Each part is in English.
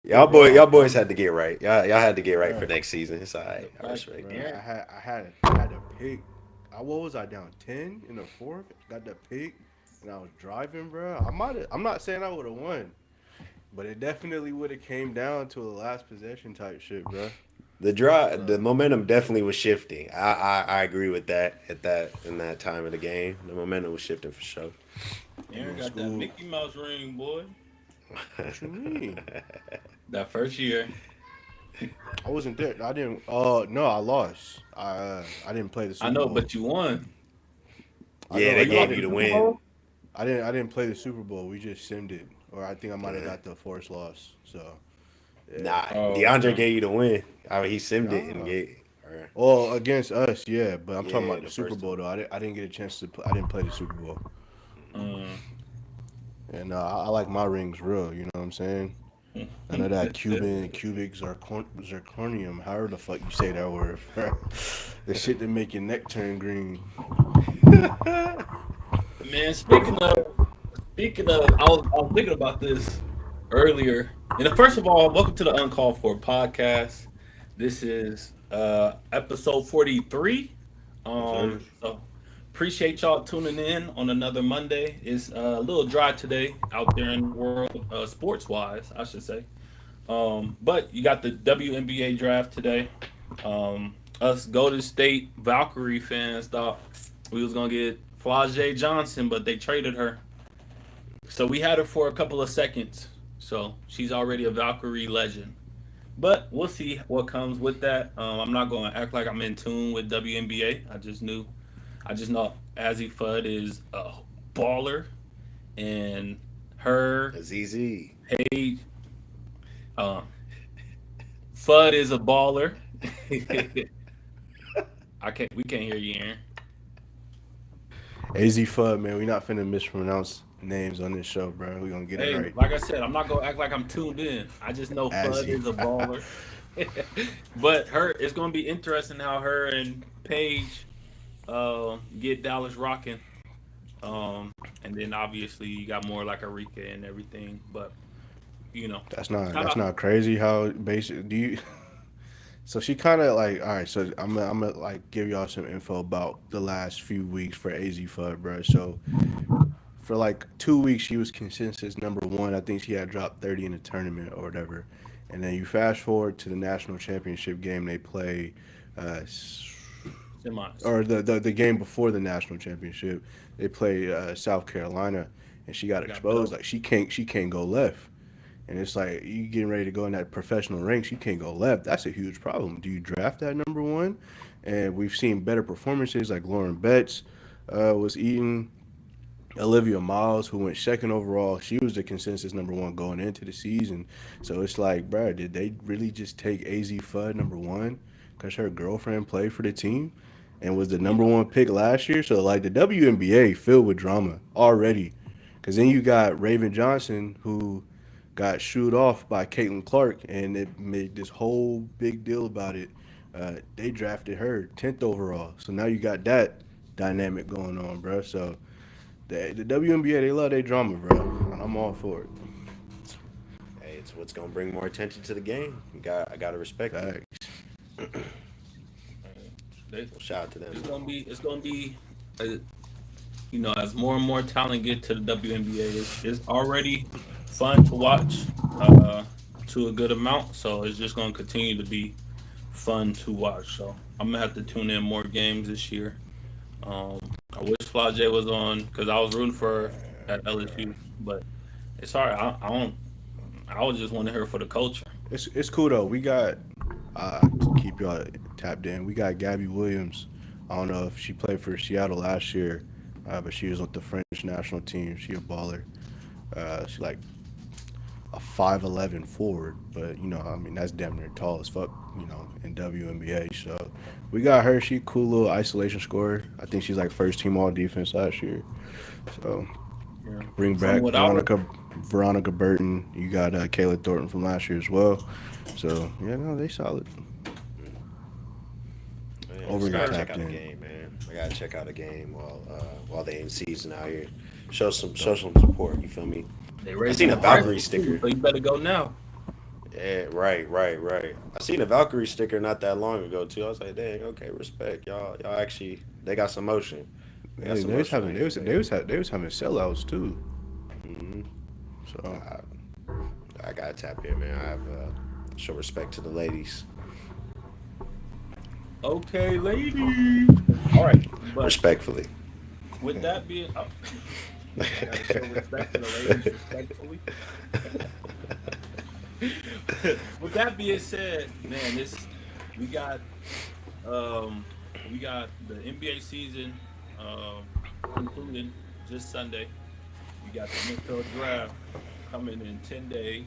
Y'all boys had to get right. Y'all had to get right for Bruh, next season. It's all The right. I fact, respect it. bruh, Aaron, I had to pick. What was I down 10 in the fourth? Got that pick, and I was driving, bro. I'm not saying I would have won, but it definitely would have came down to a last possession type shit, bro. The So momentum definitely was shifting. I agree with that in that time of the game. The momentum was shifting for sure. and Aaron then got that school. Mickey Mouse ring, boy. What you mean? That first year. I wasn't there. I didn't. No, I lost. I didn't play the I Super know, Bowl. but you won. I Yeah, know. Oh, they you No, I lost gave you the the didn't. Super win. Bowl? I didn't play the Super Bowl. We just simmed it, or I think I might have got the forced loss. So yeah. Nah, Oh, DeAndre okay. gave you the win. I mean, he simmed it and Nah. gave. Or, Well, against us, yeah, but I'm talking yeah, about the the Super first Bowl one. though. I didn't get a chance to. I didn't play the Super Bowl, Mm. and I like my rings real. You know what I'm saying? None of that cubic zirconium. However the fuck you say that word, the shit that make your neck turn green. Man, speaking of, I was thinking about this earlier. And first of all, welcome to the Uncalled For podcast. This is episode 43. Yes, sir. So appreciate y'all tuning in on another Monday. It's a little dry today out there in the world, sports wise, I should say. But you got the WNBA draft today. Us Golden State Valkyrie fans thought we was gonna get Flau'jae Johnson, but they traded her. So we had her for a couple of seconds. So she's already a Valkyrie legend. But we'll see what comes with that. I'm not going to act like I'm in tune with WNBA. I just know Azzy Fudd is a baller, and her ZZ. Paige uh, Fudd is a baller. I can't. We can't hear you, Aaron. Az Fudd, man. We not finna mispronounce names on this show, bro. We gonna get it Hey, right. like I said, I'm not gonna act like I'm tuned in. I just know Fudd Azzy. is a baller. But her, it's gonna be interesting how her and Paige get Dallas rocking. And then obviously you got more like Arika and everything. But you know, That's shout not crazy. How basic do you? So she kind of like, all right. So I'm gonna like give y'all some info about the last few weeks for Az Fudd, bro. So for like 2 weeks, she was consensus number one. I think she had dropped 30 in the tournament or whatever. And then you fast forward to the national championship game they play, uh, semis. or the game before the national championship, they play South Carolina, and she got She got exposed. belt. Like she can't go left. And it's like you getting ready to go in that professional ranks, you can't go left. That's a huge problem. Do you draft that number one? And we've seen better performances like Lauren Betts was eating. Olivia Miles, who went second overall, she was the consensus number one going into the season. So it's like, bro, did they really just take Az Fudd number one because her girlfriend played for the team and was the number one pick last year? So like the WNBA filled with drama already. Because then you got Raven Johnson, who got shooed off by Caitlin Clark, and it made this whole big deal about it. They drafted her 10th overall. So now you got that dynamic going on, bro. So the WNBA, they love their drama, bro, and I'm all for it. Hey, it's what's gonna bring more attention to the game. I gotta respect it. Facts. They, So shout out to them. it's gonna be uh, as more and more talent get to the WNBA, it's already fun to watch to a good amount. So it's just gonna continue to be fun to watch. So I'm gonna have to tune in more games this year. Um, I wish Flau'jae was on because I was rooting for her at LSU, but it's all right. I don't. I was just wanting her for the culture. It's cool though. We got to keep y'all tapped in. We got Gabby Williams. I don't know if she played for Seattle last year, but she was with the French national team. She a baller. She like a 5'11" forward, but I mean that's damn near tall as fuck, in WNBA. So we got her. She a cool little isolation scorer. I think she's like first team all defense last year. So Yeah. bring From back what I was, Veronica Burton. You got Kayla Thornton from last year as well. So yeah, no, they solid. Man, I just Overly gotta check tapped out the in. game, man. I gotta check out the game while they in season out here. Show Don't some support. You feel me? they I raising seen the a Valkyrie prices too, sticker. so you better go now. Yeah, right. I seen a Valkyrie sticker not that long ago too. I was like, dang, okay, respect, y'all actually they got some motion. They got And some motion on here, man. they was having sellouts too. Hmm. So I, I gotta tap in, man. I have show respect to the ladies, Okay, ladies. All right, but respectfully. with that being, oh, I gotta show respect to the ladies respectfully. With that being said, man, this we got um we got the NBA season concluding just Sunday. You got the NFL draft coming in 10 days.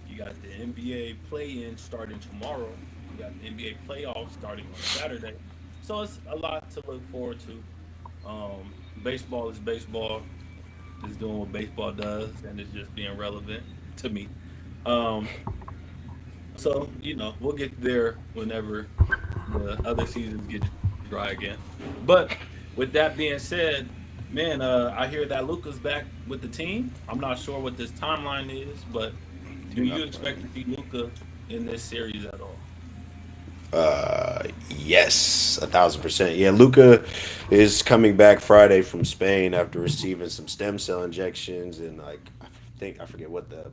You got the NBA play-in starting tomorrow. You got the NBA playoffs starting on Saturday. So it's a lot to look forward to. Baseball is baseball. It's doing what baseball does, and it's just being relevant to me. Um, so we'll get there whenever the other seasons get dry again. But with that being said, man, I hear that Luca's back with the team. I'm not sure what this timeline is, but do You're you not expect to playing. see Luca in this series at all? Yes, 1,000%. Yeah, Luca is coming back Friday from Spain after receiving some stem cell injections and like I forget what the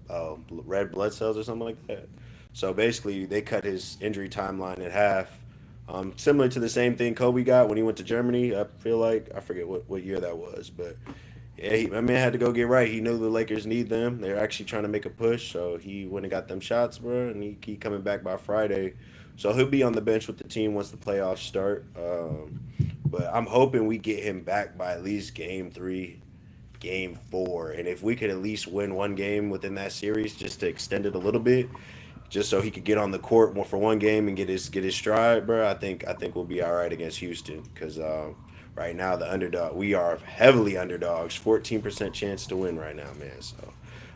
red blood cells or something like that. So basically, they cut his injury timeline in half. Similar to the same thing Kobe got when he went to Germany. I feel like I forget what year that was, but yeah, my man had to go get right. He knew the Lakers need them. They're actually trying to make a push, so he went and got them shots, bro. And he coming back by Friday, so he'll be on the bench with the team once the playoffs start. But I'm hoping we get him back by at least game three, game four, and if we could at least win one game within that series, just to extend it a little bit, just so he could get on the court for one game and get his stride, bro. I think we'll be all right against Houston because right now the underdog we are heavily underdogs, 14% chance to win right now, man. So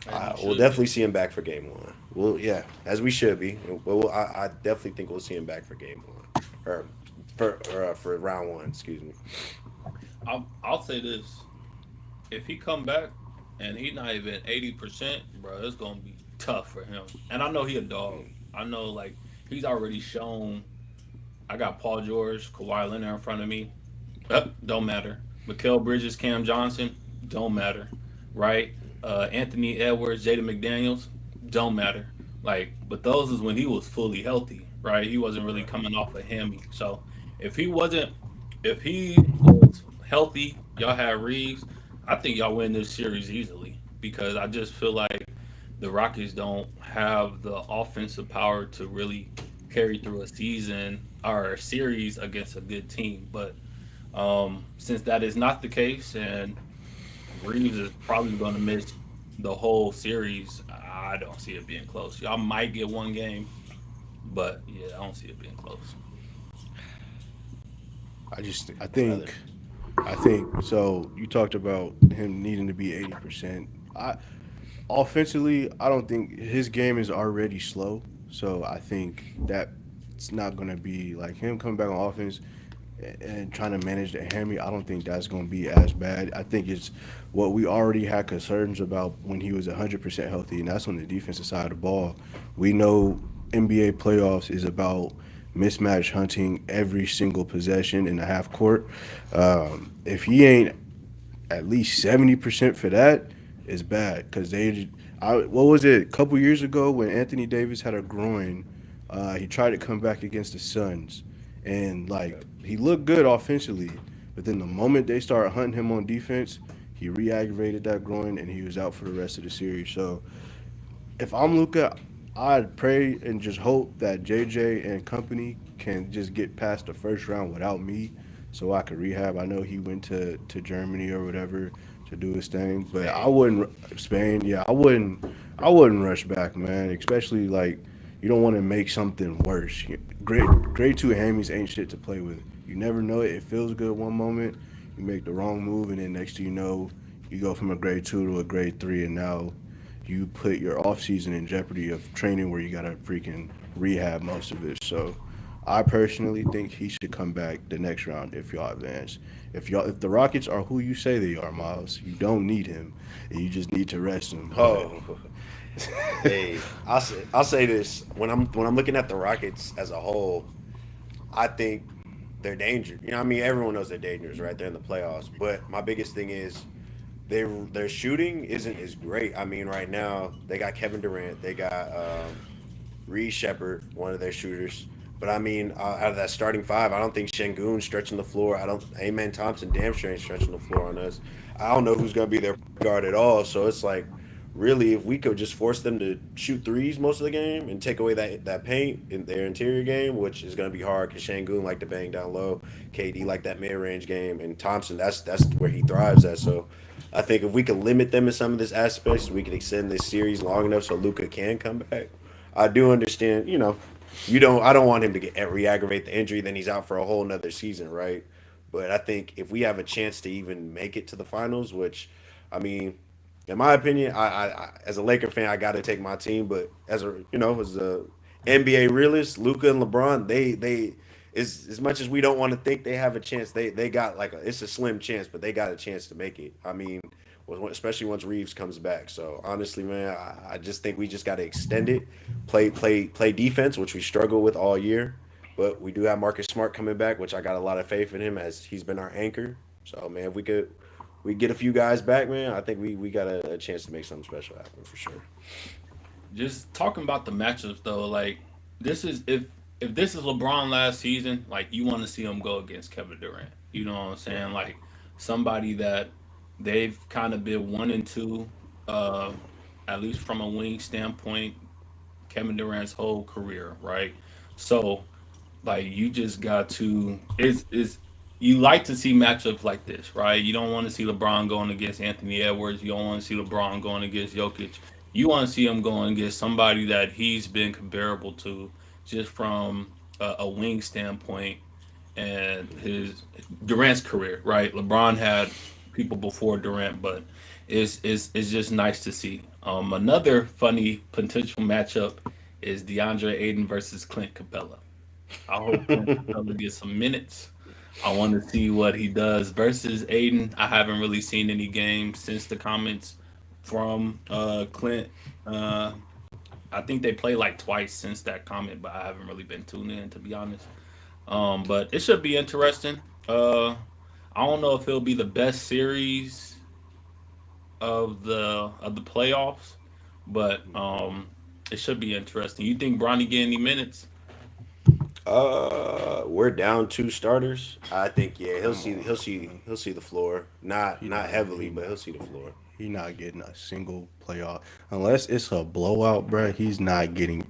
As you we'll should be. definitely see him back for game one. Well, yeah, as we should be. But I definitely think we'll see him back for game one or for round one. Excuse me. I'll say this: if he come back and he's not even 80%, bro, it's gonna be tough for him. And I know he a dog. I know like he's already shown. I got Paul George, Kawhi Leonard in front of me. Don't matter. Mikael Bridges, Cam Johnson, don't matter. Right? Anthony Edwards, Jada McDaniels, don't matter. Like, but those is when he was fully healthy, right? He wasn't really coming off a hammy. So if he wasn't, if he was healthy, y'all had Reeves, I think y'all win this series easily because I just feel like the Rockets don't have the offensive power to really carry through a season or a series against a good team. But since that is not the case, and Reeves is probably going to miss the whole series, I don't see it being close. Y'all might get one game, but yeah, I don't see it being close. I just Brother. I think so. You talked about him needing to be 80%. I offensively, I don't think his game is already slow. So I think that it's not going to be like him coming back on offense and trying to manage the hammy. I don't think that's going to be as bad. I think it's what we already had concerns about when he was 100% healthy, and that's on the defensive side of the ball. We know NBA playoffs is about mismatch hunting every single possession in the half court. If he ain't at least 70% for that is bad because what was it, a couple years ago when Anthony Davis had a groin, he tried to come back against the Suns and like he looked good offensively, but then the moment they started hunting him on defense, he re-aggravated that groin and he was out for the rest of the series. So if I'm Luca, I'd pray and just hope that JJ and company can just get past the first round without me so I could rehab. I know he went to Germany or whatever to do his thing, but I Spain. wouldn't Spain, yeah, I wouldn't rush back, man. Especially like you don't want to make something worse. Grade two hammies ain't shit to play with. You never know it. It feels good one moment, you make the wrong move, and then next thing you know, you go from a grade two to a grade three, and now you put your off season in jeopardy of training where you gotta freaking rehab most of it. So I personally think he should come back the next round if y'all advance. If the Rockets are who you say they are, Miles, you don't need him. And you just need to rest him. But Oh, hey, I'll say this when I'm looking at the Rockets as a whole, I think they're dangerous. You know, I mean, everyone knows they're dangerous, right? They're in the playoffs. But my biggest thing is their shooting isn't as great. I mean, right now they got Kevin Durant, they got Reed Shepard, one of their shooters. But I mean, out of that starting five, I don't think Şengün's stretching the floor. I don't. Amen Thompson damn sure ain't stretching the floor on us. I don't know who's gonna be their guard at all. So it's like, really, if we could just force them to shoot threes most of the game and take away that paint in their interior game, which is gonna be hard because Şengün like to bang down low, KD like that mid range game, and Thompson that's where he thrives at. So I think if we could limit them in some of this aspects, we could extend this series long enough so Luca can come back. I do understand, you don't. I don't want him to get re-aggravate the injury. Then he's out for a whole nother season, right? But I think if we have a chance to even make it to the finals, which, I mean, in my opinion, I as a Laker fan, I got to take my team. But as a NBA realist, Luca and LeBron, they as much as we don't want to think they have a chance, they got like it's a slim chance, but they got a chance to make it. I mean, especially once Reeves comes back. So honestly, man, I just think we just got to extend it, play defense, which we struggle with all year. But we do have Marcus Smart coming back, which I got a lot of faith in him as he's been our anchor. So man, if we get a few guys back, man, I think we got a chance to make something special happen for sure. Just talking about the matchups though, like this is if this is LeBron last season, like you want to see him go against Kevin Durant. You know what I'm saying? Like somebody that they've kind of been 1 and 2, uh, at least from a wing standpoint, Kevin Durant's whole career, right? So like you just got to is you like to see matchups like this, right? You don't want to see LeBron going against Anthony Edwards. You don't want to see LeBron going against Jokic. You want to see him going against somebody that he's been comparable to, just from a wing standpoint and his Durant's career, right? LeBron had people before Durant, but it's just nice to see. Another funny potential matchup is DeAndre Ayton versus Clint Capella. I hope Clint Capella gets some minutes. I want to see what he does versus Aiden. I haven't really seen any games since the comments from Clint. Uh, I think they played like twice since that comment, but I haven't really been tuned in to be honest. But it should be interesting. I don't know if it'll be the best series of the playoffs, but it should be interesting. You think Bronny get any minutes? We're down two starters. I think yeah, he'll come see on, he'll see man. he'll see the floor. Not He not not heavily, he but he'll see the floor. he not getting a single playoff unless it's a blowout, bro. He's not getting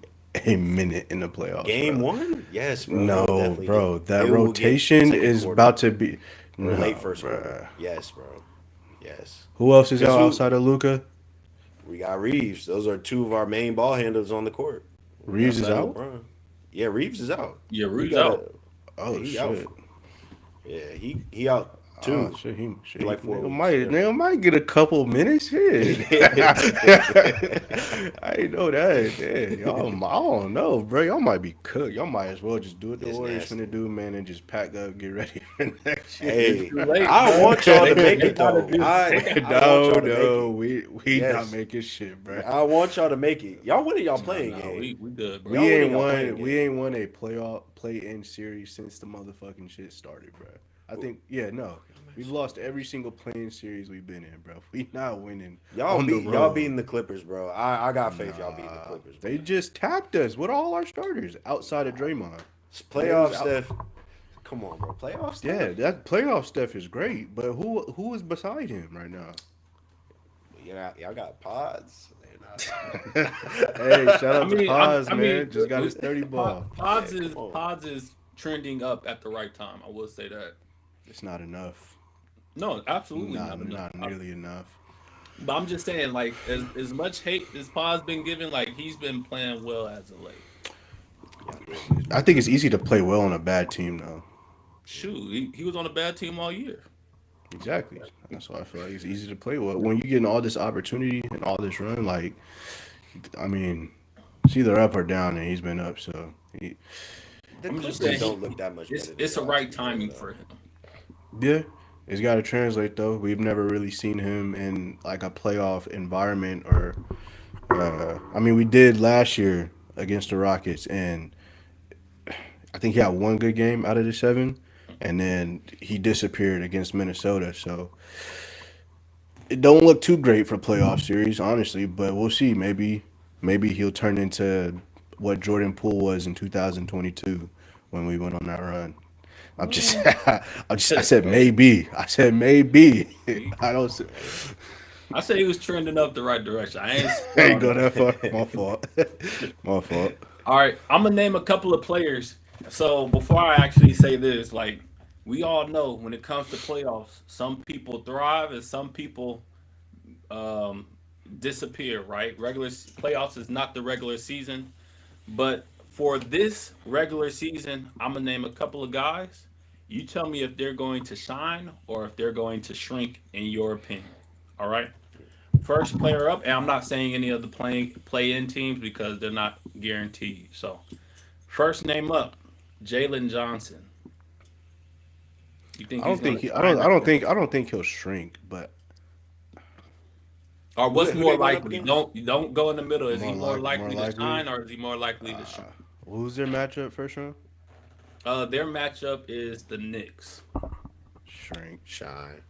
a minute in the playoffs, Game bro. one, yes, bro. He'll No, definitely get. bro. That It will get rotation second is quarter about to be or late no, first quarter. bro. Yes, bro. Yes. Who else is Guess out who? outside of Luca? We got Reeves. Those are two of our main ball handlers on the court. Reeves is Outside of out. LeBron. Yeah, Reeves is out. Yeah, We Rudy's got out. a. Yeah, Oh he out. shit. Yeah, he out Oh too. shit. For like 4 weeks. Yeah. Nigga might get a couple minutes here. I ain't know that. Yeah, I don't know, bro. Y'all might be cooked. Y'all might as well just do what the It's Warriors finna nasty. do, man, and just pack up, get ready for next It's year. Hey, too late, I bro. want y'all to They make they it gotta though. do. They I got I want No, y'all to make no, it. we not Yes, making shit, bro. I want y'all to make it. Y'all winning y'all no, playing no. game. We good, bro. Y'all winning y'all playing We game. ain't won a playoff play in series since the motherfucking shit started, bro. I think yeah, no. We've lost every single playing series we've been in, bro. We not winning on the Y'all road. beating the Clippers, bro. I got faith y'all beating the Nah, Clippers, bro. they just tapped us with all our starters outside of Draymond. They was Playoff out. Steph. Come on, bro. Playoff Yeah, Steph. that playoff stuff is great, but who is beside him right now? Yeah, y'all got pods. They're Hey, shout I out to mean, Paz, I mean, man. Just got his 30 ball. yeah, come on. Pods is trending up at the right time. I will say that. It's not enough. No, absolutely not enough. Not nearly enough. But I'm just saying, like, as much hate as Pod's been given, like he's been playing well as of late. I think it's easy to play well on a bad team, though. Shoot, he was on a bad team all year. Exactly. That's why I feel like it's easy to play well. When you getting all this opportunity and all this run, I mean, it's either up or down, and he's been up. So The I'm just Clippers saying don't look that much better than it's a y'all right team right timing now. for him. Yeah, it's got to translate though. We've never really seen him in like a playoff environment, or I mean, we did last year against the Rockets, and I think he had one good game out of the seven, and then he disappeared against Minnesota. So it don't look too great for playoff series, honestly. But we'll see. Maybe he'll turn into what Jordan Poole was in 2022 when we went on that run. I'm just, Mm. I said maybe. I said maybe. I don't. I say he was trending up the right direction. I ain't I spit ain't on go that nothing. far. My fault. My fault. All right, I'm gonna name a couple of players. So before I actually say this, like we all know, when it comes to playoffs, some people thrive and some people um, disappear. Right? Playoffs is not the regular season, but for this regular season, I'm gonna name a couple of guys. You tell me if they're going to shine or if they're going to shrink, in your opinion. All right. First player up, and I'm not saying any of the play-in teams because they're not guaranteed. So first name up, Jalen Johnson. You think I he's don't going think to he. shine, I don't think he'll shrink. But or what's Who more they going up likely? against? Don't go in the middle. Is he more more likely to likely, shine, or is he more likely to shrink? who's their matchup first round? Their matchup is the Knicks. Shrink. Shine.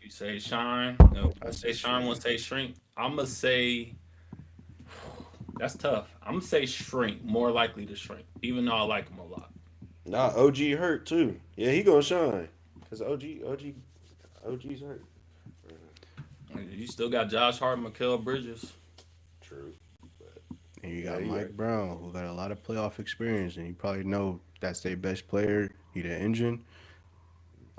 You say shine. No, I one say say shine. One shrink. say shrink. I'm gonna say that's tough. I'm gonna say shrink. More likely to shrink, even though I like him a lot. Nah, OG hurt too. Yeah, he gonna shine. Cause OG's hurt. You still got Josh Hart, Mikael Bridges. True. But And you yeah, got he Mike hurt. Brown, who got a lot of playoff experience, and you probably know that's their best player. He the engine.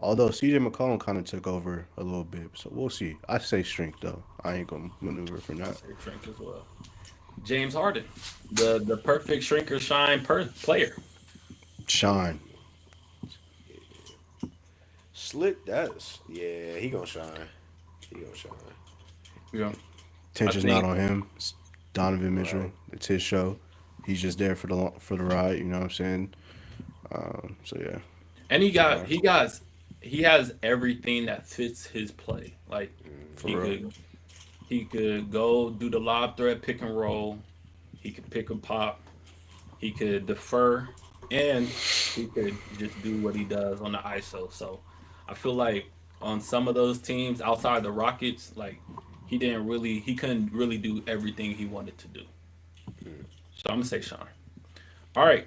Although CJ McCollum kind of took over a little bit, so we'll see. I say shrink though. I ain't gonna maneuver for I that. say shrink as well. James Harden, the perfect shrink or shine player. Shine. Slick, that's yeah, he gonna shine. He gonna shine. Yeah, I Attention's not think on him. It's Donovan Mitchell. Right. It's his show. He's just there for the ride. You know what I'm saying? So yeah, and shine he has everything that fits his play. Like for he real. could go do the lob threat pick and roll. He could pick and pop. He could defer, and he could just do what he does on the ISO. So I feel like on some of those teams outside the Rockets, like he couldn't really do everything he wanted to do. So I'm gonna say Sean. All right,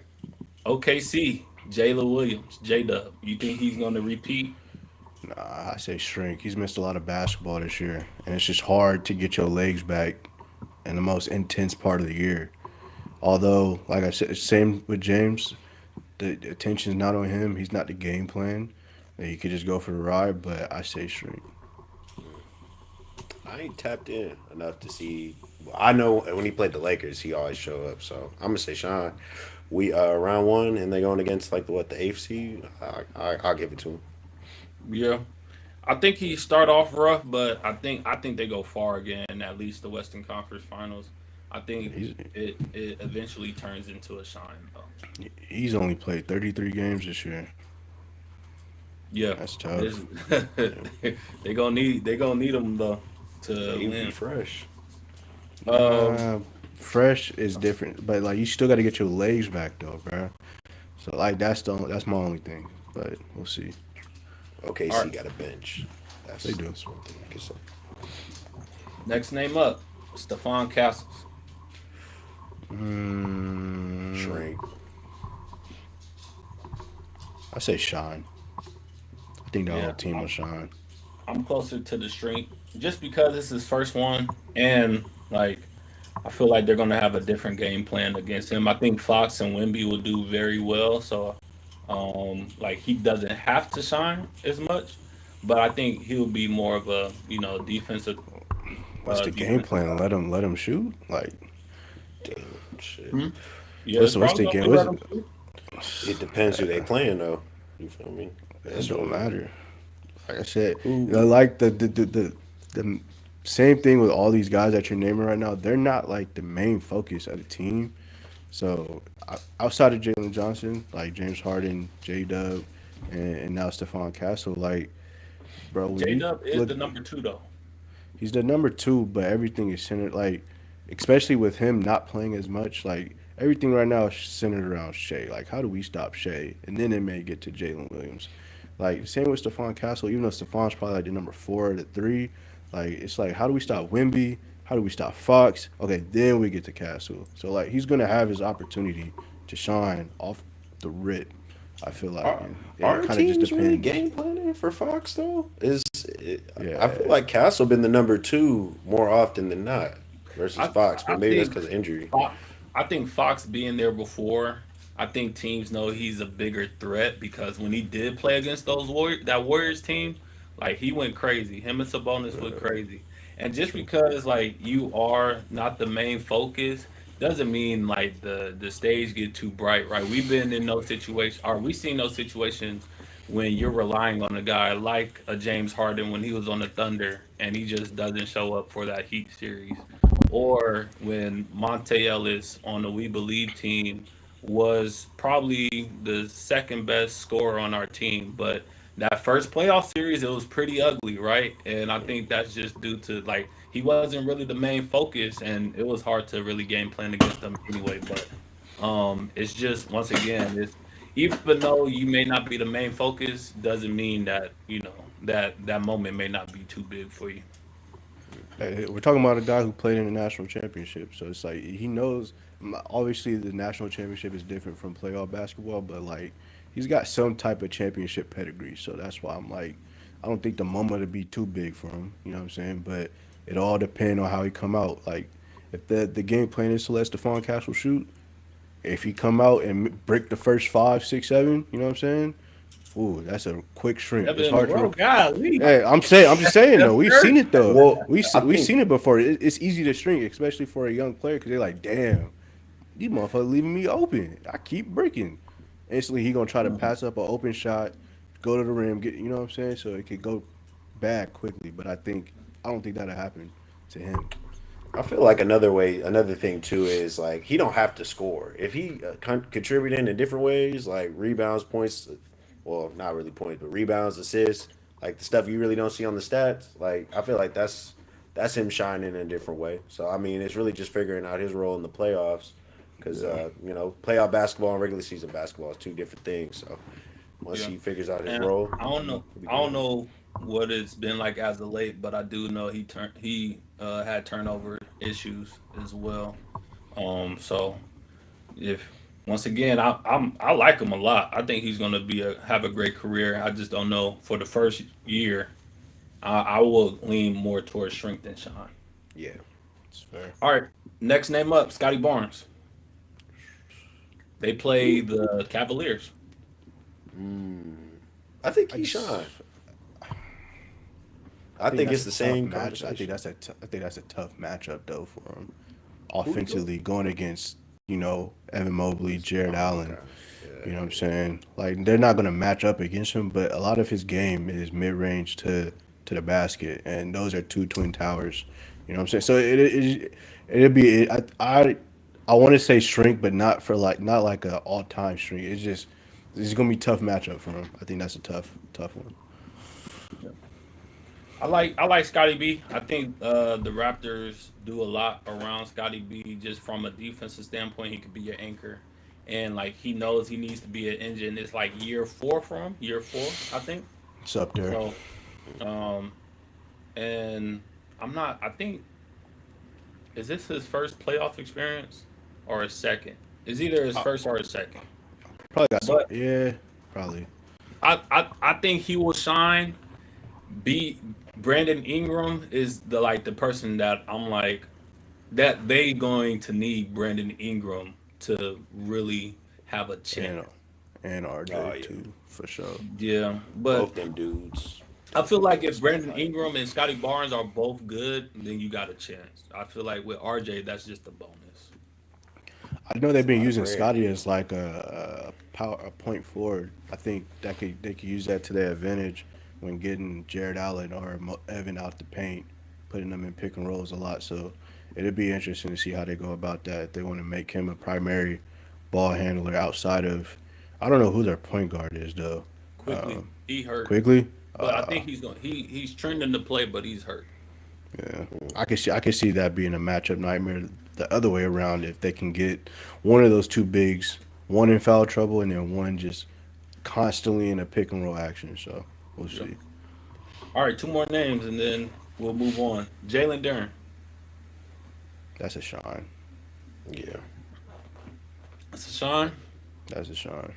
OKC, Jalen Williams, J Dub. You think he's gonna repeat? Nah, I say shrink. He's missed a lot of basketball this year, and it's just hard to get your legs back in the most intense part of the year. Although, like I said, same with James. The attention's not on him. He's not the game plan. He could just go for the ride, but I say shrink. I ain't tapped in enough to see. Well, I know when he played the Lakers, he always show up. So I'm gonna say Sean. We round one, and they going against like the eighth seed. I'll give it to him. Yeah, I think he start off rough, but I think they go far again. At least the Western Conference Finals. I think He's it eventually turns into a shine though. he's only played 33 games this year. Yeah, That's this, tough. they gonna need him though Yeah, to he win. fresh. Um, Fresh is different, but like you still got to get your legs back though, bro. So like that's my only thing. But we'll see. all OKC right, got a bench. They do. That's one thing I can say. next name up, Stephon Castles. Mm, Shrink. I say shine. I think the whole Yeah, team will shine. I'm closer to the streak just because this is his first one, and like I feel like they're gonna have a different game plan against him. I think Fox and Wimby will do very well, so like he doesn't have to shine as much, but I think he'll be more of a defensive What's the game defensive plan? guy. Let him shoot. Like Damn shit. Hmm? Yeah, it's what's probably the gonna game? be What's let him shoot. It depends who they playing though. You feel me? it That's what don't it is. matter. Like I said, Who? like the same thing with all these guys that you're naming right now. They're not like the main focus of the team. So outside of Jalen Johnson, like James Harden, J Dub, and now Stephon Castle, like bro, when J you Dub is look, the number two though. he's the number two, but everything is centered like, especially with him not playing as much, like everything right now is centered around Shea. Like, how do we stop Shea? And then it may get to Jalen Williams. Like same with Stephon Castle, even though Stephon's probably like the number four or the three. Like it's like how do we stop Wimby? How do we stop Fox? Okay, then we get to Castle. So like he's gonna have his opportunity to shine off the rip. I feel like, Are, and it are kind of just teams really depends. game planning for Fox though? I feel Yeah, like Castle been the number two more often than not versus Fox, I but maybe that's think because of injury. I think Fox being there before, I think teams know he's a bigger threat because when he did play against that Warriors team, like he went crazy. Him and Sabonis went crazy. And just because like you are not the main focus doesn't mean like the stage get too bright, right? We've been in those situations, or we seen those situations when you're relying on a guy like a James Harden when he was on the Thunder and he just doesn't show up for that Heat series, or when Monte Ellis on the We Believe team was probably the second best scorer on our team, but that first playoff series it was pretty ugly, right? And I think that's just due to like he wasn't really the main focus, and it was hard to really game plan against them anyway. But it's just once again, it's even though you may not be the main focus, doesn't mean that that moment may not be too big for you. we're talking about a guy who played in the national championship, so it's like he knows. Obviously, the national championship is different from playoff basketball, but like he's got some type of championship pedigree. So that's why I'm like, I don't think the moment would be too big for him. You know what I'm saying? But it all depends on how he come out. Like if the game plan is to let Stephon Castle shoot, if he come out and break the first five, six, seven, you know what I'm saying? Ooh, that's a quick shrink. Seven It's in a hard to. row, golly. Hey, I'm just saying though. We've seen it though. Well, I We've think seen it before. It's easy to shrink, especially for a young player, because they're like, damn, these motherfuckers leaving me open. I keep breaking. Instantly, he gonna try to pass up an open shot, go to the rim, get you know what I'm saying, so it could go bad quickly. But I don't think that'll happen to him. I feel like another thing too is like he don't have to score if he contributing in different ways, like rebounds, points. Well, not really points, but rebounds, assists, like the stuff you really don't see on the stats. Like I feel like that's him shining in a different way. So I mean, it's really just figuring out his role in the playoffs, because Yeah, playoff basketball and regular season basketball is two different things. So once Yeah. he figures out his And role, I don't know. he'll be I don't good. know what it's been like as of late, but I do know he had turnover issues as well. So if once again, I like him a lot. I think he's gonna have a great career. I just don't know for the first year. I will lean more towards shrink than shine. Yeah, it's fair. All right, next name up, Scotty Barnes. They play the Cavaliers. I think I he just shine. I I think think that's it's a the tough same match. conversation. I think that's a tough matchup though for him. Who we go? Offensively, going against Evan Mobley, Jared Oh, Allen. okay. You know what I'm Yeah, saying? Like they're not gonna match up against him, but a lot of his game is mid range to the basket, and those are two twin towers. You know what I'm saying? So it'd be I want to say shrink, but not like a all time shrink. It's gonna be a tough matchup for him. I think that's a tough one. I like Scotty B. I think the Raptors do a lot around Scotty B. Just from a defensive standpoint, he could be your anchor, and like he knows he needs to be an engine. It's like year four for him, year four, I think. It's up there. So, um, and I'm not. I think is this his first playoff experience or his second? It's either his first or his second. Probably got some. But Yeah, probably. I think he will shine. B Brandon Ingram is the person that I'm like that they going to need Brandon Ingram to really have a chance. And and oh RJ yeah, too for sure. Yeah, but both them dudes. I feel like if That's my Brandon fight. Ingram and Scotty Barnes are both good, then you got a chance. I feel like with RJ, that's just a bonus. I know they've It's a been lot of using bread. Scotty as like a point forward. I think they could use that to their advantage when getting Jared Allen or Evan out the paint. putting them in pick and rolls a lot. So it'd be interesting to see how they go about that. If they want to make him a primary ball handler outside of, I don't know who their point guard is though. Quickly, he hurt, Quickly. but I think he's trending to play, but he's hurt. Yeah, I can see that being a matchup nightmare. The other way around, if they can get one of those two bigs, one in foul trouble and then one just constantly in a pick and roll action. So we'll Yep. see. All right, two more names, and then we'll move on. Jalen Duren. That's a shine. Yeah. That's a Sean. That's a shine.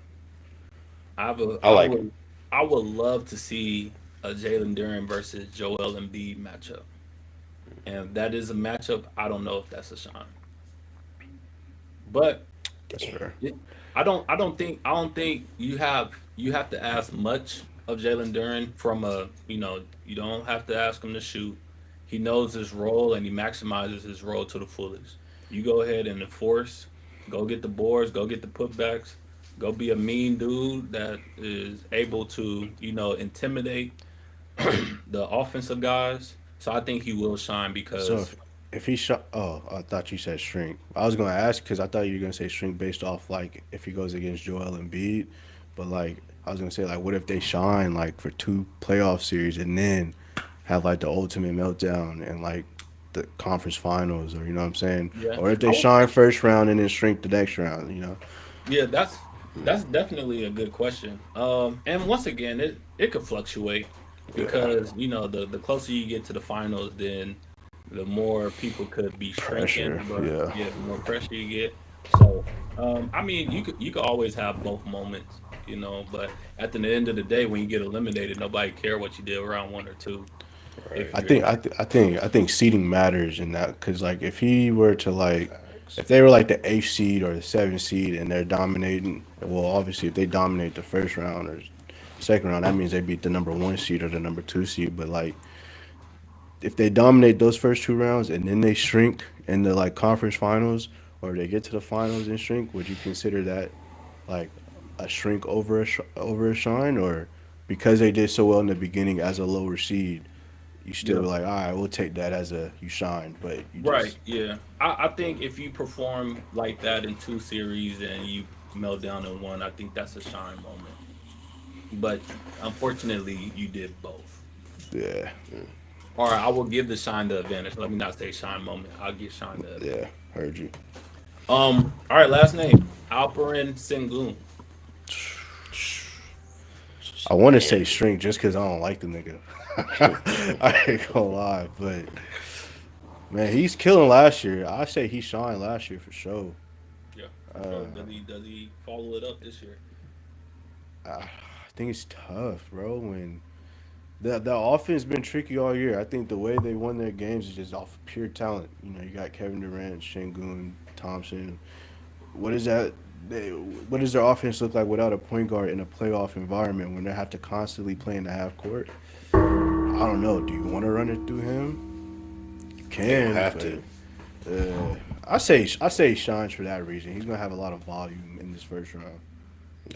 I have a, I like it. I would love to see a Jalen Duren versus Joel Embiid matchup, and that is a matchup. I don't know if that's a Sean, but That's fair. I don't think you have to ask much of Jalen Duren from a you don't have to ask him to shoot. He knows his role and he maximizes his role to the fullest. You go ahead and enforce, go get the boards, go get the putbacks, go be a mean dude that is able to intimidate the offensive guys. So I think he will shine So because if he shot, oh, I thought you said shrink. I was gonna ask because I thought you were gonna say shrink based off like if he goes against Joel Embiid, but like I was gonna say like what if they shine like for two playoff series and then have like the ultimate meltdown and like the conference finals or you know what I'm saying, yeah, or if I they would, shine first round and then shrink the next round, you know? yeah, that's definitely a good question. And once again, it could fluctuate Yeah, because the closer you get to the finals, then the more people could be shrinking. pressure. But Yeah, yeah, the more pressure you get. So I mean, you could always have both moments, But at the end of the day, when you get eliminated, nobody care what you did round one or two. If Right. I you're think I, th- I think seeding matters in that because like if he were to like Facts. if they were like the eighth seed or the seventh seed and they're dominating, well obviously if they dominate the first round or second round that means they beat the number one seed or the number two seed. But like if they dominate those first two rounds and then they shrink in the like conference finals or they get to the finals and shrink, would you consider that like a shrink over a shine or because they did so well in the beginning as a lower seed? You still yeah. be like, all right, we'll take that as a you shine, but you Right, just yeah. I think if you perform like that in two series and you melt down in one, I think that's a shine moment. But unfortunately, you did both. yeah, Or I will give the shine the advantage. Let me not say shine moment. I'll give shine the yeah, advantage. heard you. All right, last name Alperen Sengun. I want to Man. say shrink just because I don't like the nigga. I ain't gonna lie, but man, he's killing last year. I say he shined last year for sure. Yeah, for sure. Does he follow it up this year? I think it's tough, bro. When the offense been tricky all year. I think the way they won their games is just off pure talent. You know, you got Kevin Durant, Şengün, Thompson. What is that? What does their offense look like without a point guard in a playoff environment when they have to constantly play in the half court? I don't know. Do you want to run it through him? You They don't can, have to. but I say he shines for that reason. He's gonna have a lot of volume in this first round.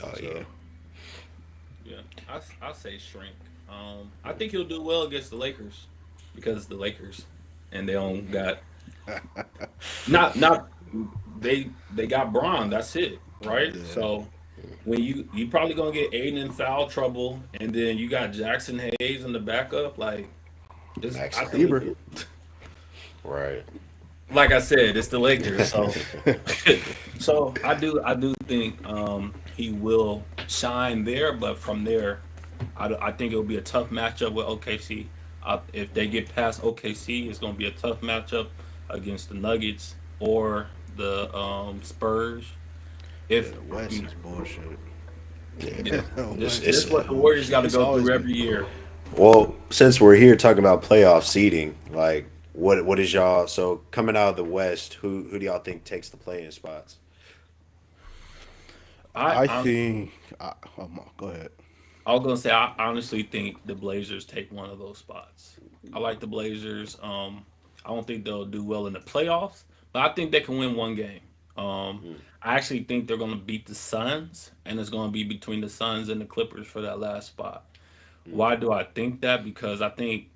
Oh yeah. So Yeah, I say shrink. I think he'll do well against the Lakers because it's the Lakers, and they don't got not they got Braun. That's it, right? yeah, So when you probably gonna get Aiden in foul trouble, and then you got Jackson Hayes in the backup. Like this, Max I think. Kleber. Right. Like I said, it's the Lakers. So so I do think he will shine there, but from there, I think it'll be a tough matchup with OKC. If they get past OKC, it's going to be a tough matchup against the Nuggets or the Spurs. Yeah, If the West is bullshit. yeah, Yeah. this West, this It's what the Warriors got to it's go always through been. every year. well, since we're here talking about playoff seeding, like what is y'all so coming out of the West, who do y'all think takes the play-in spots? I I I'm, think. Go ahead. I was gonna say I honestly think the Blazers take one of those spots. I like the Blazers. I don't think they'll do well in the playoffs, but I think they can win one game. Um, Mm, I actually think they're gonna beat the Suns, and it's gonna be between the Suns and the Clippers for that last spot. mm, Why do I think that? Because I think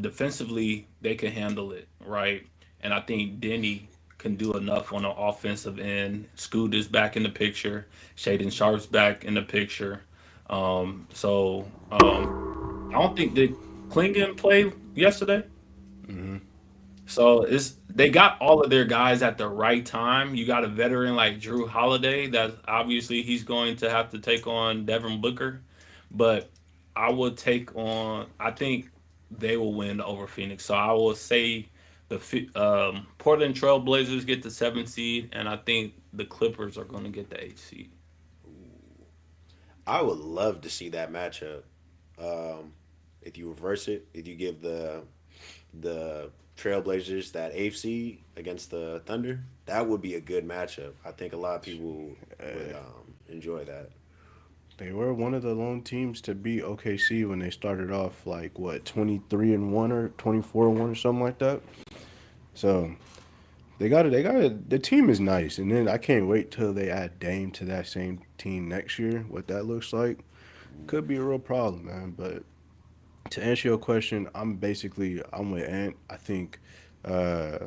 Defensively, they can handle it, right? And I think Denny can do enough on the offensive end. Scoot is back in the picture. Shaden Sharp's back in the picture. I don't think did Klingon play yesterday. Hmm. So it's they got all of their guys at the right time. You got a veteran like Drew Holiday that obviously he's going to have to take on Devin Booker, but I would take on. I think they will win over Phoenix. So I will say Portland Trail Blazers get the 7th seed, and I think the Clippers are going to get the 8th seed. I would love to see that matchup. Um, if you reverse it, if you give the Trailblazers that eighth seed against the Thunder, that would be a good matchup. I think a lot of people would enjoy that. They were one of the lone teams to beat OKC when they started off like what 23-1 or 24-1 or something like that. So they got it. They got it. The team is nice, and then I can't wait till they add Dame to that same team next year. What that looks like could be a real problem, man. But to answer your question, I'm with Ant. Uh,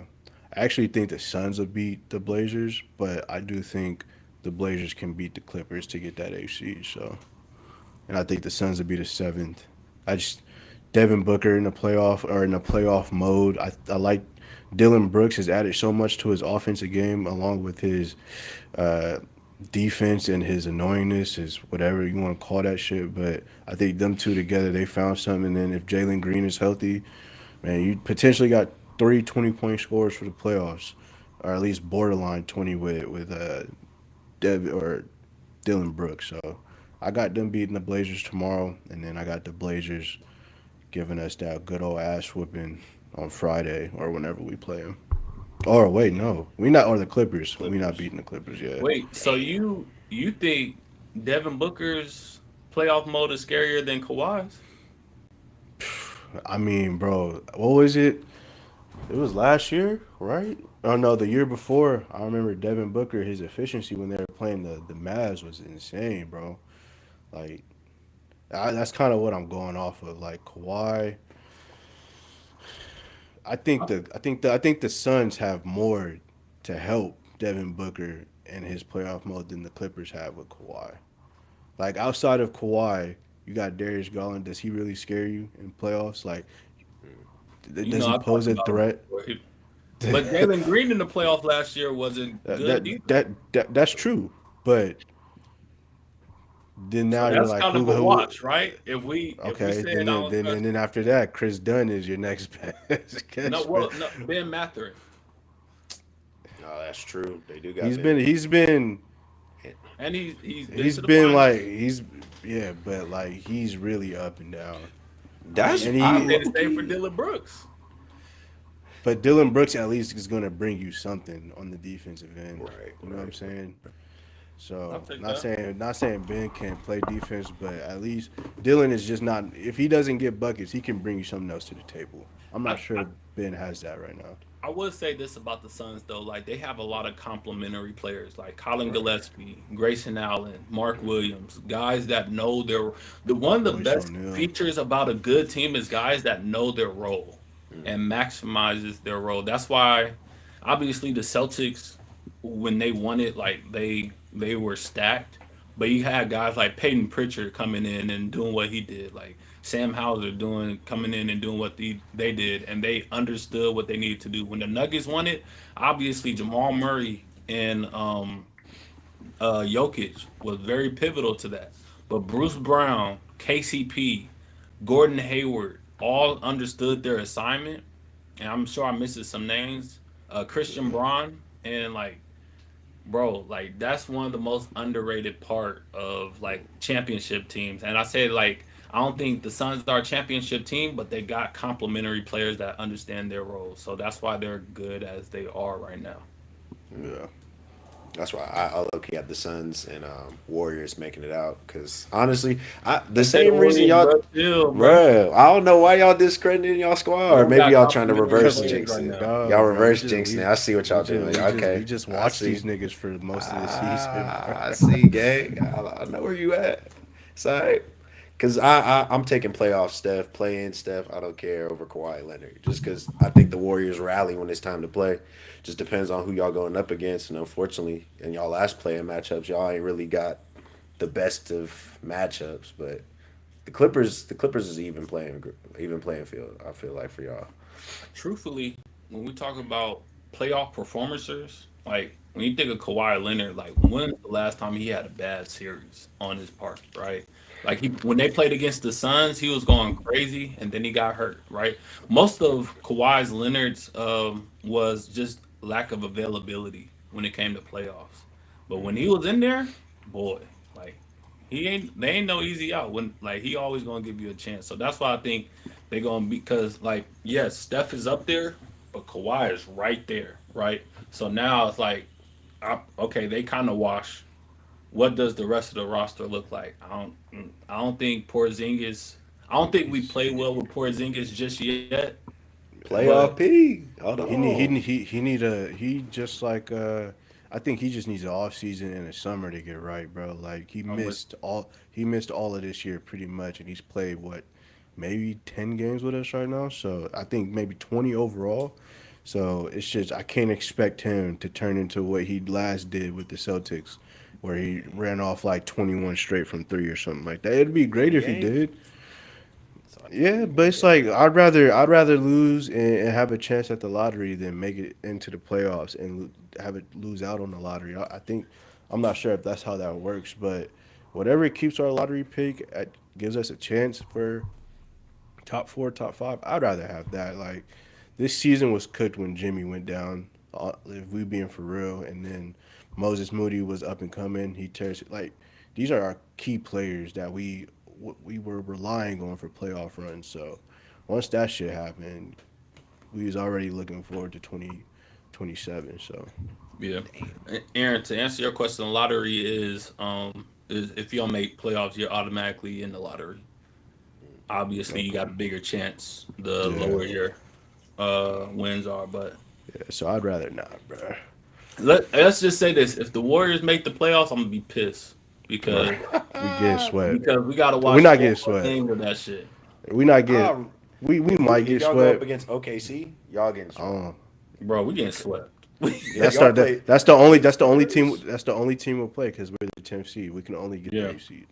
I actually think the Suns will beat the Blazers, but I do think the Blazers can beat the Clippers to get that AC. So, and I think the Suns will be the seventh. I just Devin Booker in the playoff or in the playoff mode. I like Dylan Brooks has added so much to his offensive game along with his uh, defense and his annoyingness, his whatever you want to call that shit. But I think them two together, they found something. And then if Jalen Green is healthy, man, you potentially got three 20-point scores for the playoffs, or at least borderline 20 with Dev or Dylan Brooks. So I got them beating the Blazers tomorrow, and then I got the Blazers giving us that good old ass whooping on Friday or whenever we play them. Or wait, no, we not or the Clippers. We not Clippers. beating the Clippers yet. Wait, so you think Devin Booker's playoff mode is scarier than Kawhi's? I mean, bro, what was it? It was last year, right? Oh no, the year before. I remember Devin Booker, his efficiency when they were playing the Mavs was insane, bro. Like that's kind of what I'm going off of. Like Kawhi, I think the Suns have more to help Devin Booker in his playoff mode than the Clippers have with Kawhi. Like outside of Kawhi, you got Darius Garland. Does he really scare you in playoffs? Like, You does know, he I pose talked a about him threat? before. But Jalen Green in the playoff last year wasn't good either. That's true. But then So now you're that's like, kind of a who watch, right? If we okay, said I don't and trust then after that, Chris Dunn is your next best no, catch. well, no, Ben Mathurin, Oh, that's true. They do got He's Ben. been he's been and he's been he's to the been finals. like he's yeah, but like he's really up and down. I That's mean, And I he say the same for low-key. Dylan Brooks. but Dylan Brooks at least is gonna bring you something on the defensive end. Right, You know what I'm right. saying? I'll So take not that. saying not saying Ben can't play defense, but at least Dylan is just not. If he doesn't get buckets, he can bring you something else to the table. I'm not I, I sure Ben has that right now. I would say this about the Suns though, like they have a lot of complementary players, like Colin Right. Gillespie, Grayson Allen, Mark Williams, guys that know their. The one of the Royce best O'Neal. features about a good team is guys that know their role and maximizes their role. That's why, obviously, the Celtics when they won it, like they were stacked, but you had guys like Peyton Pritchard coming in and doing what he did, like Sam Hauser doing coming in and doing what they did, and they understood what they needed to do. When the Nuggets won it, obviously Jamal Murray and Jokic was very pivotal to that. But Bruce Brown, KCP, Gordon Hayward all understood their assignment, and I'm sure I'm missing some names. Christian Braun and like bro, like that's one of the most underrated part of like championship teams. And I say like I don't think the Suns are a championship team, but they got complementary players that understand their roles. So that's why they're good as they are right now. Yeah. That's why I look at the Suns and Warriors making it out. Because honestly, the same reason y'all, Bro, chill, bro. bro. I don't know why y'all discrediting y'all squad, They or don't maybe got y'all trying to complimentary reverse Because players jinx right it. now. Y'all no, bro, reverse jinxing it. I see what y'all doing. we Okay, just I watched see. these niggas for most of the season. I see, gang. I know where you at. It's all right. Because I'm taking playoff Steph, playing Steph. I don't care over Kawhi Leonard. Just because I think the Warriors rally when it's time to play. Just depends on who y'all going up against. And unfortunately, in y'all last playing matchups, y'all ain't really got the best of matchups. But the Clippers is even playing field. I feel like for y'all. Truthfully, when we talk about playoff performers, like when you think of Kawhi Leonard, like when's the last time he had a bad series on his part, right? Like he when they played against the Suns, he was going crazy, and then he got hurt, right? Most of Kawhi's Leonard's was just lack of availability when it came to playoffs. But when he was in there, boy, like they ain't no easy out. When like he always gonna give you a chance. So that's why I think they gonna be because like yes, Steph is up there, but Kawhi is right there, right? So now it's like, okay, they kind of wash. What does the rest of the roster look like? I don't think Porzingis. I don't think we play well with Porzingis just yet. But Playoff P. Hold on. He just like I think he just needs an off season and a summer to get right, bro. Like I'm with he missed all of this year pretty much, and he's played what maybe 10 games with us right now. So I think maybe 20 overall. So it's just I can't expect him to turn into what he last did with the Celtics, where he ran off like 21 straight from three or something like that. It'd be great One if he game. did. That's all you Yeah, need. but it's like I'd rather lose and have a chance at the lottery than make it into the playoffs and have it lose out on the lottery. I think I'm not sure if that's how that works, but whatever it keeps our lottery pick at, gives us a chance for top four, top five. I'd rather have that. Like this season was cooked when Jimmy went down. If we being for real, and then Moses Moody was up and coming. He tears like these are our key players that we were relying on for playoff runs. So once that shit happened, we was already looking forward to 2027. So yeah, Aaron. To answer your question, the lottery is if you don't make playoffs, you're automatically in the lottery. Obviously, you got a okay, bigger chance the yeah, lower your wins are. But yeah. So I'd rather not, bro. let's just say this: if the Warriors make the playoffs, I'm gonna be pissed Bro, because we getting swept. we gotta We're watch not four getting more swept. games of that shit, We not get. Um, We might if get y'all go up swept. against OKC, y'all getting swept. Um, bro. We getting swept. If that's y'all our play that's the only team Spurs, we'll play because we're the 10th seed. We can only get the Yeah. 8th seed.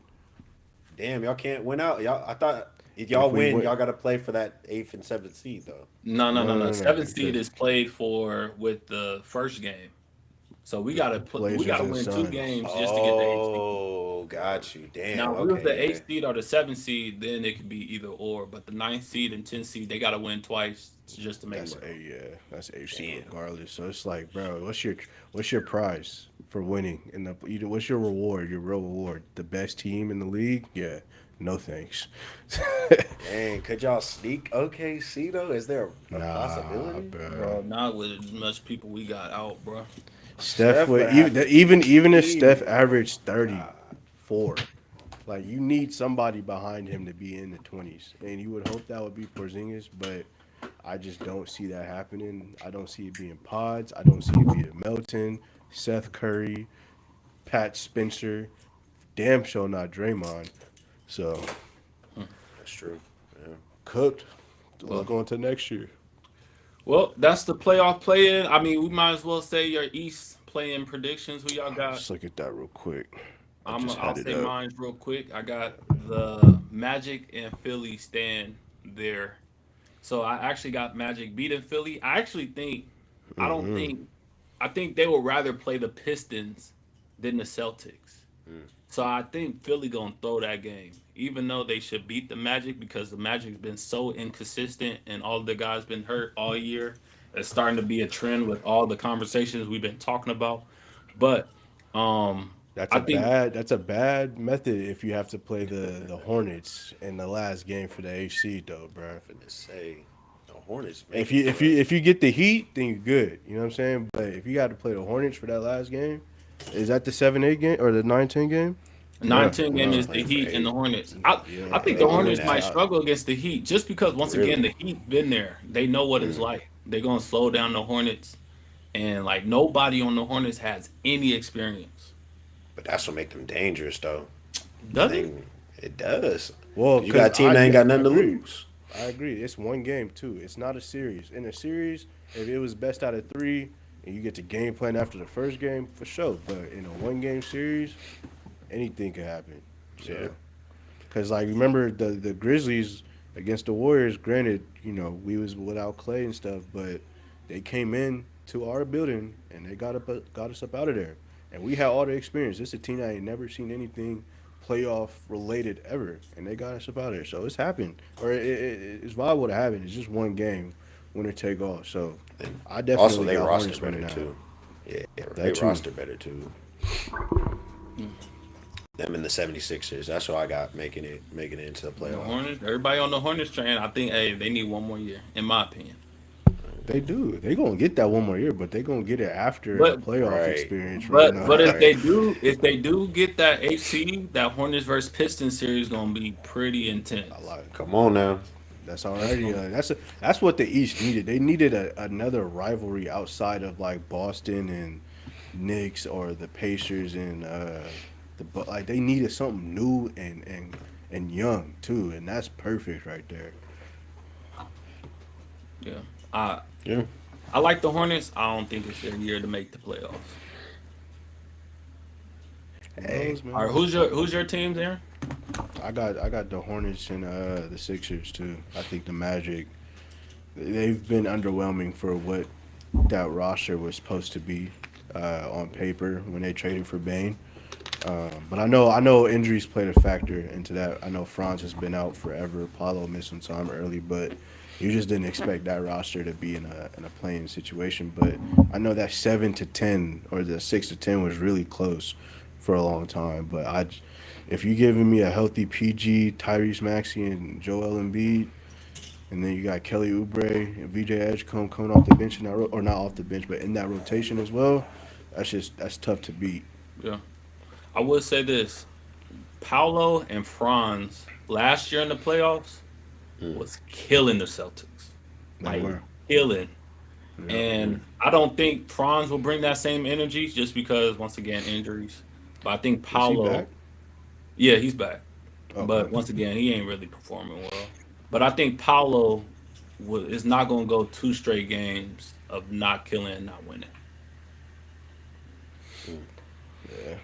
damn, y'all can't win out. Y'all, I thought if y'all If we win, win, y'all got to play for that eighth and seventh seed though. No, no, no, no, no, no. no, no, Seventh seed because is played for with the first game, so we Blazers gotta and win two Suns. games just to get the eighth seed. Oh, got you. Damn. Now, if we was Okay, the yeah. eighth seed or the seventh seed, then it could be either or. But the ninth seed and 10th seed, they gotta win twice just to make That's it. a yeah, that's AFC Damn. regardless. So it's like, bro, what's your prize for winning? In the what's your reward? Your real reward? The best team in the league? Yeah, no thanks. Dang, could y'all sneak OKC though? Is there a Nah, possibility? bro. Bro, not with as much people we got out, bro. Steph Steph would would have to even if Steph eat. averaged God. 34, like you need somebody behind him to be in the 20s, and you would hope that would be Porzingis, but I just don't see that happening. I don't see it being Pods. I don't see it being Melton, Seth Curry, Pat Spencer, damn sure not Draymond. So That's true. Yeah. cooked. Let's Well, go into next year. that's the playoff play-in. I mean, we might as well say your East play-in predictions. Who y'all got? Let's look at that real quick. I just I'll had it say up. mine real quick. I got the Magic and Philly stand there. So I actually got Magic beating Philly. I don't think I think they would rather play the Pistons than the Celtics. Mm. So I think Philly gonna throw that game, even though they should beat the Magic because the Magic's been so inconsistent and all the guys been hurt all year. It's starting to be a trend with all the conversations we've been talking about. But um, I think That's a bad method if you have to play the Hornets in the last game for the AC though, bro. Finna say the Hornets If make it you for us. if you get the Heat, then you're good. You know what I'm saying? But if you got to play the Hornets for that last game, is that the 7-8 game or the 9-10 game? nine Bruh, ten game no. is the Playing for Heat and the eight. Hornets. I Yeah, think They the no, can win Hornets that's might that. out. struggle against the Heat just because once again Really? the Heat been there. They know what it's Mm. like. They're gonna slow down the Hornets, and like nobody on the Hornets has any experience. But that's what make them dangerous though. I Does it? think it does. Well, You got because a team that ain't got I nothing to agree. lose. I agree. It's one game too. It's not a series. In a series, if it was best out of three, and you get to game plan after the first game, for sure. But in a one game series, anything could happen. Yeah. So, because like remember the Grizzlies against the Warriors. Granted, we was without Clay and stuff, but they came in to our building and they got us up out of there, and we had all the experience. This is a team that ain't never seen anything playoff related ever, and they got us up out of there. So it's happened, or it's viable to happen. It's just one game, winner take all. So And I also, definitely they got roster Hornets better winning out. too. Yeah, they That too. roster better too. Them and the 76ers. That's what I got making it into the The playoffs. Hornets, everybody on the Hornets train. I think, hey, they need one more year, in my opinion. They do. They gonna get that one more year, but they gonna get it after a But playoff Right. experience, right? but if Right. they do, get that HC, that Hornets versus Pistons series gonna be pretty I intense. like. Come on now. That's That's already gonna that's what the East needed. They needed another rivalry outside of like Boston and Knicks or the Pacers and like they needed something new and young too, and that's perfect right there. yeah. I Yeah. I like the Hornets. I don't think it's their year to make the playoffs. Who Hey. knows, All right, man? who's your team there? I got the Hornets and the Sixers too. I think the Magic they've been underwhelming for what that roster was supposed to be on paper when they traded for Bain. But I know injuries played a factor into that. I know Franz has been out forever. Paulo missed some time early, but you just didn't expect that roster to be in a playing situation. But I know that 7 to 10 or the 6 to 10 was really close for a long time. But if you giving me a healthy PG, Tyrese Maxey and Joel Embiid, and then you got Kelly Oubre and VJ Edgecombe coming off the bench in that or not off the bench, but in that rotation as well, that's tough to beat. Yeah, I would say this: Paolo and Franz last year in the playoffs Mm. was killing the Celtics, They like were. killing. Yep. And I don't think Franz will bring that same energy just because once again injuries. But I think Is he back? Paolo, yeah, he's back. Okay. But once again, he ain't really performing well. But I think Paolo is not going to go two straight games of not killing and not winning. Mm. Yeah.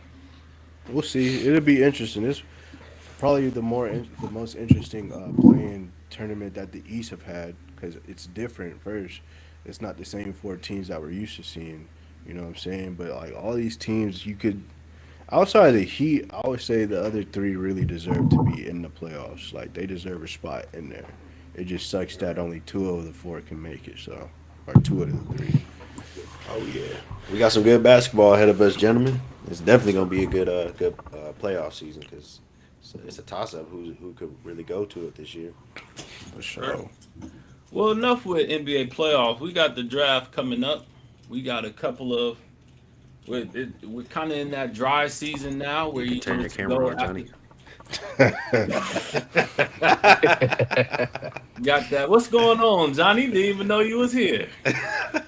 We'll see. It'll be interesting. It's probably the most interesting playing tournament that the East have had because it's different. First, it's not the same four teams that we're used to seeing. You know what I'm saying? But like all these teams, you could outside of the Heat, I would say the other three really deserve to be in the playoffs. Like they deserve a spot in there. It just sucks that only two of the four can make it. So, or two of the three. Oh yeah. We got some good basketball ahead of us, gentlemen. It's definitely gonna be a good playoff season because it's a toss up who could really go to it this year. For Sure. sure. Well, enough with NBA playoffs. We got the draft coming up. We got a couple of. We're kind of in that dry season now where You can you're turn able your to camera go on, after. Johnny. Got that? What's going on, Johnny? Didn't even know you was here. That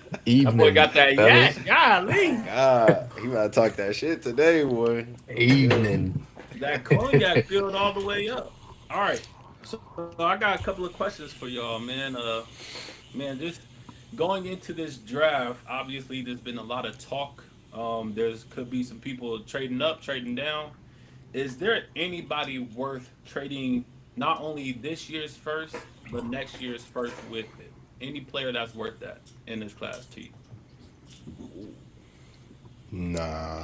boy Evening, got that fellas. yak. Golly, God, he about to talk that shit today, boy. Yeah. Evening. that cognac filled all the way up. All right, so I got a couple of questions for y'all, man. Man, just going into this draft, obviously there's been a lot of talk. There's could be some people trading up, trading down. Is there anybody worth trading not only this year's first, but next year's first with it? Any player that's worth that in this class T? Nah.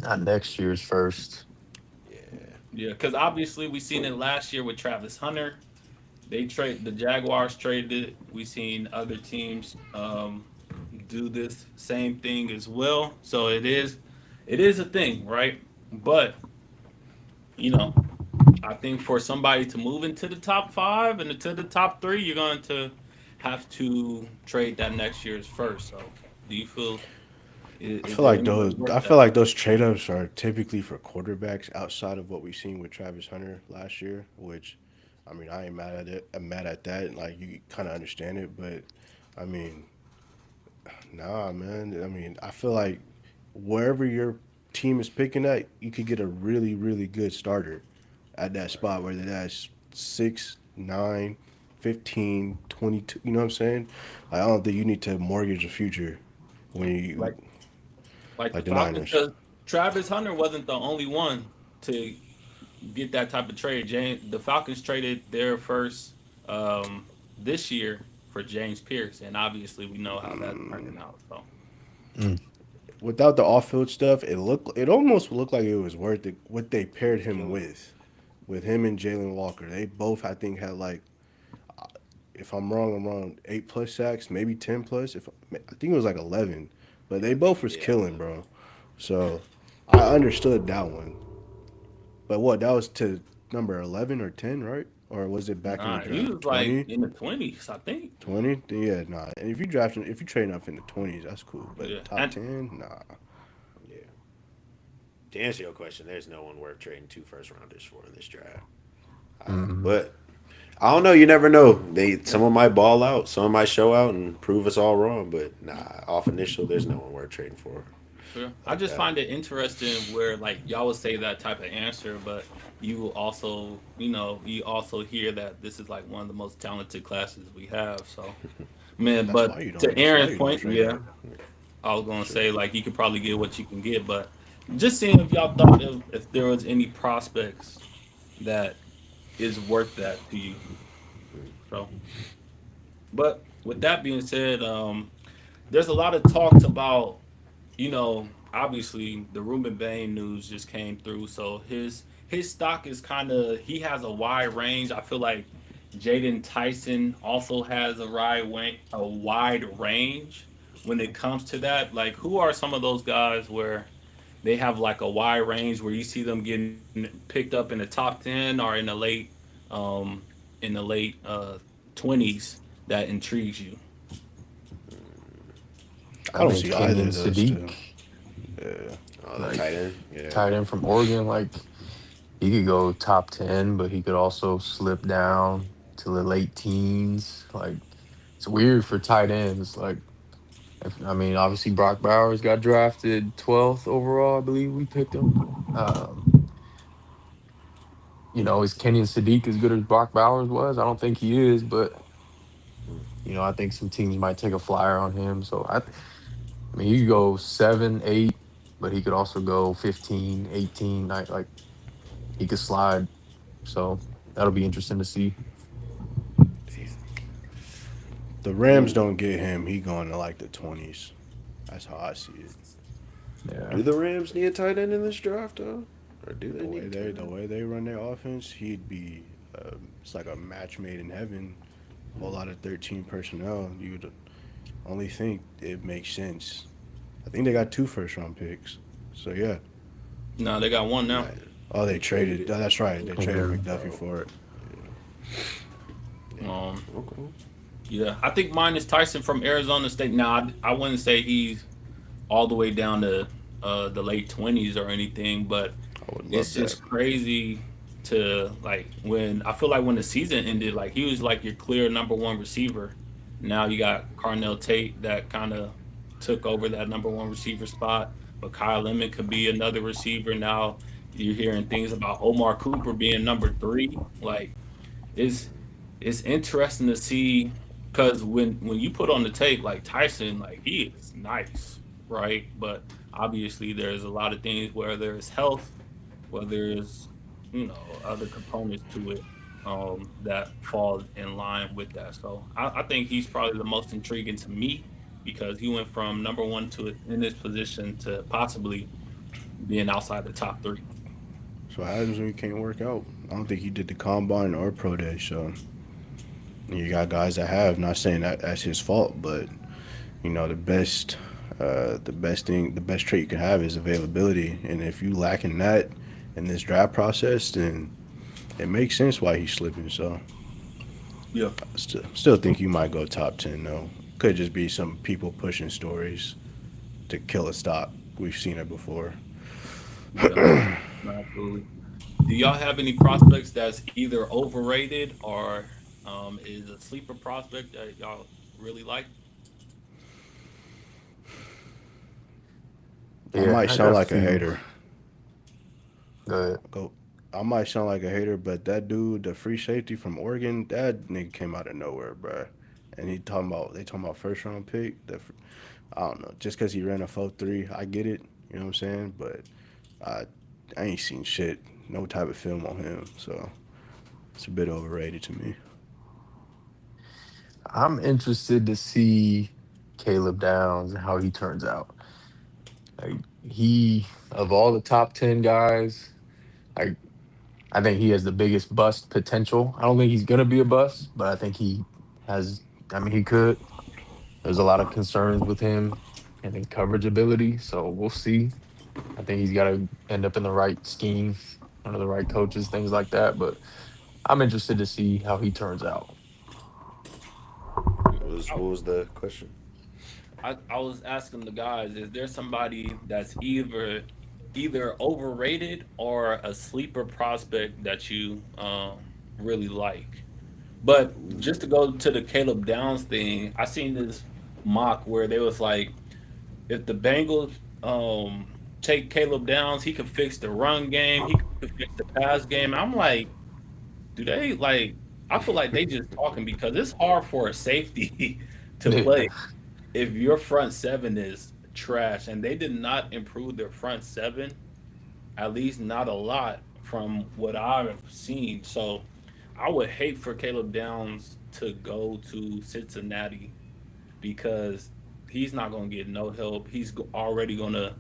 Not next year's first. Yeah. Yeah, because obviously we seen it last year with Travis Hunter. The Jaguars traded it. We seen other teams do this same thing as well. So it is a thing, right? But you know, I think for somebody to move into the top five and into the top three, you're going to have to trade that next year's first. So, do you feel is there anybody worth I that? feel like those trade ups are typically for quarterbacks outside of what we've seen with Travis Hunter last year, which I mean I ain't mad at it. I'm mad at that. Like you kind of understand it, but I mean, nah, man. I mean, I feel like wherever you're team is picking at, you could get a really, really good starter at that spot, whether that's 6, 9, 15, 22. You know what I'm saying? I don't think you need to mortgage a future when you like like the like the Falcons, Niners. because Travis Hunter wasn't the only one to get that type of trade. The Falcons traded their first this year for James Pierce, and obviously we know how that's turning out. So Mm. Without the off-field stuff, it almost looked like it was worth it what they paired him with him and Jalen Walker. They both, I think, had like, if I'm wrong, I'm wrong. 8+ sacks, maybe 10+. If I think it was like 11, but they Yeah, I both think was yeah. killing, bro. So I understood that one. But what, that was to number 11 or 10, right? Or was it back in the nah, he draft? was like 20, in the 20s, I think. 20? Yeah, nah. And if you trading up in the 20s, that's cool. But Yeah, top and 10, nah. Yeah. To answer your question, there's no one worth trading 2 first rounders for in this draft. Hmm. But I don't know. You never know. Someone might ball out, someone might show out and prove us all wrong. But nah, off initial, there's no one worth trading for sure. I like just that. find it interesting where like y'all would say that type of answer, but you will also, you also hear that this is like one of the most talented classes we have. So, man, That's why but you don't. to That's why Aaron's you don't point, trade yeah, up. I was gonna say like you could probably get what you can get, but just seeing if y'all thought if there was any prospects that is worth that to you. So, but with that being said, there's a lot of talks about, obviously the Ruben Bain news just came through, so his stock is kind of he has a wide range. I feel like Jaden Tyson also has a wide range when it comes to that. Like, who are some of those guys where they have like a wide range where you see them getting picked up in the top 10 or um, in the late 20s that intrigues you? I I don't think see either Kenyon of those two. Sadiq, Yeah. Oh, the like tight end. Yeah. tight end from Oregon, like he could go top 10, but he could also slip down to the late teens. Like it's weird for tight ends. Like I mean, obviously Brock Bowers got drafted 12th overall, I believe we picked him. Um, is Kenyon Sadiq as good as Brock Bowers was? I don't think he is, but I think some teams might take a flyer on him. So I mean, he could go 7, 8, but he could also go 15, 18. Like he could slide. So that'll be interesting to see. The Rams Mm. don't get him. He going to like the 20s. That's how I see it. Yeah. Do the Rams need a tight end in this draft, though? Or do they The way need a tight they the end? way they run their offense, he'd be. It's like a match made in heaven. A whole lot of 13 personnel. You'd only think it makes sense. I think they got 2 first-round picks. So yeah. No, they got one now. Nah, Oh, they they traded traded. it. Oh, that's right. Yeah. They traded Mhm. McDuffie for it. Yeah. Um, Okay. yeah, I think mine is Tyson from Arizona State. Now, I wouldn't say he's all the way down to the late 20s or anything, but I would it's love that. just crazy to like when I feel like when the season ended, like he was like your clear number one receiver. Now you got Carnell Tate that kind of took over that number one receiver spot, but Kyle Emmett could be another receiver. Now you're hearing things about Omar Cooper being number three. Like it's it's interesting to see because when you put on the tape like Tyson, like he is nice, right? But obviously there's a lot of things where there's health, where there's other components to it that fall in line with that. So I think he's probably the most intriguing to me because he went from number one to in this position to possibly being outside the top three. So what happens when you can't work out? I don't think he did the combine or pro day. So you got guys that have. Not saying that that's his fault, but the best trait you can have is availability. And if you lack in that in this draft process, then it makes sense why he's slipping. So Yeah. I still think you might go top 10 though. Could just be some people pushing stories to kill a stock. We've seen it before. Yeah. No, absolutely. Do y'all have any prospects that's either overrated or is a sleeper prospect that y'all really like? I Yeah, might I sound got a like a few. hater. Good. Go. I might sound like a hater, but that dude, the free safety from Oregon, that nigga came out of nowhere, bruh. And they talking about first round pick. I don't know, just because he ran a 4.3, I get it. You know what I'm saying? But I, I ain't seen shit, no type of film on him, so it's a bit overrated to me. I'm interested to see Caleb Downs and how he turns out. Like he of all the top 10 guys, like I think he has the biggest bust potential. I don't think he's gonna be a bust, but I think he has. I mean, he could. There's a lot of concerns with him and his coverage ability, so we'll see. I think he's got to end up in the right scheme under the right coaches, things like that. But I'm interested to see how he turns out. What was the question? I was asking the guys, is there somebody that's either overrated or a sleeper prospect that you really like? But just to go to the Caleb Downs thing, I seen this mock where they was like, if the Bengals take Caleb Downs, he could fix the run game, he could fix the pass game. I'm like, do they like? I feel like they just talking because it's hard for a safety to Yeah, play if your front seven is trash, and they did not improve their front seven, at least not a lot from what I've seen. So I would hate for Caleb Downs to go to Cincinnati because he's not going to get no help. He's already going to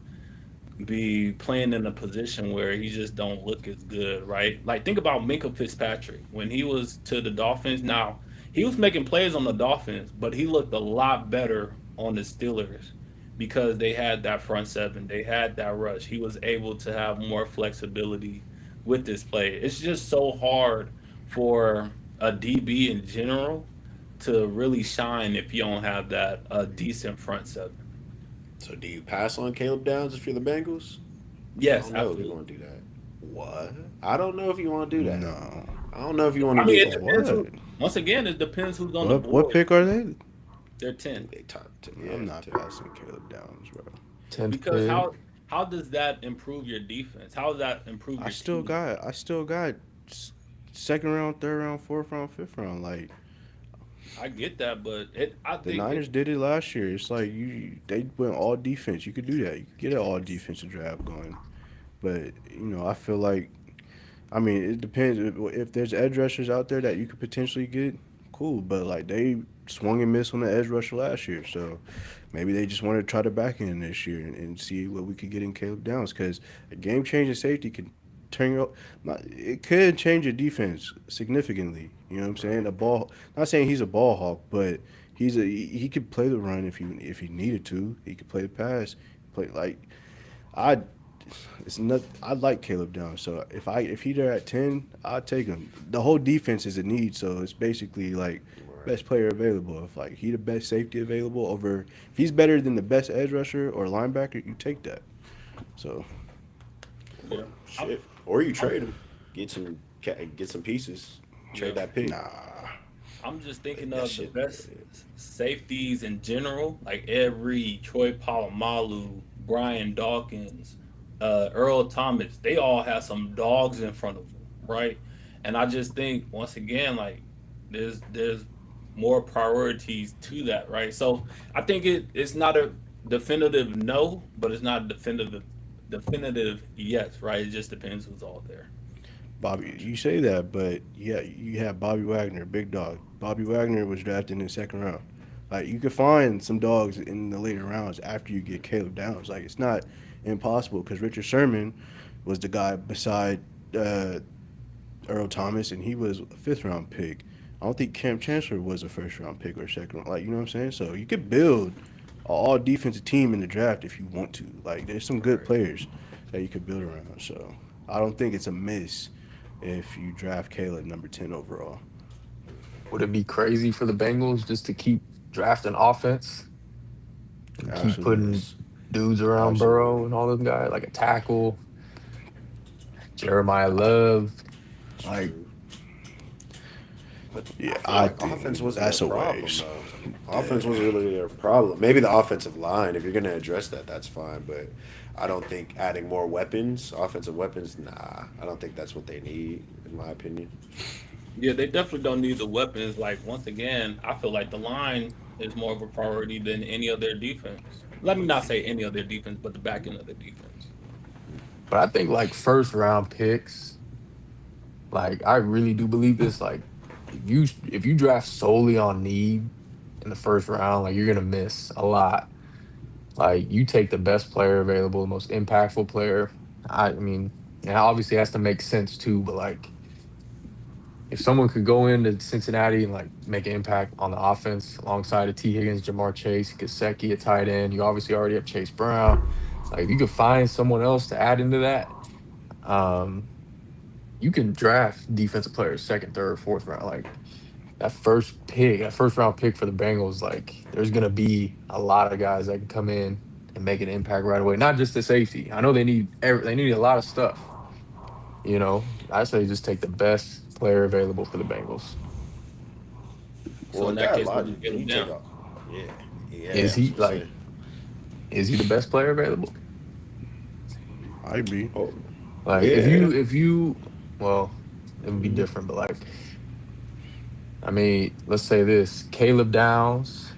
be playing in a position where he just don't look as good, right? Like think about Minka Fitzpatrick when he was to the Dolphins. Now he was making plays on the Dolphins, but he looked a lot better on the Steelers because they had that front seven, they had that rush. He was able to have more flexibility with this play. It's just so hard for a DB in general to really shine if you don't have that decent front seven. So do you pass on Caleb Downs if you're the Bengals? I Yes, don't know if you absolutely. want to do that. What? I don't know if you want to do that. No. I don't know if you want I to mean, do it that. depends What? who. Once again, it depends who's on the What board. pick are they? They're 10. They top ten, I'm yeah. not passing Caleb Downs, bro. 10th Because pick. how does that improve your defense? How does that improve I your still team? got I still got second round, third round, fourth round, fifth round. Like I get that, but I the think Niners did it last year. It's like they went all defense. You could do that. You could get an all defensive draft going. But I feel like it depends. If there's edge rushers out there that you could potentially get, cool. But like they swung and missed on the edge rusher last year, so maybe they just want to try the back end this year and see what we could get in Caleb Downs because a game changing safety can turn your it could change your defense significantly. You know what I'm saying? A ball. Not saying he's a ball hawk, but he could play the run if he needed to. He could play the pass. Play like I it's not. I like Caleb Downs, so if he there at 10, I'd take him. The whole defense is a need, so it's basically like Right. best player available. If like he the best safety available over, if he's better than the best edge rusher or linebacker, you take that. So Or yeah. I'm, shit. Or you I'm trade him. Get some pieces. yeah. Trade that pick. nah, I'm just thinking That of the shit. best safeties in general, like every Troy Polamalu, Brian Dawkins, Earl Thomas. They all have some dogs in front of them, right? And I just think once again, like there's more priorities to that, right? So I think it's not a definitive no, but it's not a definitive yes, right? It just depends who's all there. Bobby, you say that, but yeah, you have Bobby Wagner, big dog. Bobby Wagner was drafted in the second round. Like you could find some dogs in the later rounds after you get Caleb Downs. Like it's not impossible because Richard Sherman was the guy beside uh, Earl Thomas, and he was a fifth round pick. I don't think Cam Chancellor was a first round pick or second round. Like you know what I'm saying? So you could build an all defensive team in the draft if you want to. Like there's some good Right. players that you could build around. So I don't think it's a miss if you draft Caleb number 10 overall. Would it be crazy for the Bengals just to keep drafting offense and keep Absolutely, putting Yes. dudes around absolutely. Burrow and all those guys, like a tackle, Jeremiah Love? It's Like, true. But Yeah, I feel I like offense think wasn't their that's a problem waste. though. Yeah. Offense wasn't really their problem. Maybe the offensive line. If you're gonna address that, that's fine. But I don't think adding more weapons, offensive weapons, nah. I don't think that's what they need, in my opinion. Yeah, they definitely don't need the weapons. Like once again, I feel like the line is more of a priority than any of their defense. Let me not say any of their defense, but the back end of the defense. But I think like first round picks, like I really do believe this. Like if you draft solely on need in the first round, like you're gonna miss a lot. Like you take the best player available, the most impactful player. I mean, it obviously has to make sense too, but like if someone could go into Cincinnati and like make an impact on the offense alongside of T. Higgins, Jamar Chase, Gasecki, a tight end, you obviously already have Chase Brown. Like if you could find someone else to add into that, um, you can draft defensive players second, third, fourth round. Like that first pick, that first round pick for the Bengals, like there's gonna be a lot of guys that can come in and make an impact right away. Not just the safety. I know they need a lot of stuff. I say just take the best player available for the Bengals. So Well, in with that that case, we'll logic, just get then them you take down. off. Yeah, yeah. Is I was he gonna say. like is he the best player available? I be. Oh, Like yeah. if you well, it would be different, but like I mean, let's say this: Caleb Downs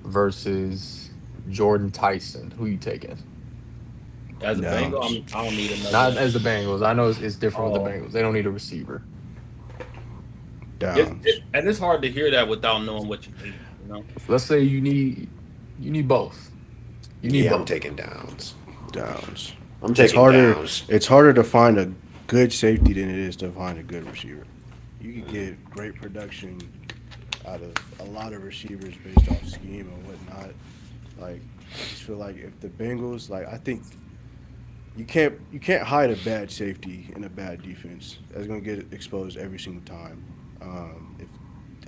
versus Jordan Tyson. Who you taking? As a Bengal, Downs. I don't need another. Not as the Bengals. I know it's different with the Oh, Bengals. They don't need a receiver. Downs. and it's hard to hear that without knowing what you need. You know. Let's say you need both. You need Yeah, I'm both. taking Downs. Downs. I'm It's taking harder. Downs. It's harder to find a good safety than it is to find a good receiver. You could get great production out of a lot of receivers based off scheme and whatnot. Like I just feel like if the Bengals, like I think you can't hide a bad safety in a bad defense. That's gonna get exposed every single time. If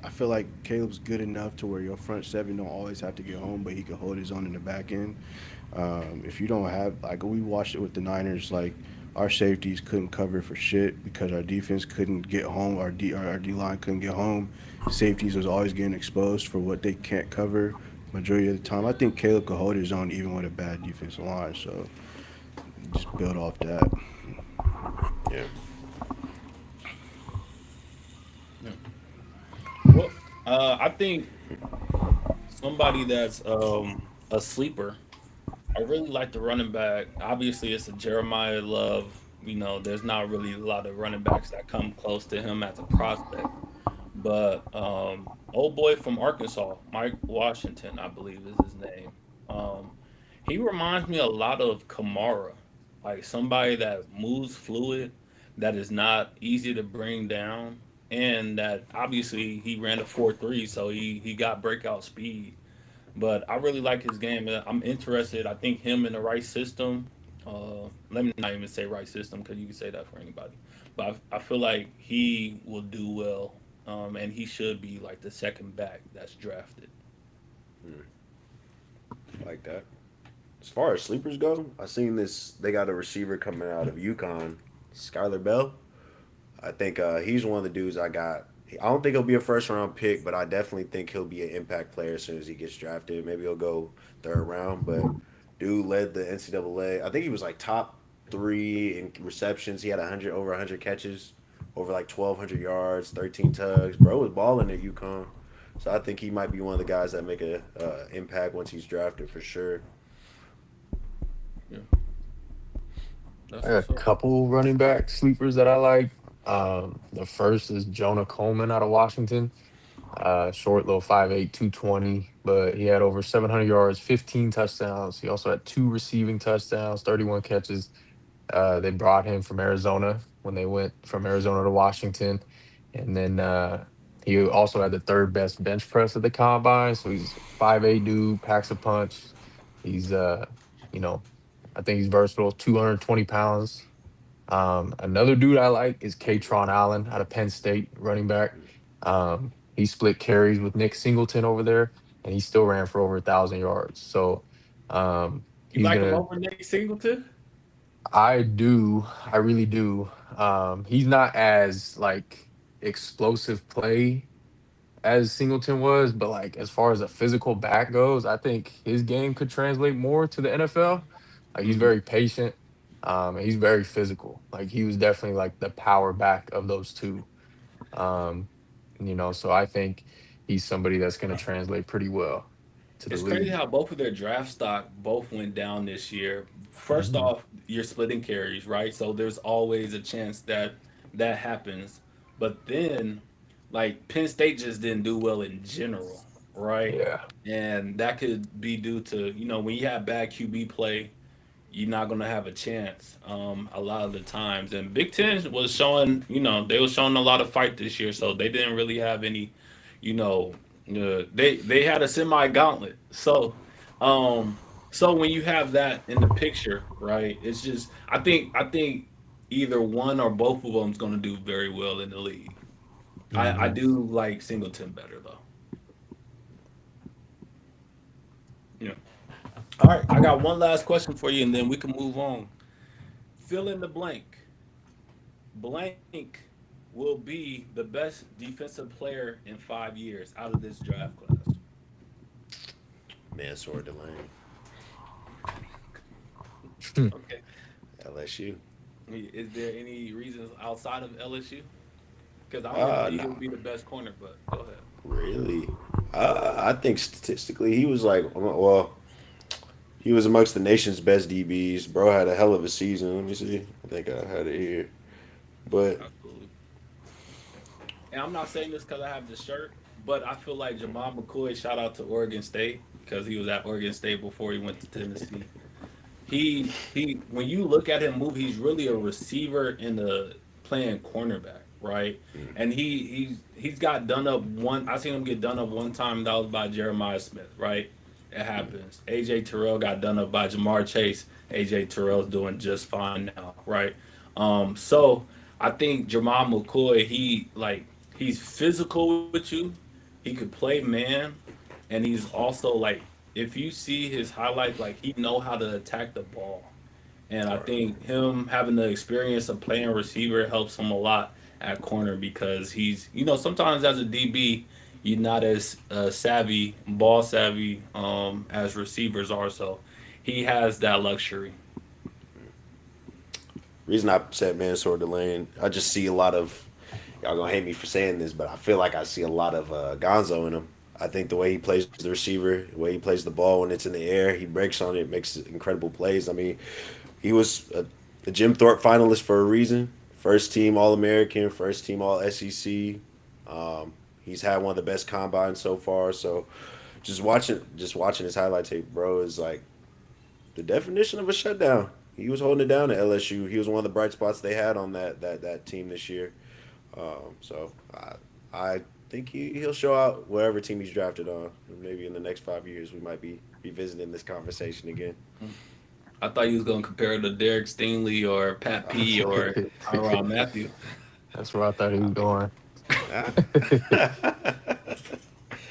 I feel like Caleb's good enough to where your front seven don't always have to get home, but he can hold his own in the back end. If you don't have like we watched it with the Niners, like our safeties couldn't cover for shit because our defense couldn't get home. Our D line couldn't get home. Safeties was always getting exposed for what they can't cover majority of the time. I think Caleb could hold his own even with a bad defensive line. So just build off that. Yeah. Yeah. Well, I think somebody that's a sleeper. I really like the running back. Obviously, it's a Jeremiah Love. There's not really a lot of running backs that come close to him as a prospect. But old boy from Arkansas, Mike Washington, I believe is his name. Um, he reminds me a lot of Kamara, like somebody that moves fluid, that is not easy to bring down, and that obviously he ran a 4.3, so he got breakout speed. But I really like his game. I'm interested. I think him in the right system. Let me not even say right system because you can say that for anybody. But I feel like he will do well, and he should be like the second back that's drafted. Like that. As far as sleepers go, I seen this. They got a receiver coming out of UConn, Skylar Bell. I think he's one of the dudes I got. I don't think he'll be a first round pick, but I definitely think he'll be an impact player as soon as he gets drafted. Maybe he'll go third round, but dude led the NCAA. I think he was like top three in receptions. He had 100 over 100 catches, over like 1,200 yards, 13 tugs. Bro was balling at UConn, so I think he might be one of the guys that make a impact once he's drafted for sure. Yeah, I that's got a what's up. couple running back sleepers that I like. The first is Jonah Coleman out of Washington. Short little 5'8", 220, but he had over 700 yards, 15 touchdowns. He also had two receiving touchdowns, 31 catches. They brought him from Arizona when they went from Arizona to Washington. And then he also had the third best bench press at the combine. So he's 5'8" dude, packs a punch. He's, you know, I think he's versatile, 220 pounds. Another dude I like is Katron Allen out of Penn State, running back. He split carries with Nick Singleton over there, and he still ran for over 1,000 yards. So You he's like him gonna. over Nick Singleton? I do. I really do. He's not as like explosive play as Singleton was, but like as far as a physical back goes, I think his game could translate more to the NFL. Like he's Mhm. very patient, and he's very physical. Like he was definitely like the power back of those two. Um, so I think he's somebody that's going to translate pretty well to the It's crazy league. how both of their draft stock both went down this year. First Hmm. off, you're splitting carries, right? So there's always a chance that that happens. But then, like Penn State just didn't do well in general, right? Yeah. And that could be due to when you have bad QB play, you're not gonna have a chance a lot of the times. And Big Ten was showing, they were showing a lot of fight this year, so they didn't really have any, you know, they had a semi gauntlet. Um, so when you have that in the picture, right? It's just I think either one or both of them is gonna do very well in the league. I Hmm. do like Singleton better though. Yeah. All right, I got one last question for you, and then we can move on. Fill in the blank. Blank will be the best defensive player in 5 years out of this draft class. Mansoor Delane, Okay. LSU. Is there any reasons outside of LSU? Because I don't even think he'll Nah, be the best corner, but go ahead. really. I think statistically he was like, well, he was amongst the nation's best DBs. Bro had a hell of a season. Let me see. I think I had it here. But Absolutely. And I'm not saying this because I have the shirt, but I feel like Jamal McCoy, shout out to Oregon State, because he was at Oregon State before he went to Tennessee. He when you look at him move, he's really a receiver in the playing cornerback, right? And he's got done up one. I seen him get done up one time. That was by Jeremiah Smith, right? It happens. AJ Terrell got done up by Jamar Chase. AJ Terrell's doing just fine now, right? So I think Jamal McCoy, he's physical with you. He could play man, and he's also like if you see his highlights, like he know how to attack the ball. And I all right. think him having the experience of playing receiver helps him a lot at corner because sometimes as a DB, you're not as savvy, ball savvy as receivers are. So he has that luxury. Reason I said Mansoor Delane, I just see a lot of y'all gonna hate me for saying this, but I feel like I see a lot of Gonzo in him. I think the way he plays the receiver, the way he plays the ball when it's in the air, he breaks on it, makes incredible plays. I mean, he was a Jim Thorpe finalist for a reason. First team All American, first team All SEC. He's had one of the best combines so far. So just watching his highlight tape, bro, is like the definition of a shutdown. He was holding it down at LSU. He was one of the bright spots they had on that team this year. So I think he'll show out wherever team he's drafted on. Maybe in the next 5 years, we might be revisiting this conversation again. I thought you was gonna compare it to Derek Stingley or Pat P or Tyrann Matthew. That's where I thought he was going. Ah,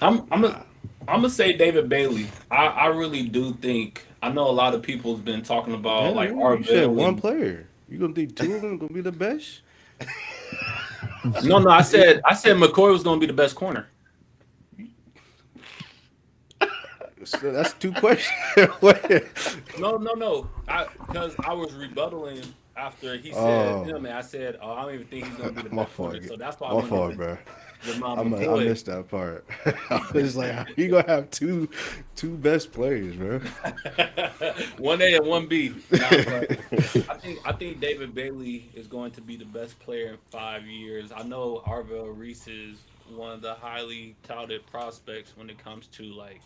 I'm a, I'm gonna say David Bailey. I really do think I know a lot of people's been talking about Damn, like nigga, you said Arvell one and player. You gonna think two of them gonna be the best? no, I said McCoy was gonna be the best corner. So that's two questions. Wait. No. Because I was rebuttaling after he said Oh, him, and I said, "Oh, I don't even think he's gonna be the my best fault. corner." So that's why I My went fault, into bro. Jamal I McCoy. missed that part. I was like, how you gonna have two best players, bro? One A and one B. Nah, but I think David Bailey is going to be the best player in 5 years. I know Arvell Reese is one of the highly touted prospects when it comes to like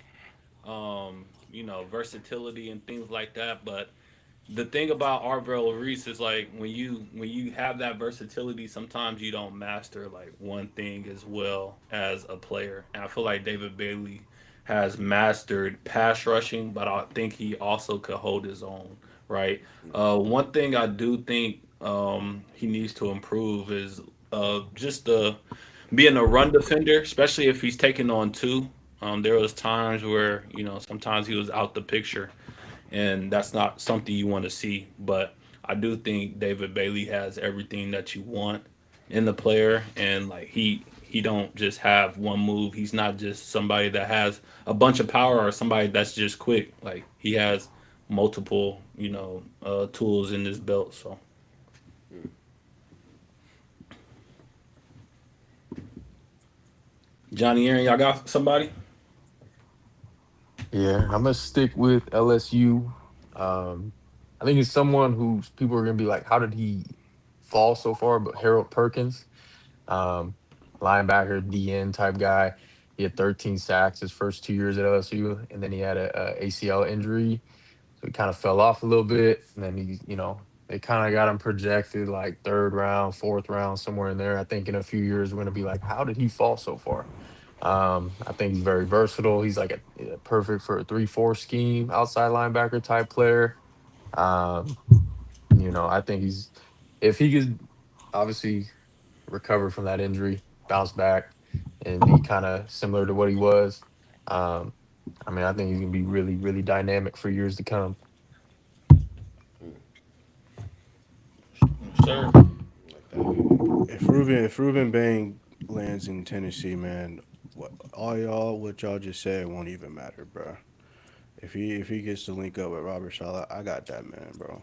versatility and things like that. But the thing about Arvell Reese is like when you have that versatility, sometimes you don't master like one thing as well as a player. And I feel like David Bailey has mastered pass rushing, but I think he also could hold his own. Right. One thing I do think he needs to improve is just being a run defender, especially if he's taking on two. There was times where sometimes he was out the picture, and that's not something you want to see. But I do think David Bailey has everything that you want in the player, and like he don't just have one move. He's not just somebody that has a bunch of power or somebody that's just quick. Like he has multiple, tools in this belt. So Johnny Aaron, y'all got somebody? Yeah, I'm gonna stick with LSU. Um, I think it's someone who people are gonna be like, how did he fall so far? But Harold Perkins, um, linebacker, DN type guy. He had 13 sacks his first 2 years at LSU, and then he had a ACL injury, so he kind of fell off a little bit. And then they kind of got him projected like third round, fourth round, somewhere in there. I think in a few years we're gonna be like, how did he fall so far? I think he's very versatile. He's like perfect for a 3-4 scheme, outside linebacker type player. Um, I think if he could obviously recover from that injury, bounce back, and be kind of similar to what he was. Um, I mean, I think he's gonna be really, really dynamic for years to come. Sure. Like that. If Ruben Bang lands in Tennessee, man, what y'all just said won't even matter, bro. If he gets to link up with Robert Sala, I got that man, bro.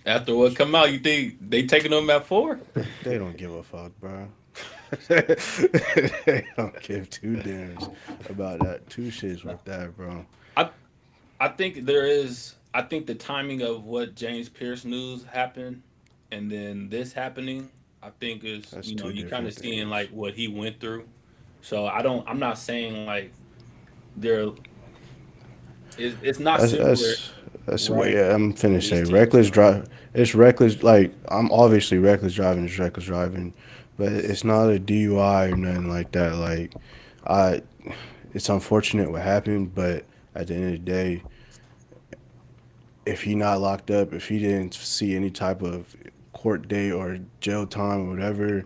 After what come out, you think they taking them at 4? They don't give a fuck, bro. They don't give two damns about that. Two shits with that, bro. I I think there is. I think the timing of what James Pierce news happened, and then this happening, I think is That's two you kind different of seeing things. like what he went through. So I don't. I'm not saying like there. It's not That's similar, that's that's what. right? Yeah, I'm For finished. these Say teams, reckless so drive. It's reckless. Like I'm obviously reckless driving is reckless driving, but it's not a DUI or nothing like that. Like, I. It's unfortunate what happened, but at the end of the day, if he not locked up, if he didn't see any type of court date or jail time or whatever,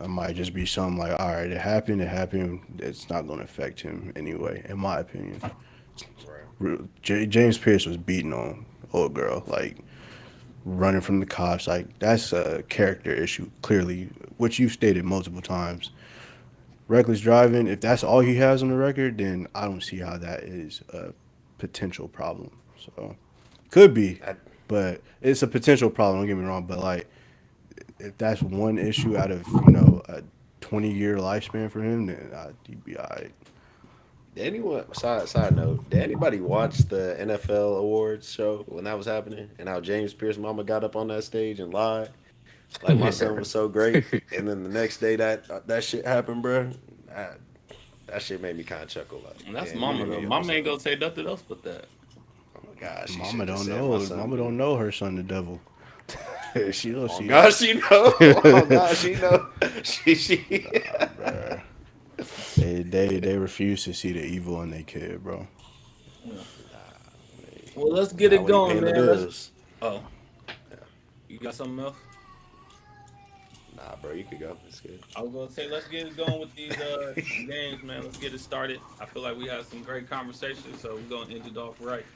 it might just be something like, all right, it happened, it happened. It's not going to affect him anyway, in my opinion. Right. James Pierce was beating on old girl, like running from the cops. Like that's a character issue, clearly, which you've stated multiple times. Reckless driving, if that's all he has on the record, then I don't see how that is a potential problem. So could be, I, but it's a potential problem. Don't get me wrong, but like if that's one issue out of a 20-year lifespan for him, then he'd be all right. did anyone side note? Did anybody watch the NFL awards show when that was happening and how James Pierce mama got up on that stage and lied? Like my Yeah. son was so great, and then the next day that shit happened, bro. That, that shit made me kind of chuckle. Like, and that's damn, you Mama didn't though. give your Mama ain't son. gonna say nothing else but that. Oh my gosh, she should Mama have just don't said my know. son Mama don't good. know her son the devil. She don't Oh see gosh, that. she know. Oh gosh, she know. She. Bruh. They refuse to see the evil in their kid, bro. Well, let's get Not it when he going, paying the man. Let's. bills. Oh, you got something else? Nah, bro, you could go. It's good. I was gonna say let's get it going with these games, man. Let's get it started. I feel like we had some great conversations, so we're gonna end it off right.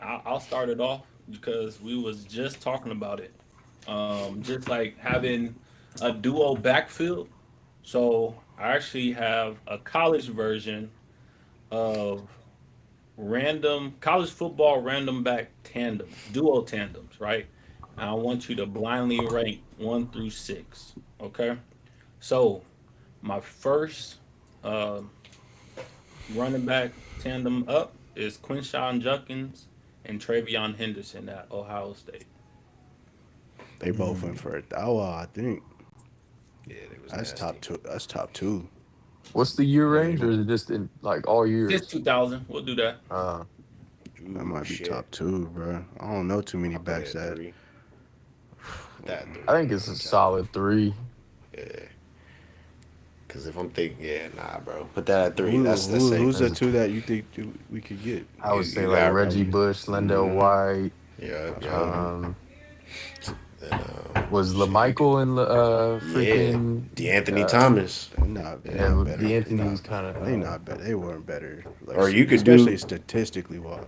I'll start it off because we was just talking about it. Just like having a duo backfield. So I actually have a college version of random college football random back tandems, duo tandems, right? And I want you to blindly rank 1 through 6. Okay. So my first uh, running back tandem up is Quinshawn Judkins and Travion Henderson at Ohio State. They both went for it. Oh, I think Yeah, they was that's top nasty. two. That's top two. What's the year range, They or is it just in like all Since years? 2000, we'll do that. Uh, that Ooh, might be top shit. two, bro. I don't know too many I'll put it backs at that. 3. Put that at I 3, think bro. it's a I'm telling you. solid 3. Yeah. Because if I'm thinking, yeah, nah, bro. Put that at 3. That's Who's safe. the There's, two that you think we could get? I would say You like got, That Reggie we, Bush, Lendell mm, White. yeah, yeah. Um, And was shit, you could, LaMichael and yeah. freaking DeAnthony uh, Thomas. they're yeah, not better. D'Anthony was kind They of not better. They weren't better. Like Or you could especially do. statistically, what?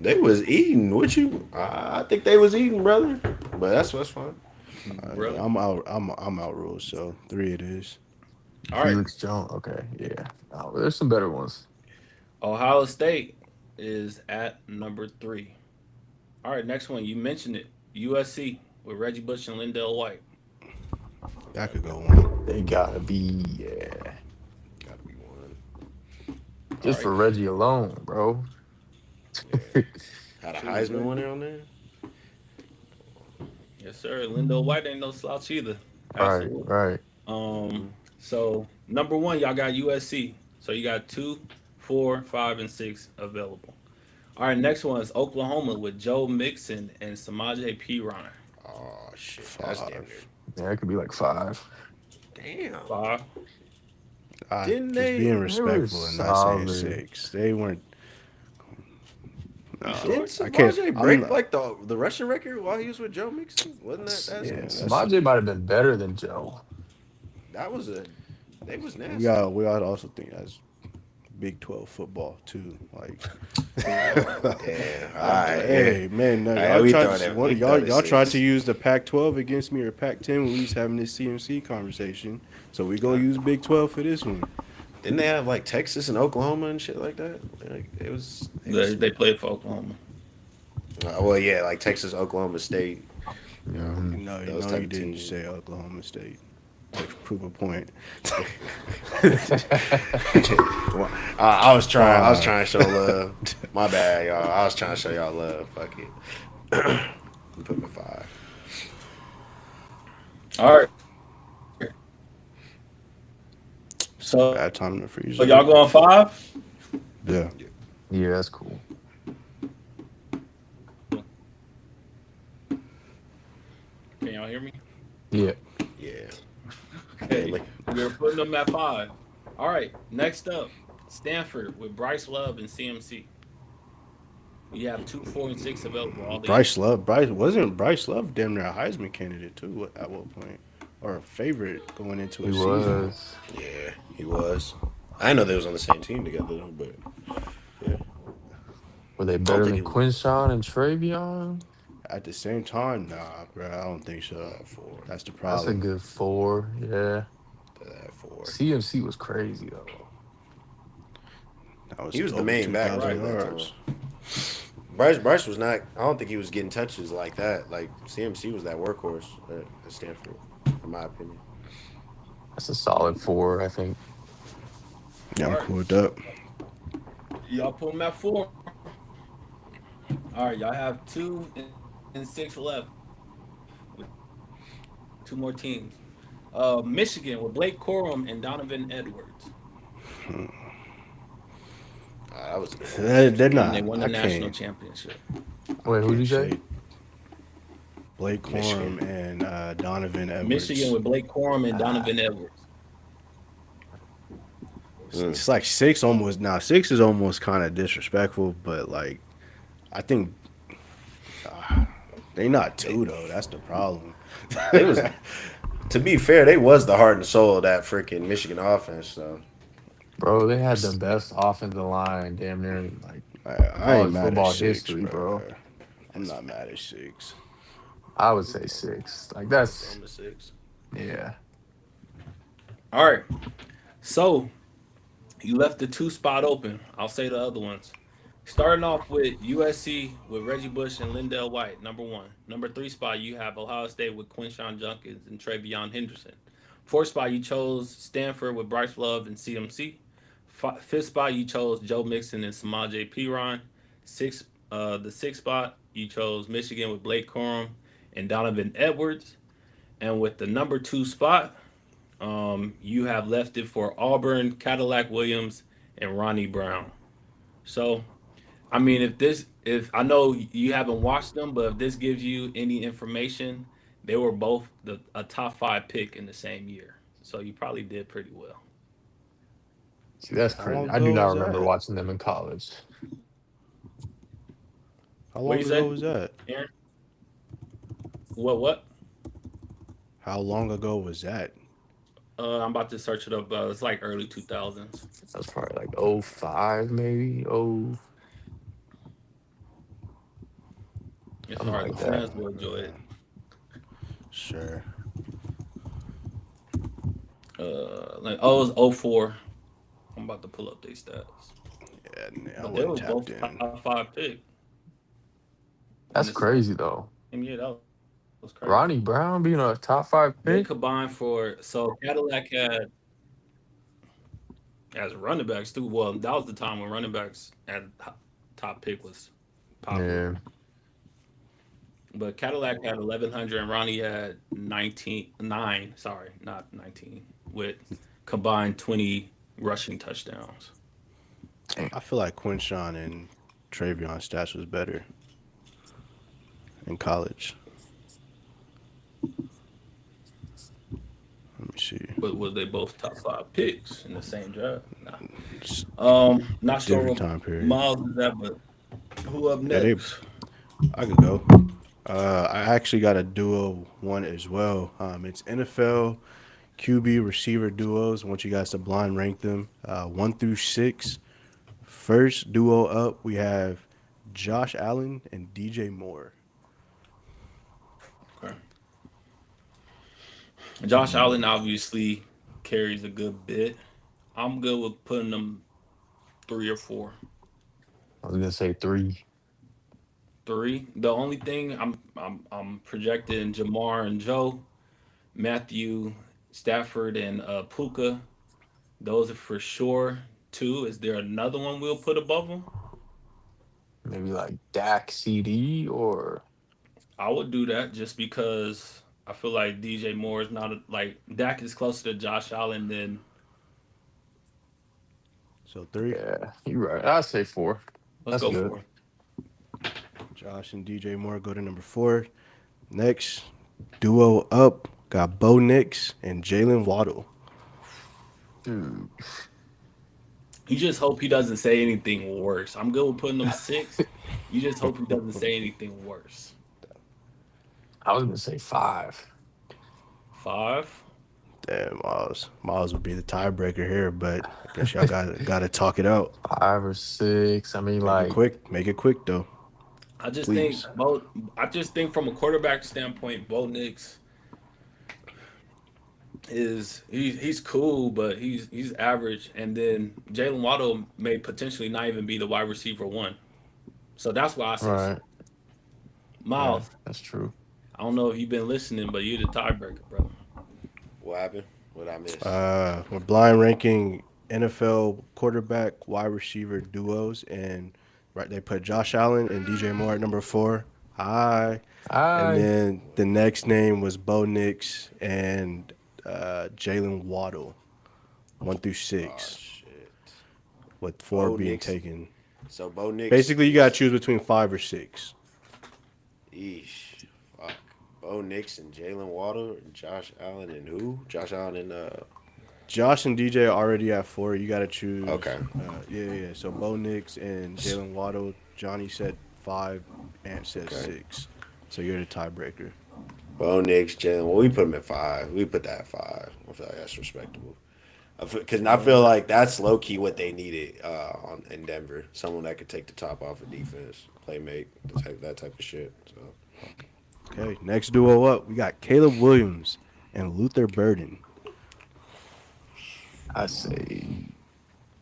They was eating. What you? I think they was eating, brother. But that's fine. Brother. I'm out. I'm out rules. So three it is. All right. Felix Jones. Okay, yeah. Oh, there's some better ones. Ohio State is at number 3. All right, next one. You mentioned it. USC with Reggie Bush and Lindell White. That could go one. They gotta be, yeah. Gotta be one. All Just right. for Reggie alone, bro. Yeah. Had a True, Heisman Reggie. winner on there. Yes, sir. Lindell White ain't no slouch either. Right, Absolutely. right. Um, Mm-hmm. so number 1, y'all got USC. So you got 2, 4, 5, and 6 available. All right, next one is Oklahoma with Joe Mixon and Samaje Perine. Oh shit, that's damn near. 5. Yeah, it could be like 5. Damn. 5. I Didn't was being They were respectful and not saying solid. 6. They weren't. You No, sure? Didn't I can't. Samaje I'm break not, like the rushing record while he was with Joe Mixon? Wasn't Yeah, that's Samaje might have been better than Joe. that was a they was we nasty. got. We got to also think that's Big 12 football too. Like, Damn. All right. hey man, Yeah. y'all We tried thought to, it. one We of thought y'all tried it to use the Pac-12 against me or Pac-10 when we was having this CMC conversation. So we gonna use Big 12 for this one. Didn't they have like Texas and Oklahoma and shit like that? Like it was. It was They played for Oklahoma. well, yeah, like Texas, Oklahoma State. You know, Hmm. No, those no, type you of didn't teams. say Oklahoma State. To prove a point. Well, I was trying. I was Five. trying to show love. My bad, y'all. I was trying to show y'all love. Fuck it. Put me 5. All right. So Bad time to freeze y'all up. going 5? Yeah. Yeah, that's cool. Can y'all hear me? Yeah. Yeah. Okay. Like, We're putting them at 5. All right. Next up, Stanford with Bryce Love and CMC. We have 2, 4, and 6 available. All the Bryce answers. Love. Bryce Love damn near a Heisman candidate too at what point? Or a favorite going into He a season. was. yeah, he was. I know they was on the same team together though, but yeah, Were they I don't better think than he was Quinshawn and Travion? At the same time, nah, bro, I don't think so. 4. That's the That's a problem. good 4. Yeah. 4. CMC was crazy though. That He was the over main back 2,000 right that time. yards. Bryce was not. I don't think he was getting touches like that. Like CMC was that workhorse at Stanford, in my opinion. That's a solid 4, I think. Yeah, All I'm right. cool with that. Y'all put them at 4. All right. Y'all have 2 and 6 left. With 2 more teams. Michigan with Blake Corum and Donovan Edwards. That was a good one. They're And they not. won the I national can't. championship. I Wait, who'd can't you say? say Blake Michigan. Corum and Donovan Michigan Edwards. with Blake Corum and Donovan Edwards. Mm. It's like 6 almost. Now 6 is almost kind of disrespectful, but like I think they not They, 2 though. That's the problem. they was. To be fair, they was the heart and soul of that freaking Michigan offense. So Bro, they had the best offensive line damn near like I ain't college mad at football 6, history, bro. bro. I'm not mad at 6. I would say 6. Like I'm gonna throw that's them to 6. yeah. All right. So you left the 2 spot open. I'll say the other ones. Starting off with USC with Reggie Bush and Lindell White, number 1. Number 3 spot, you have Ohio State with Quinshawn Junkins and Travion Henderson. 4th spot, you chose Stanford with Bryce Love and CMC. 5th spot, you chose Joe Mixon and Samaje Perine. The 6th spot, you chose Michigan with Blake Corum and Donovan Edwards. And with the number 2 spot, you have left it for Auburn, Cadillac Williams, and Ronnie Brown. So I mean, if I know you haven't watched them, but if this gives you any information, they were both a top 5 pick in the same year. So you probably did pretty well. See, that's How crazy. long I do ago not was remember that? watching them in college. How What long you ago say, was that? Aaron? What? How long ago was that? I'm about to search it up. It's like early 2000s. That's probably like '05, maybe. Oh, It's something all right. like The that. fans will enjoy it. Sure. Like oh, it was oh 04. I'm about to pull up their stats. Yeah, I But they wasn't was tapped both in. top five pick in the That's same crazy though. year. That was crazy. Ronnie Brown being a top They five pick. combined for so Cadillac had as running backs too. Well, that was the time when running backs at top pick was popular. Yeah, But Cadillac had 1100 and Ronnie had 19 9. Sorry, not 19 with combined 20 rushing touchdowns. I feel like Quinshawn and Travion stats was better in college. Let me see. But was they both top five picks in the same draft? Nah. It's Not sure different what time period. Miles is at, but who up Yeah, they. next? I could go. I actually got a duo one as well. It's NFL QB receiver duos. I want you guys to blind rank them 1 through 6. First duo up, we have Josh Allen and DJ Moore. Okay. Josh Allen obviously carries a good bit. I'm good with putting them 3 or 4. I was gonna say 3. 3. The only thing I'm projecting Jamar and Joe, Matthew, Stafford, and Puka. Those are for sure. 2. Is there another one we'll put above them? Maybe like Dak CD or I would do that just because I feel like DJ Moore is not like Dak is closer to Josh Allen than. So 3, yeah, you're right. I'd say 4. Let's That's go good. for it. Josh and DJ Moore go to number 4. Next duo up, got Bo Nix and Jalen Waddle. Dude, You just hope he doesn't say anything worse. I'm good with putting him 6. You just hope he doesn't say anything worse. I was gonna say 5. 5. Damn, Miles would be the tiebreaker here, but I guess y'all got to talk it out. 5 or 6. I mean, Make it like, quick. Make it quick though, I just think please. Bo. I just think from a quarterback standpoint, Bo Nix is he's cool, but he's average. And then Jalen Waddle may potentially not even be the wide receiver one. So that's why I say right? 6. Yeah, Miles. that's true. I don't know if you've been listening, but you're the tiebreaker, brother. What happened? What I missed? We're blind ranking NFL quarterback wide receiver duos, and right they put Josh Allen and DJ Moore at number 4. Hi, and I then the next name was Bo Nix and Jalen Waddle, one through Oh six, shit. with 4 Bo being Nix. taken. So Bo Nix Basically, you gotta is choose between 5 or 6. Eesh. Fuck. Bo Nix and Jalen Waddle and Josh Allen and who? Josh Allen and Josh and DJ are already at 4. You gotta choose. okay. Yeah. So Bo Nix and Jalen Waddle. Johnny said 5. Ant said Okay. 6. So you're the tiebreaker. Bo Nix, Jalen. Well, we put him at 5. We put that at 5. I feel like that's respectable. Because I feel like that's low key what they needed in Denver. Someone that could take the top off of defense, play make, that type of shit. So Okay, next duo up, we got Caleb Williams and Luther Burden. say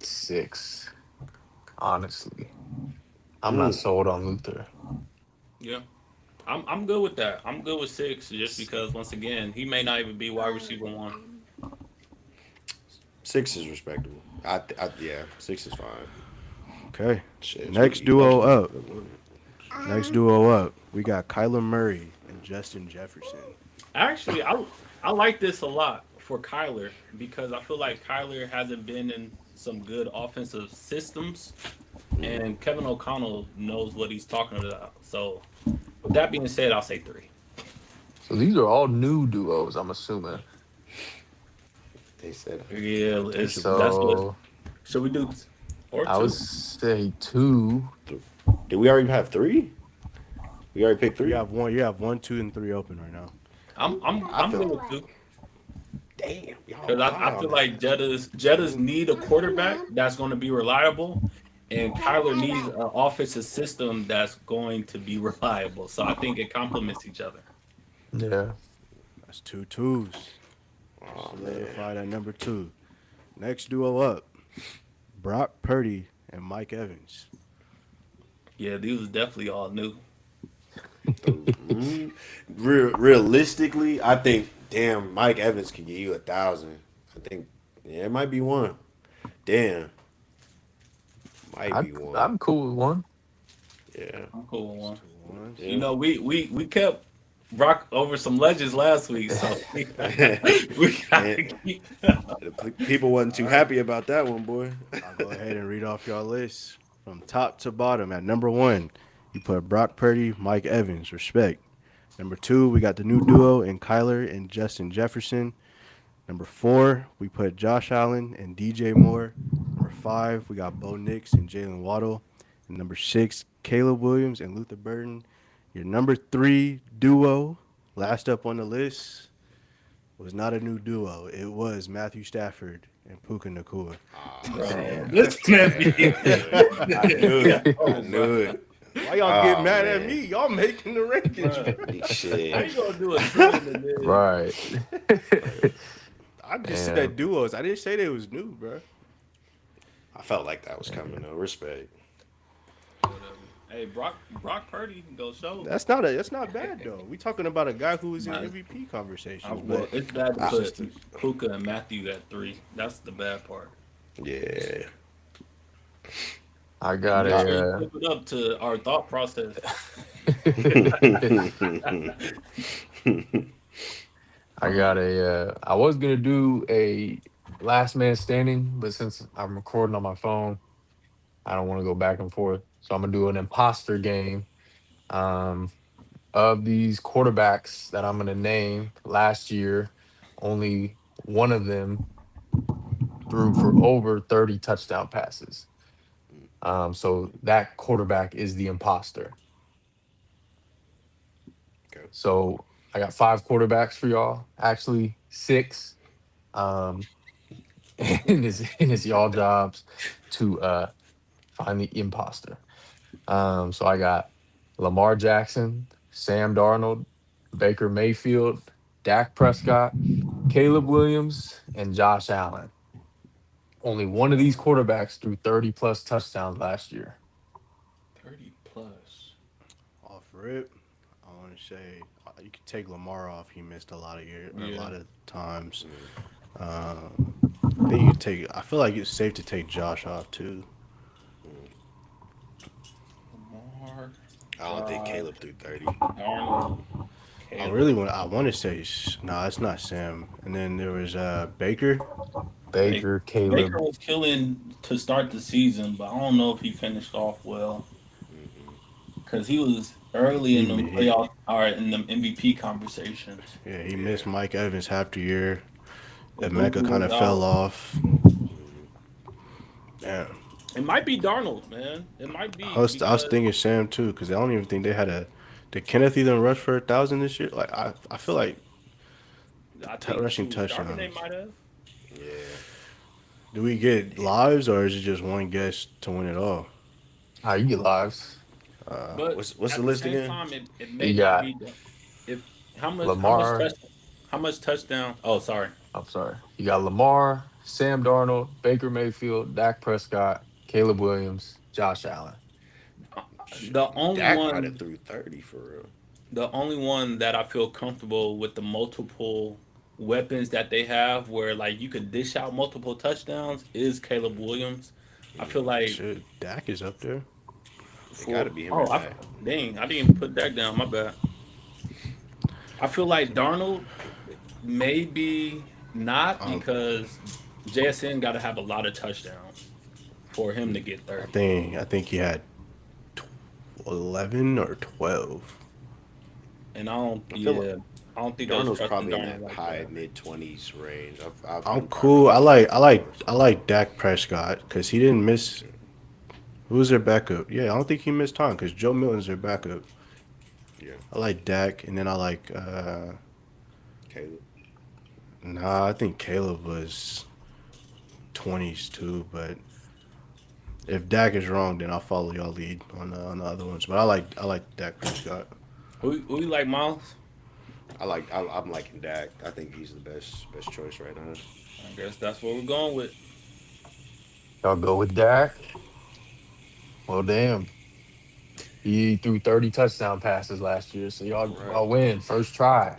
6. Honestly, I'm not sold on Luther. Yeah. I'm good with that. I'm good with 6 just because once again he may not even be wide receiver one. 6 is respectable. Yeah, 6 is fine. Okay, Shit, next duo up. Next duo up, we got Kyler Murray and Justin Jefferson. Actually, I like this a lot for Kyler because I feel like Kyler hasn't been in some good offensive systems, and Kevin O'Connell knows what he's talking about. So, with that being said, I'll say 3. So these are all new duos. I'm assuming. They said Yeah, it's that's what. So Should we do? Or I would 2? say 2. did we already have 3? We already picked 3. You have 1. You have 1, 2, and 3 open right now. I'm feel- good with 2 Damn, y'all because high I on feel that. like Jettas need a quarterback that's going to be reliable, and Kyler needs an offensive system that's going to be reliable. So I think it complements each other. Yeah. That's 2 twos. Oh man. solidified at number two. Next duo up, Brock Purdy and Mike Evans. Yeah, these was definitely all new. Mhm. Realistically, I think damn Mike Evans can get you 1,000. I think yeah, it might be one. Damn, might I be one. I'm cool with one. Yeah, I'm cool with That's one. two ones. You yeah. know, we kept Brock over some legends last week, so we gotta And keep. people wasn't All too right. happy about that one, boy. I'll go ahead and read off y'all list from top to bottom. At number one, you put Brock Purdy, Mike Evans. Respect. Number two, we got the new duo in Kyler and Justin Jefferson. Number four, we put Josh Allen and DJ Moore. Number five, we got Bo Nix and Jalen Waddle. And number six, Caleb Williams and Luther Burden. Your number three duo, last up on the list, was not a new duo. It was Matthew Stafford and Puka Nakua. Oh Bro, Man. this man man, be. I knew it. I Oh, bro. knew it. Why y'all get Oh mad at man, me? Y'all making the rankings, Bro, bro. how shit. you gonna do a twin and then Right. I just Damn. said duos. I didn't say they was new, bro. I felt like that was coming though. Respect. whatever? Hey, Brock Purdy can go show. That's not bad though. We talking about a guy who was in Man, MVP conversations, well, but it's bad to it's I, just put Puka and Matthew at three. That's the bad part. yeah. I And got make sure you a flip it up to our thought process. I got a I was gonna do a last man standing, but since I'm recording on my phone, I don't want to go back and forth. So I'm gonna do an imposter game. Um of these quarterbacks that I'm gonna name last year, only one of them threw for over 30 touchdown passes. So that quarterback is the imposter. Okay. So I got five quarterbacks for y'all. Actually, six. Um, and it's y'all jobs to find the imposter. So I got Lamar Jackson, Sam Darnold, Baker Mayfield, Dak Prescott, Caleb Williams, and Josh Allen. Only one of these quarterbacks threw 30 plus touchdowns last year. 30 plus. off rip, I want to say you could take Lamar off. He missed a lot of years, or a Yeah. lot of times. I think you could take. I feel like it's safe to take Josh off too. Lamar, I don't think Josh, Caleb threw 30. Darnold, I Caleb. really want. I want to say no. It's not Sam. And then there was Baker. Baker, Baker, Baker Caleb. was killing to start the season, but I don't know if he finished off well because he was early He in the hit. playoff or in the MVP conversations. Yeah, he Yeah. missed Mike Evans half the year. Luka Emeka kind was of fell out. off. Damn. It might be Darnold, man. It might be I was because thinking Sam too, because I don't even think they had a. Did Kenneth even rush for 1,000 this year? Like I feel like I think rushing shoot Charbonnet touchdowns. might have. Yeah. Do we get lives or is it just one guess to win it all? You get lives. But What's the at the list same again? time, it may You not got be if Lamar. how much touchdown? Oh, sorry. I'm sorry. You got Lamar, Sam Darnold, Baker Mayfield, Dak Prescott, Caleb Williams, Josh Allen. The only Dak might have one, threw 30 for real. the only one that I feel comfortable with the multiple weapons that they have, where like you could dish out multiple touchdowns, is Caleb Williams. I feel like Shit, Dak is up there. It got for to be him or oh, Dak. dang, I didn't even put that down. My bad. I feel like Darnold maybe not Um, because JSN got to have a lot of touchdowns for him to get I 30. think I think he had 11 or 12. And I don't, I feel like yeah, I don't think I was Darnold's trusting probably in Darnold that like high that. mid 20s range. I'm I'm probably cool. I like like I close like to I like Dak Prescott because he didn't miss. Who was their backup? Yeah, I don't think he missed time because Joe Milton's their backup. Yeah. I like Dak, and then I like. Caleb. Nah, I think Caleb was 20s too, but if Dak is wrong, then I'll follow y'all lead on the other ones. But I like Dak Prescott. Who you like, Miles? I'm liking Dak. I think he's the best choice right now. I guess that's what we're going with. Y'all go with Dak. Well, damn. He threw 30 touchdown passes last year, so All right. y'all win first try.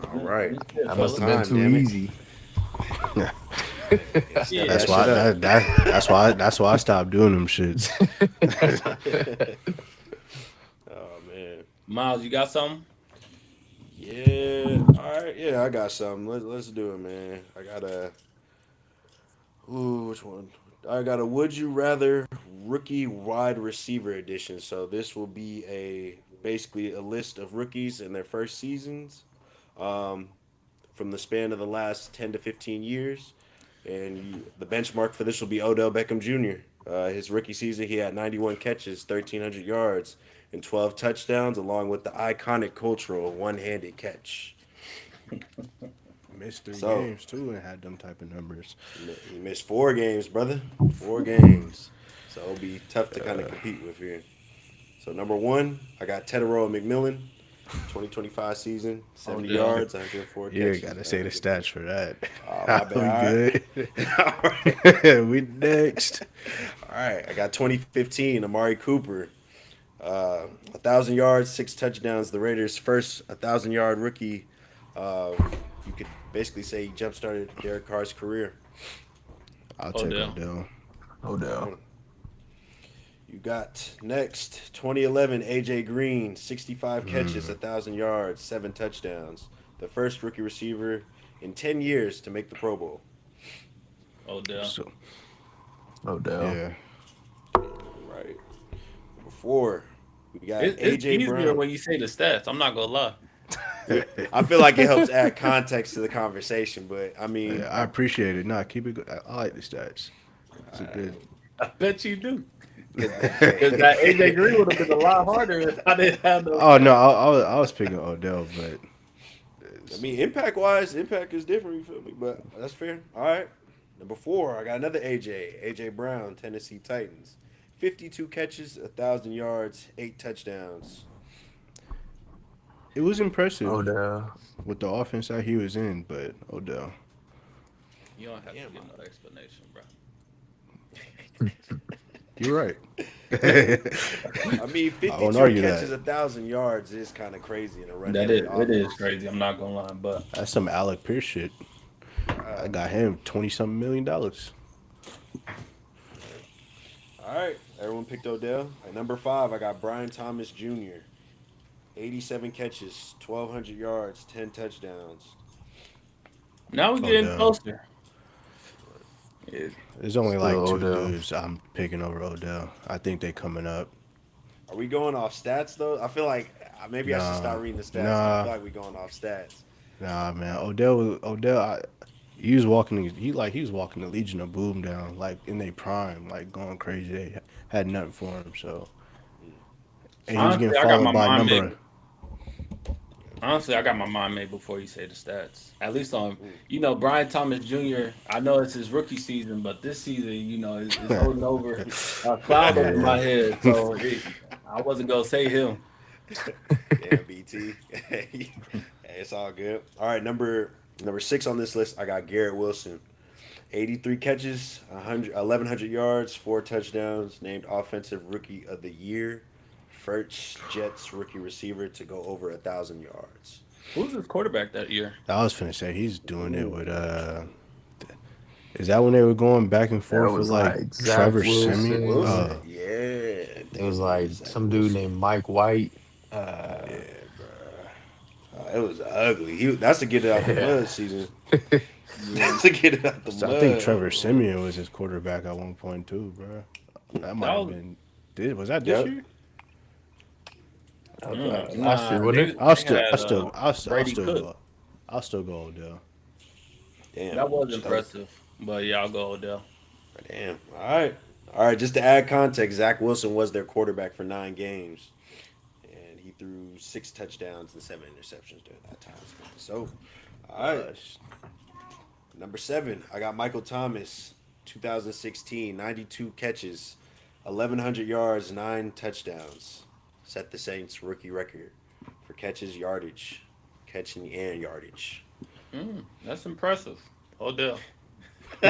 All right. Good shit, That About must fellas. have been time, too damn it. easy. Yeah, step Yeah. That's that shit why up. that's why I stopped doing them shits. Oh man. Miles, you got something? Yeah. All right. Yeah, I got something. Let's do it, man. I got a. Ooh, which one? I got a Would You Rather rookie wide receiver edition. So this will be a basically a list of rookies in their first seasons, um, from the span of the last 10 to 15 years. And the benchmark for this will be Odell Beckham Jr. His rookie season, he had 91 catches, 1,300 yards, and 12 touchdowns, along with the iconic cultural one-handed catch. Missed three So games too and had them type of numbers. he missed 4 games, brother. 4 games. So it'll be tough to kind of compete with here. So number one, I got Tedero McMillan, 2025 season, Oh 70 damn. yards, 104 You ain't catches. gotta say the stats for that. My bad. We All right. good. We next. All right. I got 2015, Amari Cooper, 1,000 yards, 6 touchdowns. The Raiders' first 1,000-yard rookie. Uh, you could basically say he jump started Derek Carr's career. I'll take Odell. Odell. No All doubt. right. You got next 2011 AJ Green, 65 catches, 1,000 yards, 7 touchdowns. The first rookie receiver in 10 years to make the Pro Bowl. Odell. So No doubt. yeah. Right. Number four, we got It's AJ easier Brown. when you say the stats. I'm not gonna lie. I feel like it helps add context to the conversation, but I mean, Yeah, I appreciate it. Nah, keep it good. I like the stats. It's a good. I bet you do. Because I, that AJ Green would have been a lot harder if I didn't have those Oh no, stats. I was picking Odell, but I mean, impact wise, impact is different. You feel me? But that's fair. All right. Number four, I got another AJ Brown, Tennessee Titans, 52 catches, 1,000 yards, 8 touchdowns. it was impressive No doubt. with the offense that he was in. But Odell, You don't have to Damn, give no explanation, bro. you're right. I mean, I won't 52 argue catches, that. 1,000 yards is kind of crazy in a run That heavy is, it is offense. crazy. I'm not gonna lie, but That's some Alec Pierce shit. I got him $20-something million. All right. Everyone picked Odell. At number five, I got Brian Thomas Jr., 87 catches, 1,200 yards, 10 touchdowns. now we're getting Odell. closer. Yeah. There's only like Still two Odell. dudes I'm picking over Odell. I think they coming up. Are we going off stats, though? I feel like maybe I should Nah, start reading the stats. I nah, feel like we're going off stats. nah, man. Odell. He was walking. He was walking the Legion of Boom down like in their prime, like going crazy. They had nothing for him. So and he was getting Honestly, I got my followed by a mind number. made. Honestly, I got my mind made before you say the stats. At least on, Brian Thomas Jr. I know it's his rookie season, but this season, is holding over a cloud over my Yeah. head. So I wasn't gonna say him. Yeah, BT. Hey, it's all good. All right, number six on this list, I got Garrett Wilson. 83 catches, 1,100 yards, 4 touchdowns, named Offensive Rookie of the Year. First Jets rookie receiver to go over 1,000 yards. Who's his quarterback that year? I was finna say he's doing it with. Is that when they were going back and That forth with was like like Zach Trevor Zach Simeon? Wilson. Wilson, yeah. It was Damn, like Zach some dude Wilson. named Mike White. Yeah, bro. It was ugly. That's to get it out the Yeah. mud season. That's to get it out the So I think mud. Trevor Simeon was his quarterback at one point too, bro. That might That have was, been. Was that this Yep. year? Last year, wasn't it? they had I'll Brady still Cook. go. I'll still go Odell. Damn. That was Choked. impressive. But yeah, I'll go Odell. Damn. All right. All right. Just to add context, Zach Wilson was their quarterback for 9 games, and he threw 6 touchdowns and 7 interceptions during that time. So, all right. Number seven, I got Michael Thomas, 2016, 92 catches, 1,100 yards, 9 touchdowns. Set the Saints rookie record for catches, yardage. catching, and yardage. That's impressive. Odell. All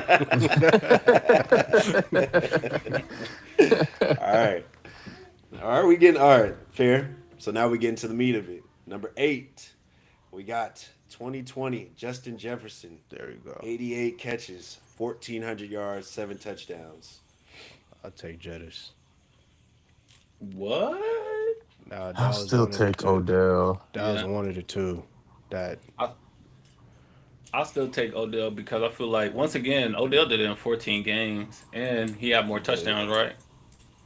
right. All right, we getting all right, fair. So now we get into the meat of it. Number 8, we got 2020 Justin Jefferson, There you go. 88 catches, 1,400 yards, 7 touchdowns. I'll take Jettis. What? Nah, that I'll was still one of the take two. Odell. That was Yeah. one of the two. That I'll still take Odell because I feel like once again Odell did it in 14 games and he had more He did. touchdowns, right?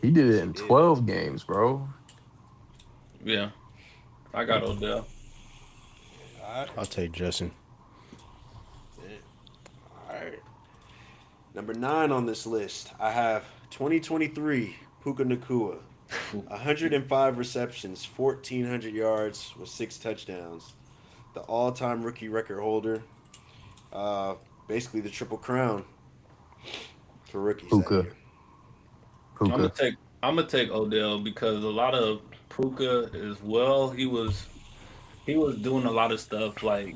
He did it Yes, he in did. 12 games, bro. Yeah, I got Odell. All right. I'll take Justin. All right. Number 9 on this list, I have 2023 Puka Nakua. 105 receptions, 1,400 yards with 6 touchdowns. The all-time rookie record holder. Uh, Basically the triple crown for rookies that Puka. year. I'm gonna Puka. take I'm gonna take Odell because a lot of Puka as well. He was doing a lot of stuff like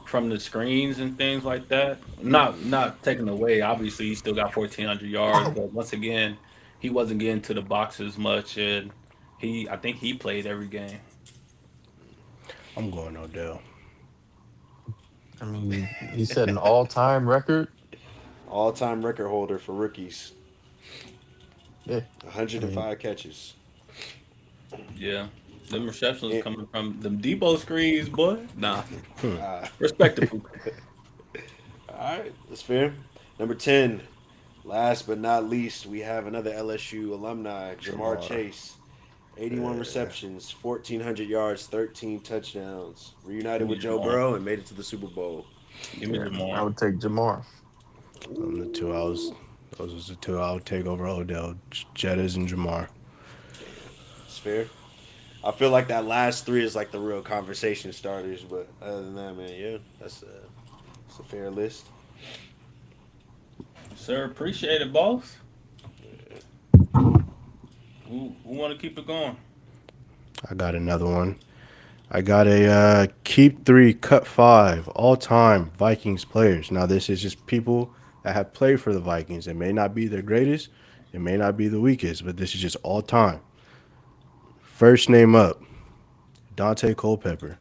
from the screens and things like that. Not taking away. Obviously, he still got 1,400 yards, but once again, he wasn't getting to the box as much, and I think he played every game. I'm going Odell. I mean, he set an all-time record. All-time record holder for rookies. Yeah, I mean, 105 catches. Yeah, them receptions Yeah. coming from them Debo screens, boy. Nah, Uh, respect the Puka. all right, that's fair. Number 10, last but not least, we have another LSU alumni, Jamar Jamar. Chase. 81 receptions, 1,400 yards, 13 touchdowns. Reunited Give me with Joe Jamar. Burrow and made it to the Super Bowl. Give me yeah, I Jamar. would take Jamar. The two I was, those was the two I would take over Odell. Jettis and Jamar. It's fair. I feel like that last 3 is like the real conversation starters, but other than that, man, yeah, that's a fair list. Sir, appreciate it, boss. Who want to keep it going? I got another one. I got a keep 3, cut 5 all time Vikings players. Now this is just people that have played for the Vikings. It may not be their greatest, it may not be the weakest, but this is just all time. First name up, Dante Culpepper.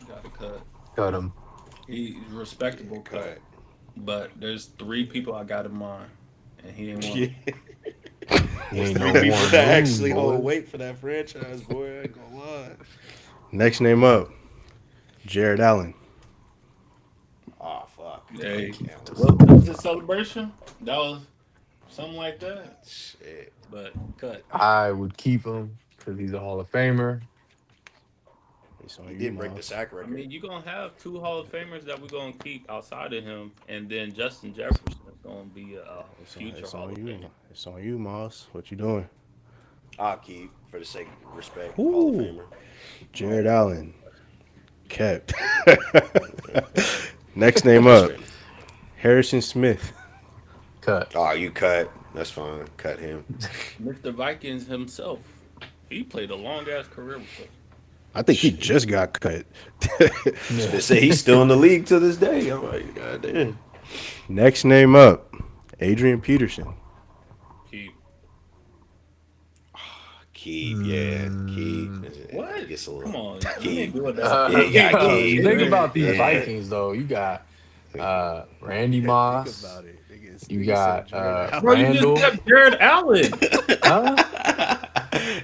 Got to cut. Cut him. He's respectable cut, but there's 3 people I got in mind, and he ain't one. Yeah. He ain't Three no people Warren that Moon, actually hold boy. weight for that franchise, boy. I ain't gonna lie. Next name up, Jared Allen. Oh, fuck. Hey, Yeah, what was the celebration? That was something like that. shit. But cut. I would keep him because he's a Hall of Famer. It's on He you, did break the Miles. sack I record. mean, you're gonna have 2 Hall of Famers that we're gonna keep outside of him, and then Justin Jefferson is gonna be a future It's Hall on of you. Famer. It's on you, Miles. What you doing? I'll keep for the sake of respect. Ooh. Hall of Famer. Jared Allen. Kept. Next name up, Harrison Smith. Cut. Oh, you cut. That's fine. Cut him. Mr. Vikings himself, he played a long ass career with us. I think he just got cut. They say he's still in the league to this day. I'm like, God damn. Next name up, Adrian Peterson. Keep. Keep, yeah, keep. What? It gets a little. Come on, you Keep. ain't doing that. Yeah, you gotta because keep. think about these Yeah. Vikings though. You got Randy Moss. it. You got Bro, you Randall. just kept Jared Allen. Huh?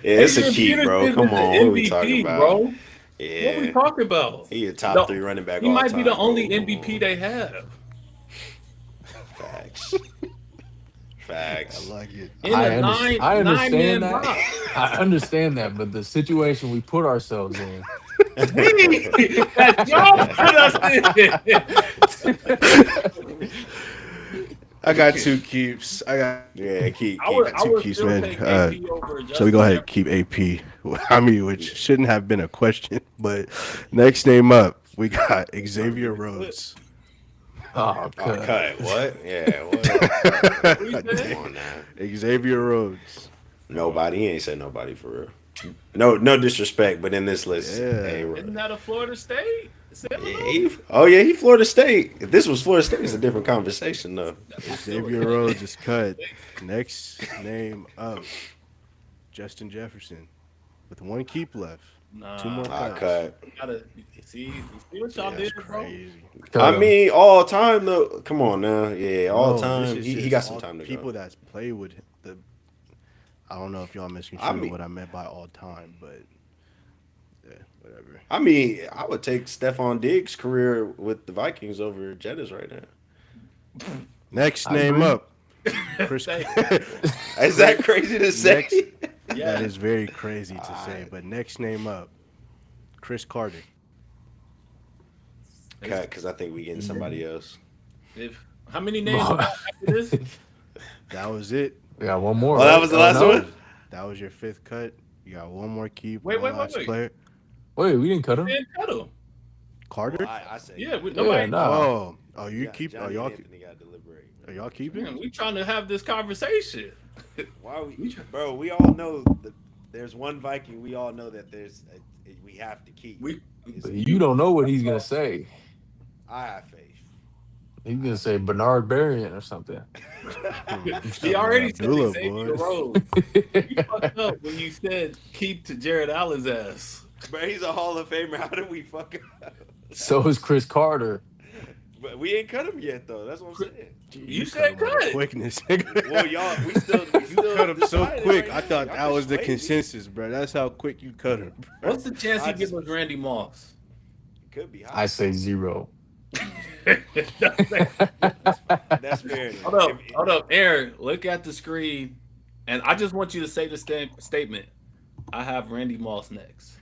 Yeah, it's a Adrian keep, bro. Peterson Come is the on, what are we talking MVP, about? bro. What we Yeah, talking about? he a top No, 3 running back. He all might time, be the bro. only Come MVP on. they have. Facts. Facts. like it. In I a understand nine-man that. box. I understand that, but the situation we put ourselves in. That y'all put us in. I got 2 keeps. Yeah, keep. I would, Keep. I two would keys, still man. take AP over Justin So we go ahead and Jefferson. keep AP. I mean, which shouldn't have been a question. But next name up, we got Xavier Rhodes. Oh, Oh, cut. cut. What? Yeah. What? Who you Come said? on now. Xavier Rhodes. Nobody. He ain't said nobody for real. No disrespect, but in this list, Yeah. hey, Isn't that a Florida State? Seminole? oh yeah, he Florida State. If this was Florida State, it's a different conversation though. It's still a Xavier state. Rhodes is cut. Next name up, Justin Jefferson, with one keep left. Two more Nah, I cuts. cut. you gotta see what Yeah, y'all that's did, bro. crazy. I Cut him. mean, all time though. Come on now, yeah, all No, this time. is He just got some all time to go. people that's played with the. I don't know if y'all I misconstrued mean, what I meant by all time, but yeah, whatever. I would take Stephon Diggs' career with the Vikings over Jettas right now. Next I name agree. up, Chris. Thank Is that crazy to say? Next, that Yeah. is very crazy to say, Alright. but next name up, Chris Carter. Cut, because I think we getting somebody else. If how many names you got after this? That was it. We got one more, Oh, that right? was the Oh, last no? one. That was your fifth cut. You got one more keep, Wait, one wait, wait, last wait. player. Wait, we didn't cut him. Dan Tuttle. Carter. I say Yeah, yeah. nobody. Nah. You keep. Johnny and Anthony got to deliberate. Are y'all keeping? Man, we trying to have this conversation. Why bro? We all know that there's one Viking. We all know that we have to keep. We But you don't know what he's gonna say. I have faith. He's gonna say Bernard Berrien or something. he already said Abdullah, Xavier boy. Rhodes. You fucked up when you said keep to Jared Allen's ass. But he's a Hall of Famer. How did we fuck up? So is Chris Carter. But we ain't cut him yet, though. That's what I'm saying. You said him with a cut. quickness. Well, y'all, we still cut him so deciding quick. right I now. thought Y'all that can was the sway me. consensus, bro. That's how quick you cut him. What's the chance I he gives just- us Randy Moss? Could be I high. say 0. That's fair. enough. Hold up, Aaron. Look at the screen, and I just want you to say the statement. I have Randy Moss next.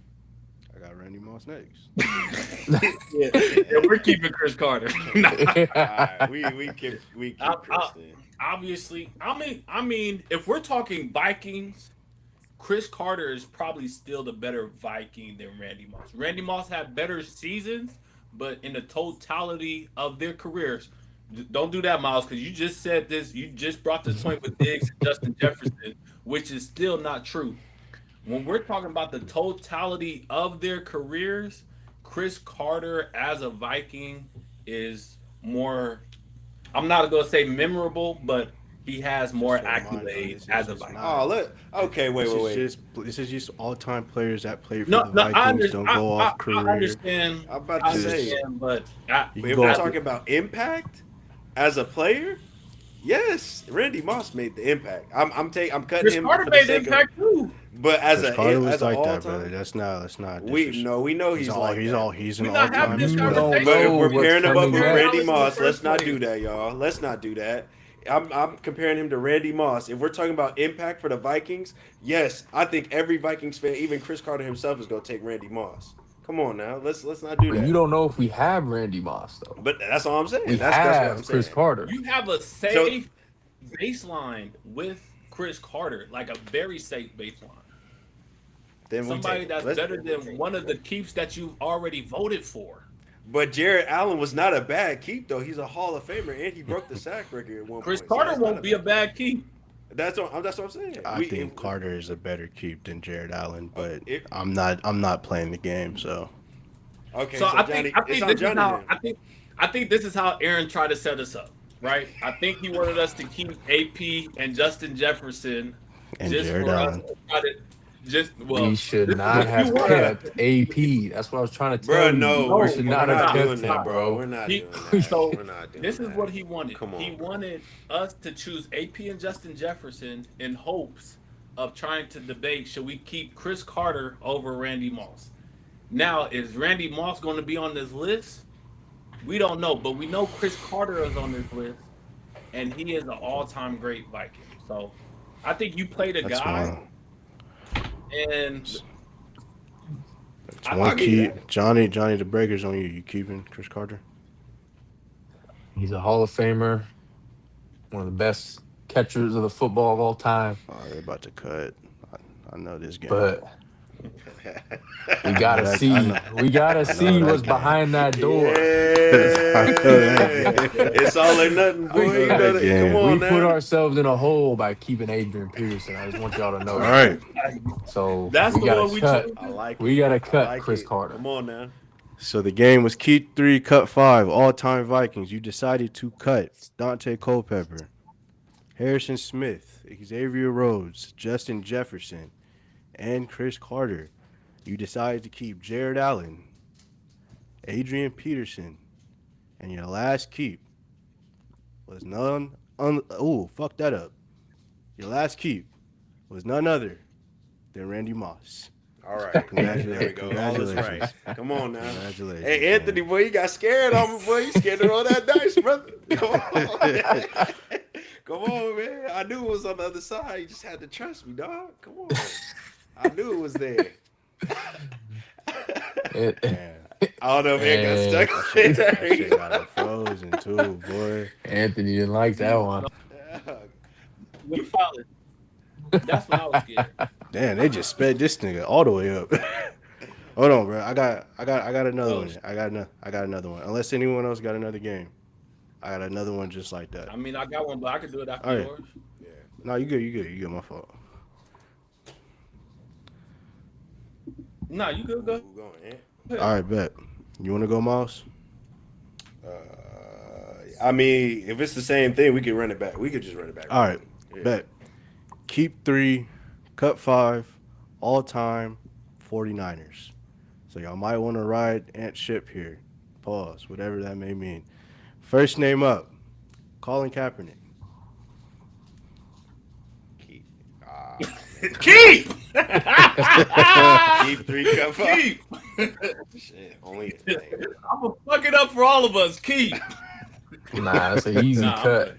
I got Randy Moss next. Yeah, we're keeping Chris Carter. All right, we keep Chris then. Obviously, I mean, if we're talking Vikings, Chris Carter is probably still the better Viking than Randy Moss. Randy Moss had better seasons, but in the totality of their careers, don't do that, Miles, because you just said this. You just brought this point with Diggs and Justin Jefferson, which is still not true. When we're talking about the totality of their careers, Chris Carter as a Viking is more. I'm not going to say memorable, but he has more Just a reminder, accolades this is as a just Viking. Oh, look. Okay, wait. This is just all-time players that play for No, the no, I, Vikings. Don't go off career. I understand. I'm about I to say. understand, but You If go we're off- talking about impact as a player, yes, Randy Moss made the impact. I'm cutting Chris him Carter for the made sake impact too. but as Chris a Carter as was an like all that, time, brother. That's not. we know he's like that. He's an We're not having all-time. this player. conversation. But if know we're what's pairing him up coming with next. Randy Dallas in the Moss, first let's not place. do that, y'all. Let's not do that. I'm comparing him to Randy Moss. If we're talking about impact for the Vikings, yes, I think every Vikings fan, even Chris Carter himself, is going to take Randy Moss. Come on now, let's not do But that. you don't know if we have Randy Moss though. But that's all I'm saying. We That's what have I'm Chris saying. Carter. You have a safe baseline with Chris Carter, like a very safe baseline. Then we Somebody take it. that's Let's- better than one of the keeps that you've already voted for. But Jared Allen was not a bad keep though. He's a Hall of Famer and he broke the sack record at one Chris point. So Carter that's not won't be a bad keep. That's what I'm saying. I think Carter is a better keep than Jared Allen, but If- I'm not playing the game, so Okay, So I Johnny, think it's this on is Johnny how then. I think this is how Aaron tried to set us up, right? I think he wanted us to keep AP and Justin Jefferson and just Jared for Allen. us to try to We should this is not what have you wanted. kept AP. That's what I was trying to tell Bro, you. no, we we're should we're not not have doing kept that, him, bro. bro. We're not He- doing that. so We're not doing This that. is what he wanted. Come on, He bro. wanted us to choose AP and Justin Jefferson in hopes of trying to debate should we keep Chris Carter over Randy Moss. Now, is Randy Moss going to be on this list? We don't know, but we know Chris Carter is on this list, and he is an all-time great Viking. So, I think you played a That's guy, fine. and It's I'll one give you keep. Johnny, the breaker's on you. You keeping Chris Carter? He's a Hall of Famer, one of the best catchers of the football of all time. Oh, they're about to cut. I know this game. But We I know gotta that. I see. know. We gotta I know see that what's game. behind that door. I know that game. It's all or nothing, I boy. we know You that know that. Come game. we on put now. ourselves in a hole by keeping Adrian Peterson. I just want y'all to All know that. right. So That's we the gotta one we cut. I choose. like We it. gotta I cut like Chris it. Carter. Come on now. So the game was Keith 3, cut 5, all-time Vikings. You decided to cut Dante Culpepper, Harrison Smith, Xavier Rhodes, Justin Jefferson, and Chris Carter. You decided to keep Jared Allen, Adrian Peterson, and your last keep was fuck that up. Your last keep was none other than Randy Moss. All So right. There we congratulations, go. All is right. congratulations, Come on now. congratulations, Hey, Anthony, man. boy, you got scared on me, boy. You scared to roll that dice, brother. Come on. Come on, man. I knew it was on the other side. You just had to trust me, dog. Come on. I knew it was there. And, Man, I don't know if Ant got and stuck. that shit got him frozen too, boy. Anthony didn't like that one. We followed. That's when I was scared. Damn, they just sped this nigga all the way up. Hold on, bro. I got another Oh, one. I got another one. Unless anyone else got another game, I got another one just like that. I mean, I got one, but I could do it after All right. yours. No, you good. You good. You good. My fault. No, you good, go. Who going, Ant? All right, bet. You want to go, Miles? I mean, if it's the same thing, we could run it back. We could just run it back. All right, Yeah. bet. Keep 3, cut 5, all time 49ers. So y'all might want to ride Ant ship here. Pause, whatever that may mean. First name up, Colin Kaepernick. Keep. Keep! Keep 3 cup 5. Keep! Shit, only. I'm gonna fuck it up for all of us. Keep. Nah, that's an easy Nah, cut.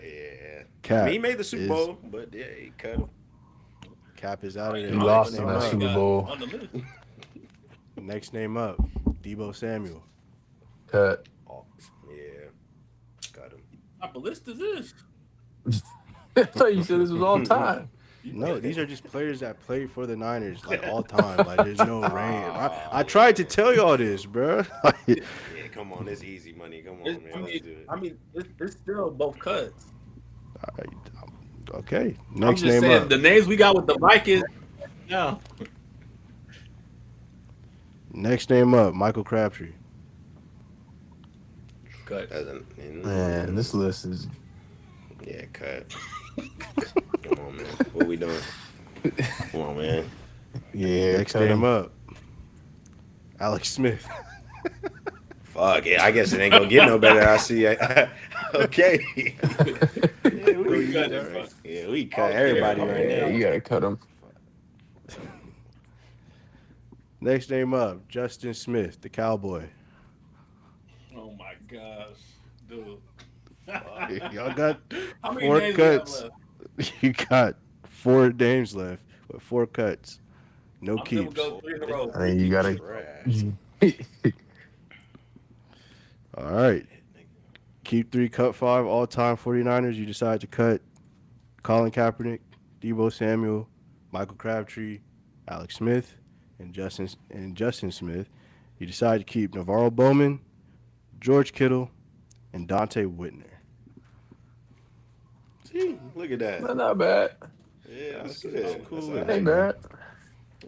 Yeah. Cap. I mean, he made the Super is- Bowl, but yeah, he cut him. Cap is out of there. He Next lost name in that up. Super Bowl. On the list. Next name up, Debo Samuel. Cut. Oh, yeah. Cut him. What type of list is this? I thought you said this was all time. No, these are just players that played for the Niners like all time. Like there's no range. I tried to tell y'all this, bro. Yeah, come on. It's easy money. Come on, man. Let's do it. I mean, it's still both cuts. Okay, I'm next just name saying up. the names we got with the Vikings. Yeah. Next name up, Michael Crabtree. Cut. Doesn't. Man, this list is. Yeah, cut. Come on, man. What we doing? Come on, man. Yeah, Next cut name him. up, Alex Smith. Fuck it. I guess it ain't gonna get no better. I see. Okay. Yeah, We cut it, bro. Yeah, we cut everybody right Yeah, now. you gotta cut him. Next name up, Justin Smith, the Cowboy. Oh my gosh, dude. Y'all got How many 4 names we have cuts. left? You got 4 names left, but 4 cuts. No I'm gonna keeps. go 3 in a row. I think you gotta. Trash. All right. Keep 3, cut 5, all-time 49ers. You decide to cut Colin Kaepernick, Debo Samuel, Michael Crabtree, Alex Smith, and Justin Smith. You decide to keep Navarro Bowman, George Kittle, and Dante Whitner. See, look at that. Not bad. Yeah, that's That's good. cool. That's That all Ain't right. bad.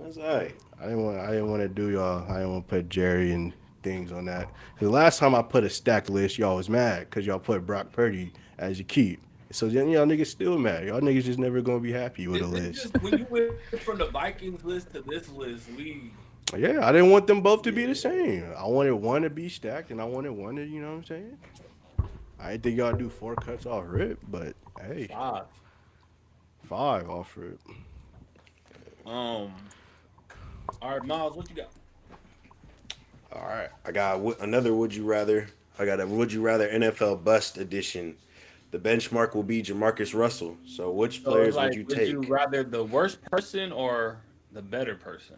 That's all right. I didn't want to do y'all. I didn't want to put Jerry and things on that. Because last time I put a stacked list, y'all was mad because y'all put Brock Purdy as your keep. So then y'all niggas still mad. Y'all niggas just never gonna be happy with a It's list. just, when you went from the Vikings list to this list, Yeah, I didn't want them both to be the same. I wanted one to be stacked, and I wanted one to, you know what I'm saying? I didn't think y'all do 4 cuts off rip, but hey, 5 off rip. All right, Miles, what you got? All right. I got another Would You Rather. I got a Would You Rather NFL Bust edition. The benchmark will be Jamarcus Russell. So which players would you take? Would you rather the worst person or the better person?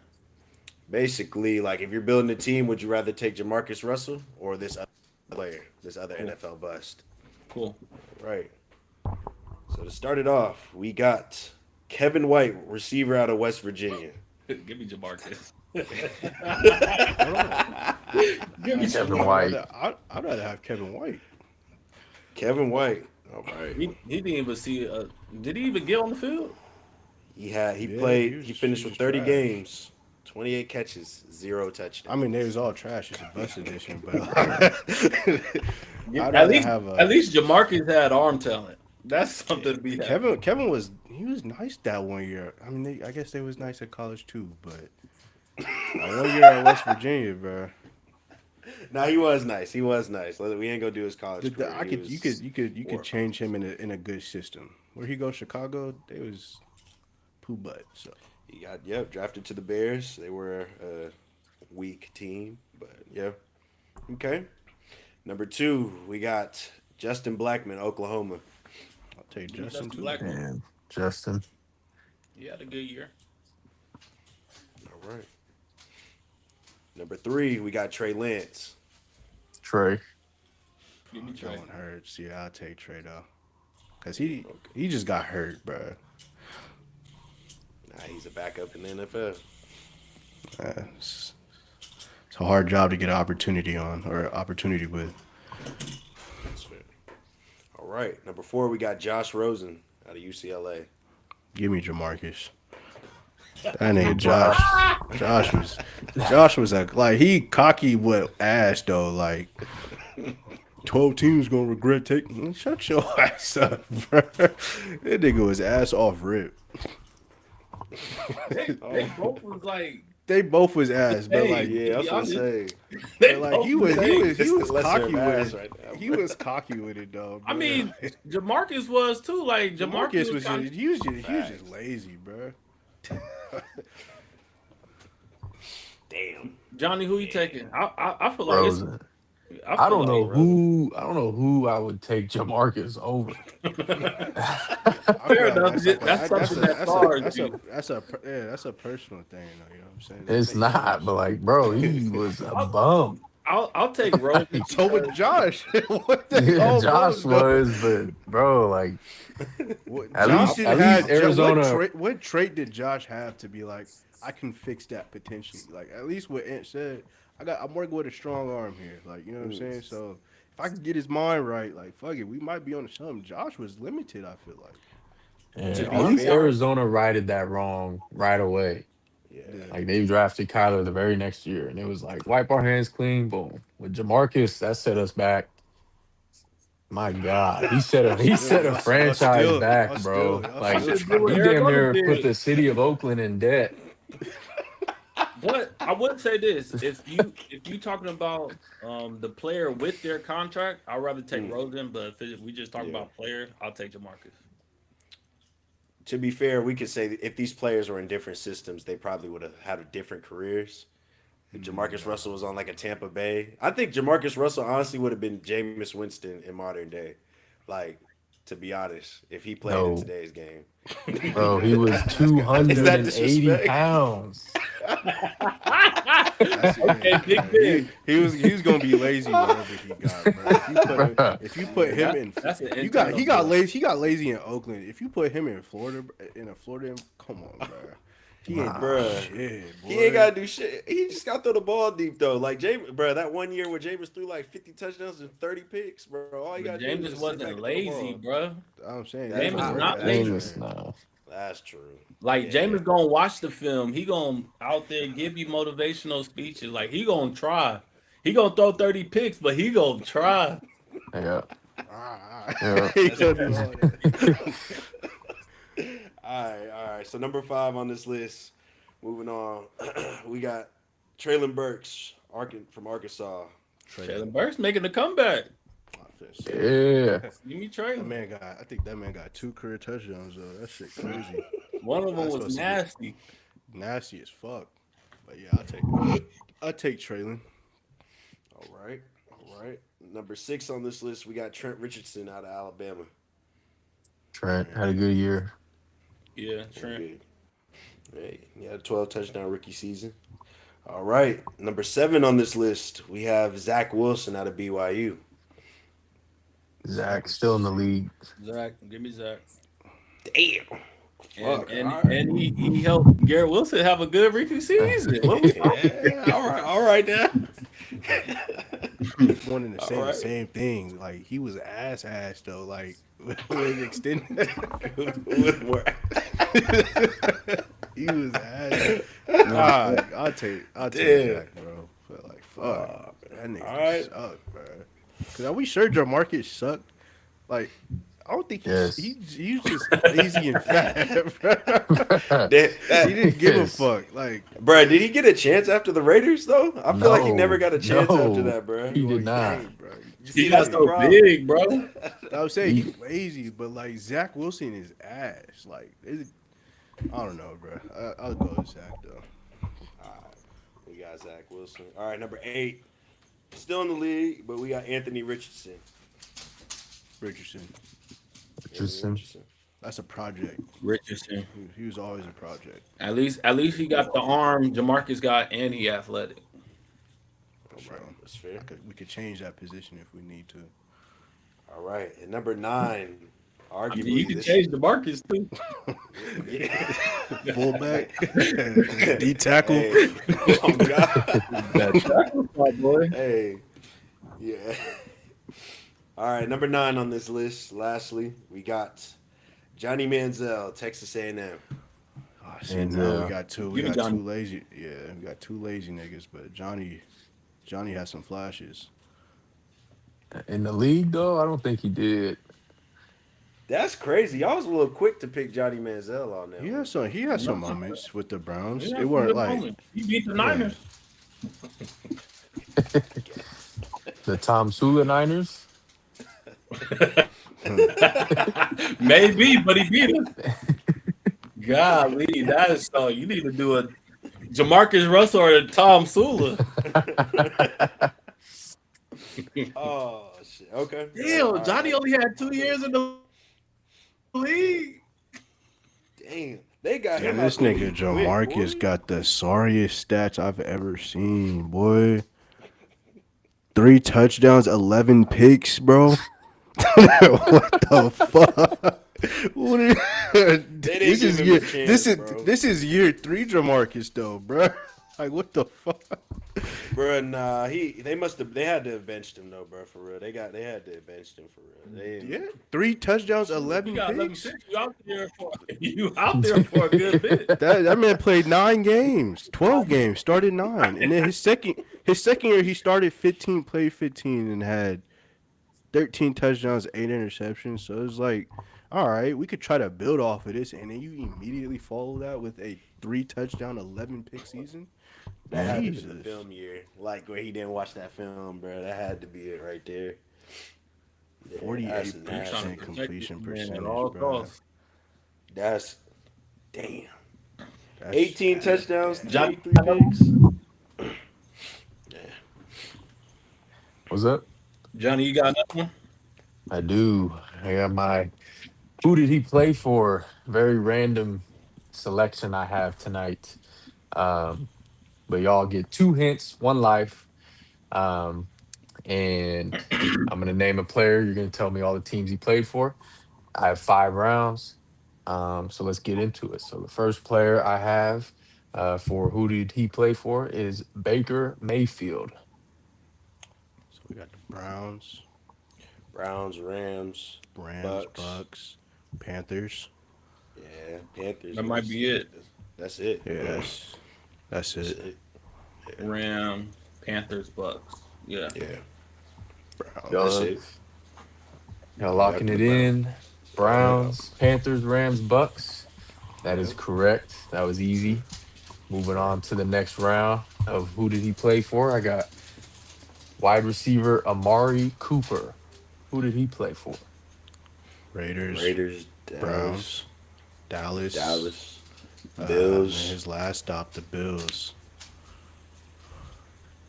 Basically, like if you're building a team, would you rather take Jamarcus Russell or this other player, this other NFL bust? Cool. Right. So to start it off, we got Kevin White, receiver out of West Virginia. Give me Jamarcus. I don't know. Give me Kevin I'd Jamarcus. White. rather I'd rather have Kevin White. Kevin White. All right. He didn't even see. Did he even get on the field? He Yeah, played. He he finished was with 30 trash. games, 28 catches, zero I mean, they touchdowns. was all trash. It's a bus edition, but I'd At rather least, have at a least Jamarcus had arm talent. That's something to be happy. Kevin was he was nice that one year. I mean, I guess they was nice at college too, but that one year at West Virginia, bro. Now he was nice. He was nice. We ain't gonna do his The, college the, career. I He could was you could horrible. change him in a good system. Where he go, Chicago, they was poo butt. So He got drafted to the Bears. They were a weak team, but yeah. Okay. Number two, we got Justin Blackman, Oklahoma. I'll take Give me Justin Justin too. Blackman. Man, Justin. He had a good year. All right. Number three, we got Trey Lance. Trey. Give me That Trey. one hurts. Yeah, I'll take Trey though, cause Okay. he just got hurt, bro. Nah, he's a backup in the NFL. It's, it's a hard job to get an opportunity on or opportunity with. That's fair. All right. Number four, we got Josh Rosen out of UCLA. Give me Jamarcus. That nigga Josh was like he cocky with ass though. Like 12 teams gonna regret taking. Shut your ass up, bro. That nigga was ass off rip. They both was like, They both was ass, but hey, like, Yeah, I was gonna say. they but like both he was was he hey. was he It's the was lesser cocky of ass with it. right now, He bro. was cocky with it though. I Bro. mean, Jamarcus was too. Like Marcus Jamarcus was was kind just of. he was just lazy, bro. Damn. Johnny, who you taking? I feel like it's. Rosen. I I feel don't know like Rosen. who I don't know who I would take Jamarcus over. I feel fair like enough. That's something that stars you. that's a personal thing, though. You know what I'm saying? That It's makes not, sense. but like, bro, he was a I'll, bum. I'll take Rosen Like, So with because Josh, what they yeah, all Josh bums though. was, but bro, like What at Josh least didn't at least have Arizona. what trait did Josh have to be like I can fix that potentially? Like at least what Ant said, I'm working with a strong arm here. Like you know what I'm saying. So if I can get his mind right, like fuck it, we might be on to something. Josh was limited. I feel like. To Yeah, be at least fair, Arizona righted that wrong right away. yeah. Yeah. Like they drafted Kyler the very next year, and it was like wipe our hands clean. Boom. With Jamarcus, that set us back. My God, he set a franchise back, bro. Y'all y'all Like still should do trying what he to. damn Arizona near put did. the city of Oakland in debt. But I would say this: if you talking about the player with their contract, I'd rather take Rosen. But if we just talk Yeah. about player, I'll take Jamarcus. To be fair, we could say that if these players were in different systems, they probably would have had different careers. If Jamarcus Russell was on like a Tampa Bay, I think Jamarcus Russell honestly would have been Jameis Winston in modern day. Like, to be honest, if he played in No, today's game, bro, he was is that 280 disrespect? pounds. That's Okay, it. Big Ben. He was gonna be lazy wherever he got, bro. Bruh. If you put him in, That's an you got internal voice. he got lazy in Oakland. If you put him in Florida, come on, bro. He ain't Nah. Bruh. shit, boy. He ain't gotta do shit. He just got to throw the ball deep though. Like James, bro, that one year where Jameis threw like 50 touchdowns and 30 picks, bro. All you But gotta do is James just sit back wasn't and throw the lazy, ball. bro. I'm saying That's he's a Jameis true. work not ethic, lazy. Jameis, man. nah. That's true. Like Yeah. Jameis gonna watch the film. He gonna out there give you motivational speeches. Like he gonna try. He gonna throw 30 picks, but he gonna try. Yeah, Ah, yeah. he gonna do all that. All right. So number 5 on this list. Moving on, we got Traylon Burks, from Arkansas. Traylon Burks making a comeback. Yeah. Give me That Traylon. man got. I think that man got 2 career touchdowns though. That shit crazy. One of them That's was supposed to be nasty. nasty as fuck. But yeah, I'll take Traylon. All right. Number 6 on this list, we got Trent Richardson out of Alabama. Trent had a good year. Yeah, Trent. Good. Hey, he had a 12 touchdown rookie season. All right. Number 7 on this list, we have Zach Wilson out of BYU. Zach still in the league. Zach, give me Zach. Damn. and Fuck. and All right. and he helped Garrett Wilson have a good rookie season. What we talking? Yeah, all right now. Wanting to All say the right. same thing. Like he was ass though. Like with extended. With more. He was ass. Nah, Nah, I'll take Damn. Zach, bro. But like, fuck, that nigga All right. suck, bro. Cause are we sure Jamarcus sucked? Like, I don't think Yes. he's just lazy and fat, bro. He didn't give a Yes. fuck. Like, Bro, did he get a chance after the Raiders though? I feel like he never No. got a chance after No. that, bro. He you did on not. game, bro. You he see, got that's the so problem. big, bro. I would say He- he's lazy, but like Zach Wilson is ass. Like, I don't know, bro. I'll go with Zach though. We got Zach Wilson. All right, number 8. Still in the league, but we got Anthony Richardson. Richardson. Anthony Richardson. Richardson. That's a project. Richardson. He was always a project. At least he got the arm Jamarcus got, and he athletic. All right, that's fair. We could change that position if we need to. All right, and number 9, arguably I mean, you can this- change the Marcus too. Yeah. Fullback, D tackle. Hey. Oh God. That boy. Hey. Yeah. All right, number 9 on this list. Lastly, we got Johnny Manziel, Texas A&M. Oh, see, And, now we got two. We give me got Johnny. two lazy. Yeah, we got two lazy niggas. But Johnny has some flashes. In the league, though, I don't think he did. That's crazy. Y'all was a little quick to pick Johnny Manziel on that. He one. has some. He has some moments with the Browns. Yeah, It weren't good like moment. He beat the Niners. The Tom Sula Niners. Maybe, but he beat him. Golly, that is so. You need to do a Jamarcus Russell or a Tom Sula. Oh shit. Okay. Damn, Johnny only had 2 years in the league. Damn. They got yeah, him. this out the nigga league Jamarcus quick, boy. got the sorriest stats I've ever seen, boy. 3 touchdowns, 11 picks, bro. What the fuck? What is, They didn't this give is him year a chance, bro. this is year 3 Jamarcus though, bro. Like what the fuck? Bruh, nah, they had to have benched him though, bro, for real. They had to have benched him for real. They, Yeah, 3 touchdowns, You 11 got 11 picks. picks. You out there for a good bit. That man played 9 games, 12 games, started 9, and then his second year he started 15, played 15, and had 13 touchdowns, 8 interceptions. So it was like, all right, we could try to build off of this, and then you immediately follow that with a 3 touchdown, 11 pick season. That had to be the Jesus. film year. Like where he didn't watch that film, bro. That had to be it right there. Yeah, 48% that's nasty. completion Man, percentage, at all bro. costs. That's damn. That's- 18 touchdowns, Johnny- 23 picks. What's up? Johnny, you got another one? I do. I got my. Who did he play for? Very random selection I have tonight. But y'all get 2 hints, 1 life. And I'm going to name a player. You're going to tell me all the teams he played for. I have 5 rounds. So let's get into it. So the first player I have for who did he play for is Baker Mayfield. So we got the Browns, Browns, Rams, Bucks, Panthers. Yeah, Panthers. That might be it. That's it. Yeah, that's That's it. it. Ram, Panthers, Bucks. Yeah. Yeah, Browns. that's Y'all, it. y'all locking it in. Browns, Panthers, Rams, Bucks. That is correct. That was easy. Moving on to the next round of who did he play for? I got wide receiver Amari Cooper. Who did he play for? Raiders, Browns, Dallas, Dallas, and Bills. his last stop, the Bills.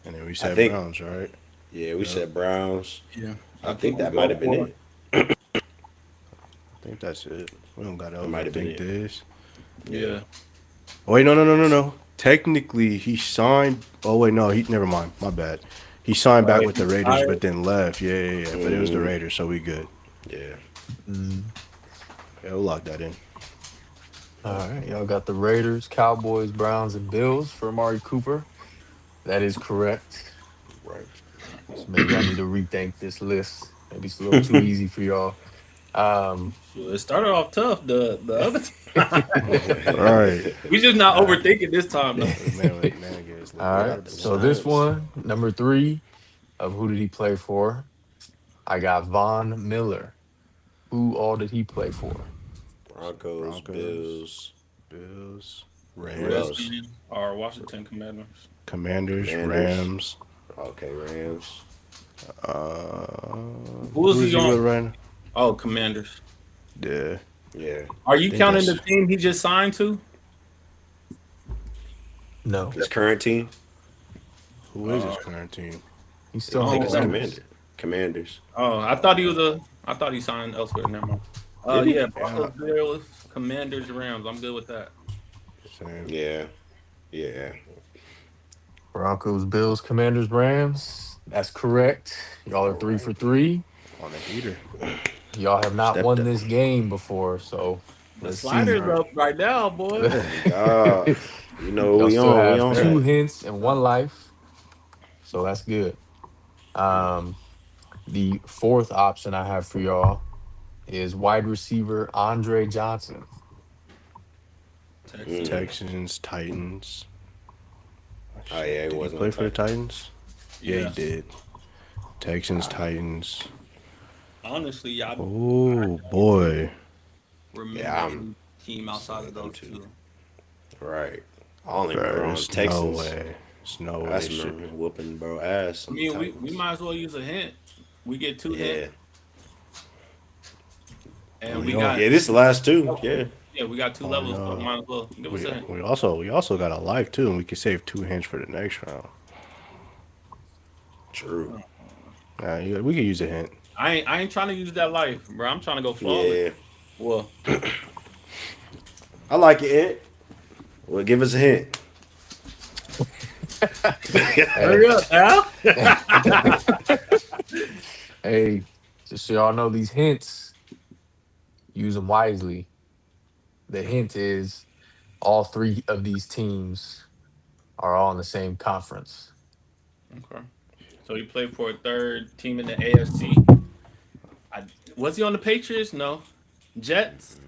And then we I said think- Browns, right? Yeah, we said Browns. Yeah. I think that might have been it. I think that's it. We don't got to might have been overthink it. this. Yeah. Oh, wait, no. Technically, he signed. Oh wait, no, he never mind. My bad. He signed back Right. with the Raiders, Alright. but then left. Yeah. But it was the Raiders, so we good. Yeah. Yeah, we'll lock that in. All right, y'all got the Raiders, Cowboys, Browns, and Bills for Amari Cooper. That is correct. Right. So maybe I need to rethink this list. Maybe it's a little too easy for y'all. Um, Shoot, it started off tough the other All time. right. We just not uh, overthinking this time though. Man gets all liquid right. out the So mud. this Giants, one, number three of who did he play for? I got Von Miller. Who all did he play for? Broncos, Broncos, Bills. Bills, Who Rams, else? Redskins or Washington Commanders. Commanders, Commanders. Rams. Okay, Rams. Uh, Who is who is he he with on? right now? Oh, Commanders. Yeah, Yeah, Are I you think counting the that's team he just signed to? No, his current team. who is his Uh, current team. he's I still on the think oh, it's Commanders. Commanders. I thought he was a. I thought he signed elsewhere. Never mind. Did he? Yeah, Yeah, Broncos, Bills, Commanders, Rams. I'm good with that. same. Yeah, yeah. Broncos, Bills, Commanders, Rams. That's correct. Y'all are All three right. for three. On a heater. Y'all have not Stepped won up. this game before, so The let's see. sliders up right now, boy. Oh my God. You know what Y'all we still on? We have on two that. hints and one life, so that's good. Um, the fourth option I have for y'all is wide receiver Andre Johnson. Texas. Mm. Texans, Titans. Oh yeah, it Did he wasn't on play for the Titans. Titans? Yeah, he Yeah. did. Texans, Titans. Honestly, I Oh don't boy. remember Yeah, I'm any team some outside of of them those too. two. Right. I only Bro, remember on there's no Texans. way. There's no I way. just remember him whooping bro ass I on the mean, we Titans. might as well use a hint. We get two Yeah. hints, and We we don't. got Yeah, this is the last two. Yeah. yeah, we got two Oh levels. So no. might as well give us We a hint. we also got a life too, and we can save two hints for the next round. True. We can use a hint. I ain't trying to use that life, bro. I'm trying to go flawless. Yeah. Well, I like it, Ed. Well, give us a hint. hurry up, Al. Hey, just so y'all know, these hints, use them wisely. The hint is all three of these teams are all in the same conference. Okay. So he played for a third team in the AFC. I, was he on the Patriots? No. Jets,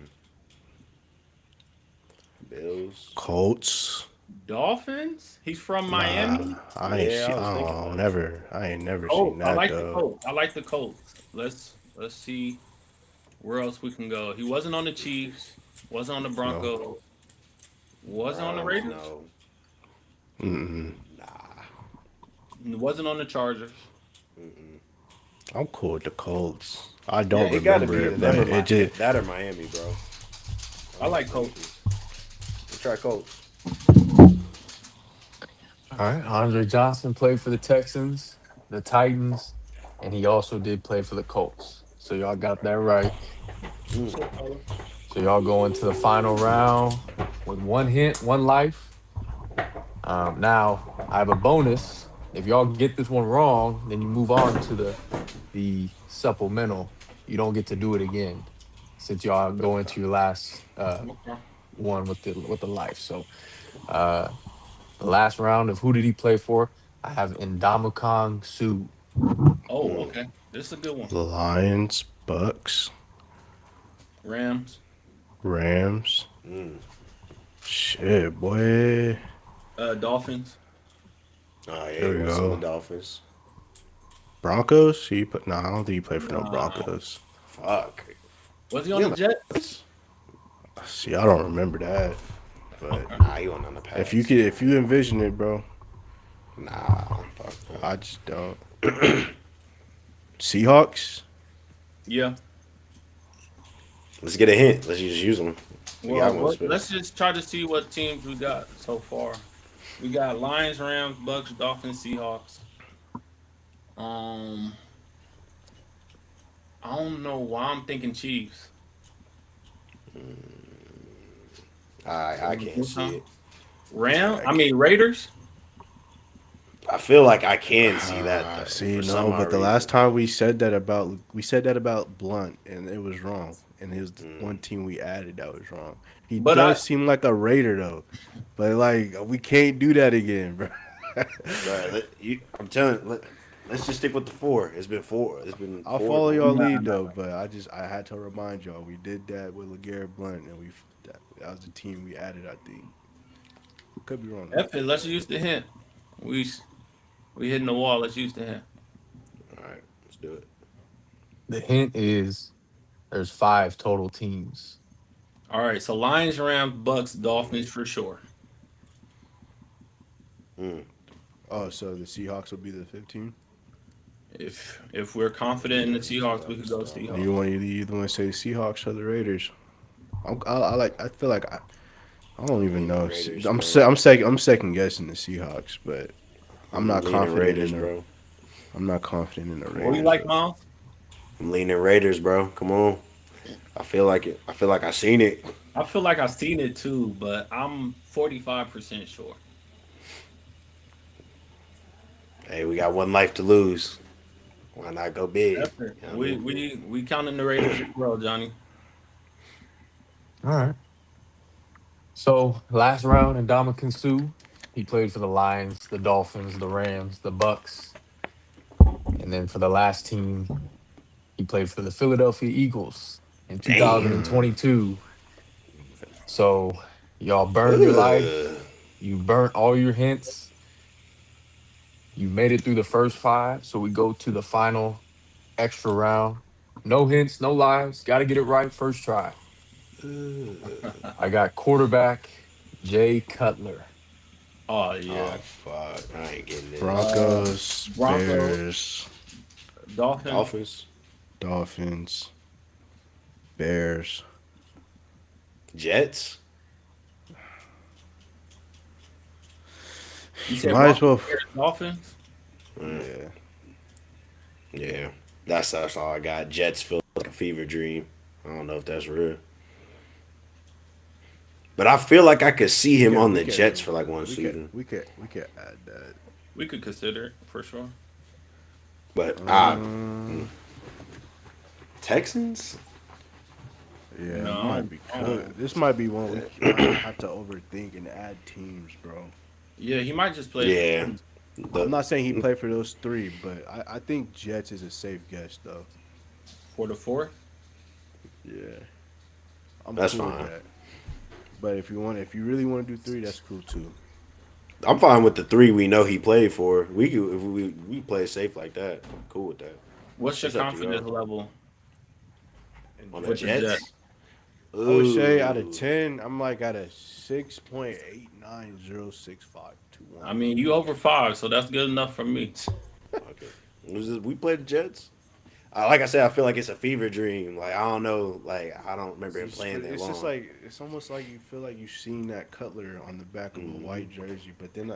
Bills. Colts. Dolphins. He's from Nah, Miami. I ain't Yeah, see. I was thinking Oh, that. never. I ain't never Oh, seen I that like the though. Colts. I like the Colts. Let's see where else we can go. He wasn't on the Chiefs. Wasn't on the No. Broncos. Wasn't on the Browns, Raiders. no. Mm-mm. Wasn't on the Chargers. Mm-mm. I'm cool with the Colts. I Yeah, don't it got to remember be it, them but or it just that or Miami, bro. I like Colts. We'll try Colts. All right. Andre Johnson played for the Texans, the Titans, and he also did play for the Colts. So y'all got that right. Mm. So y'all go into the final round with one hint, one life. Now I have a bonus. If y'all get this one wrong, then you move on to the supplemental. You don't get to do it again since y'all go into your last Okay. one with the life. So uh, the last round of who did he play for? I have Indomikong Sue. Oh, Mm. okay. This is a good one. Lions, Bucks, Rams, Rams. Mm. Shit, boy. Dolphins. Oh yeah, There he we was on the go. Dolphins. Broncos. Nah, I don't think he played for no Nah. Broncos. Fuck. Was he on Yeah, the like Jets? See, I don't remember that. But Okay. nah, he went on the pass. if you envision it, bro, Nah, fuck. I just don't. Seahawks. Yeah. Let's get a hint. Let's just use them. We Well, got one. let's just try to see what teams we got so far. We got Lions, Rams, Bucks, Dolphins, Seahawks. Um, I don't know why I'm thinking Chiefs. I can't see it. Raiders. I feel like I can see that though See, for no, some but odd the last reason. time we said that about Blunt, and it was wrong. And it was the one team we added that was wrong. He But I does seem like a Raider though, but like we can't do that again, bro. Bro, I'm telling. Let's just stick with the four. It's been four. It's been I'll four follow the whole y'all nah, time. lead nah. though, but I had to remind y'all we did that with Legarrette Blunt, and that was the team we added. I think could be wrong though. F it. Let's use the hint. We we hitting the wall. Let's use the hint. All right, let's do it. The hint is there's five total teams. All right. So Lions, Rams, Bucks, Dolphins for sure. Mm. Oh, so the Seahawks will be the 15. If we're confident in the Seahawks, we could go Do Seahawks. you either want to say Seahawks or the Raiders? I like. I feel like I don't even Leaning know. Raiders, bro. I'm second guessing the Seahawks, but I'm not I'm leaning confident Raiders, in the bro. I'm not confident in the What do you Raiders like, though. Miles? I'm leaning Raiders, bro. Come on. I feel like it. I feel like I seen it. I feel like I've seen it too, but I'm 45% sure. Hey, we got one life to lose. Why not go big? That's it. You know what I We counting the Raiders as well, Johnny. All right. So last round, Ndamukong Suh, he played for the Lions, the Dolphins, the Rams, the Bucks, and then for the last team, he played for the Philadelphia Eagles in Damn. 2022. So y'all burned your life. Ugh. You burnt all your hints. You made it through the first five. So we go to the final extra round. No hints, no lies. Got to get it right first try. I got quarterback Jay Cutler. Oh Oh yeah. fuck! I ain't getting this. Broncos, Broncos, Bears, Dolphins. Dolphins, Dolphins, Bears. Jets. You said Might as Broncos, well. Bears, Dolphins. Yeah. Yeah, that's all I got. Jets feel like a fever dream. I don't know if that's real, but I feel like I could see him on We the can Jets for like one we can season. we can add that. We could consider it for sure. But Um, Texans. yeah, it No, might be good. This might be one we might have to overthink and add teams, bro. yeah, he might just play. Yeah, I'm the not saying he played for those three, but I think Jets is a safe guess though. For the fourth. Yeah, I'm That's cool fine. with that. But if you really want to do three, that's cool too. I'm fine with the three we know he played for. We could if we play safe like that. I'm cool with that. What's your It's up to confidence y'all. level On the with the Jets? Jets. I would say out of Ooh. 10, I'm like at a 6.8906521. I mean, you over five, so that's good enough for me. Okay. We played the Jets. Like I said, I feel like it's a fever dream. Like I don't know. Like I don't remember him playing that It's just long. like it's almost like you feel like you've seen that Cutler on the back of a white jersey, but then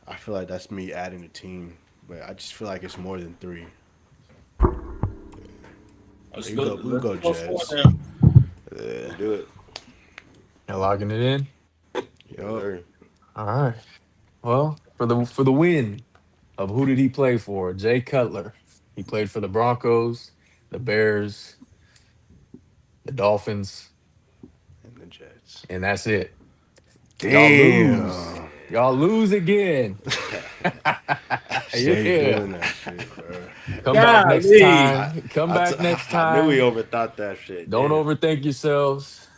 I feel like that's me adding a team, but I just feel like it's more than three. Let's We go. go, we Let's go go for Jets. them. Let's do it. You logging it in? Yes, Yup. sir. All right. Well, for the win of who did he play for? Jay Cutler. He played for the Broncos, the Bears, the Dolphins, And the Jets. and that's it. Y'all lose. Damn. Y'all lose again. Stay Yeah. doing that shit, bro. Come back next Golly. I, time. Come back next I knew we time. overthought that shit. Don't Damn. overthink yourselves.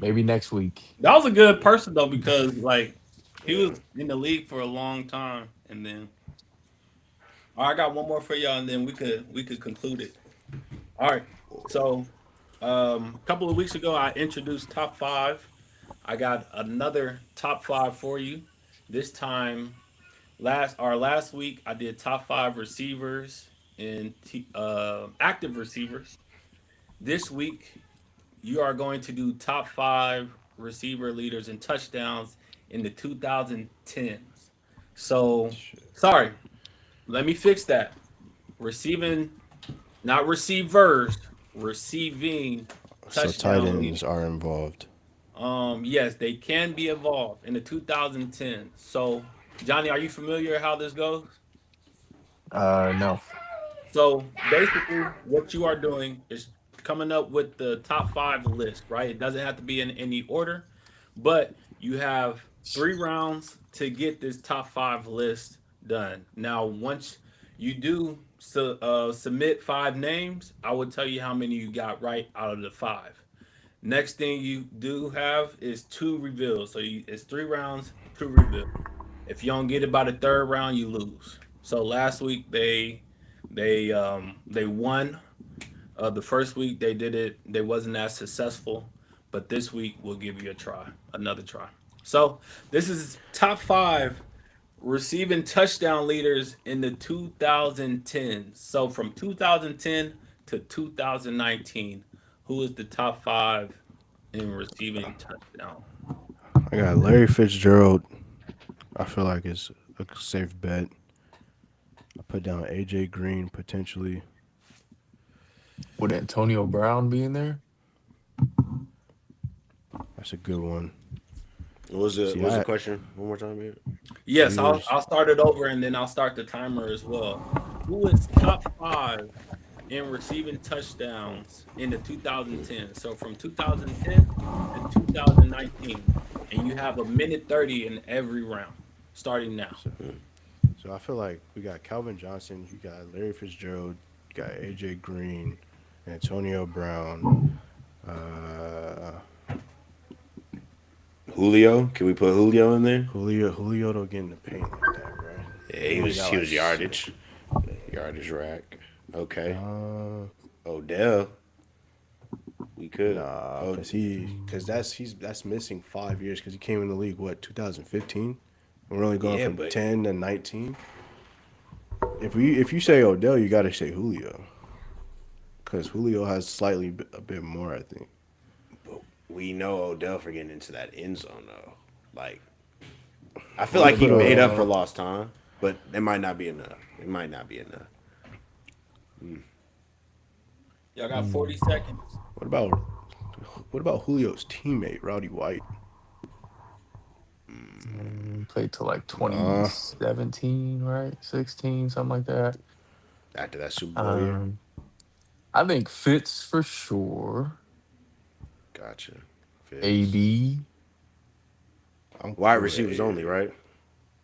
Maybe next week. That was a good person though, because like he was in the league for a long time, and then all right, I got one more for y'all, and then we could conclude it. All right. So a couple of weeks ago, I introduced top five. I got another top five for you. This time, last week, I did top five receivers and active receivers. This week, you are going to do top five receiver leaders and touchdowns in the 2010s. So, sorry, let me fix that. Receiving, not receivers, receiving So tight touchdown ends leaders. are involved. Yes, they can be involved in the 2010s. So Johnny, are you familiar how this goes? No. So basically, what you are doing is coming up with the top five list, right? It doesn't have to be in any order, but you have 3 rounds to get this top five list done. Now, once you do submit 5 names, I will tell you how many you got right out of the five. Next thing you do have is two reveals. So it's 3 rounds, two reveals. If you don't get it by the third round, you lose. So last week they won. The first week they did it, they wasn't as successful, but this week we'll give you a try, another try. So this is top five receiving touchdown leaders in the 2010s. So from 2010 to 2019, who is the top five in receiving touchdown? I got Larry Fitzgerald. I feel like it's a safe bet. I put down AJ Green potentially. Would Antonio Brown be in there? That's a good one. What See, was the I question? One more time here. Yes, I'll leaders. I'll start it over and then I'll start the timer as well. Who is top five in receiving touchdowns in the 2010? So from 2010 to 2019, and you have a minute 30 in every round, starting now. So, so I feel like we got Calvin Johnson. You got Larry Fitzgerald. You got AJ Green, Antonio Brown. Uh, Julio, can we put Julio in there? Julio don't get in the paint like that, bro. Yeah, he Only was got he like was yardage rack. Okay, Uh, Odell, we could. nah, Oh, that's missing 5 years because he came in the league what 2015. We're only going yeah, from but 10 to 19. If you say Odell, you got to say Julio because Julio has a bit more, I think. we know Odell for getting into that end zone though. Like, I feel What like he made up about for lost time, but it might not be enough. It might not be enough. Y'all got 40 seconds. what about what about Julio's teammate Rowdy White? Played till like Uh, 2017, right? 16, something like that. After that Super Bowl year, Um, I think Fitz for sure. gotcha. Fits. AB. I'm Wide cool with receivers only, A. right?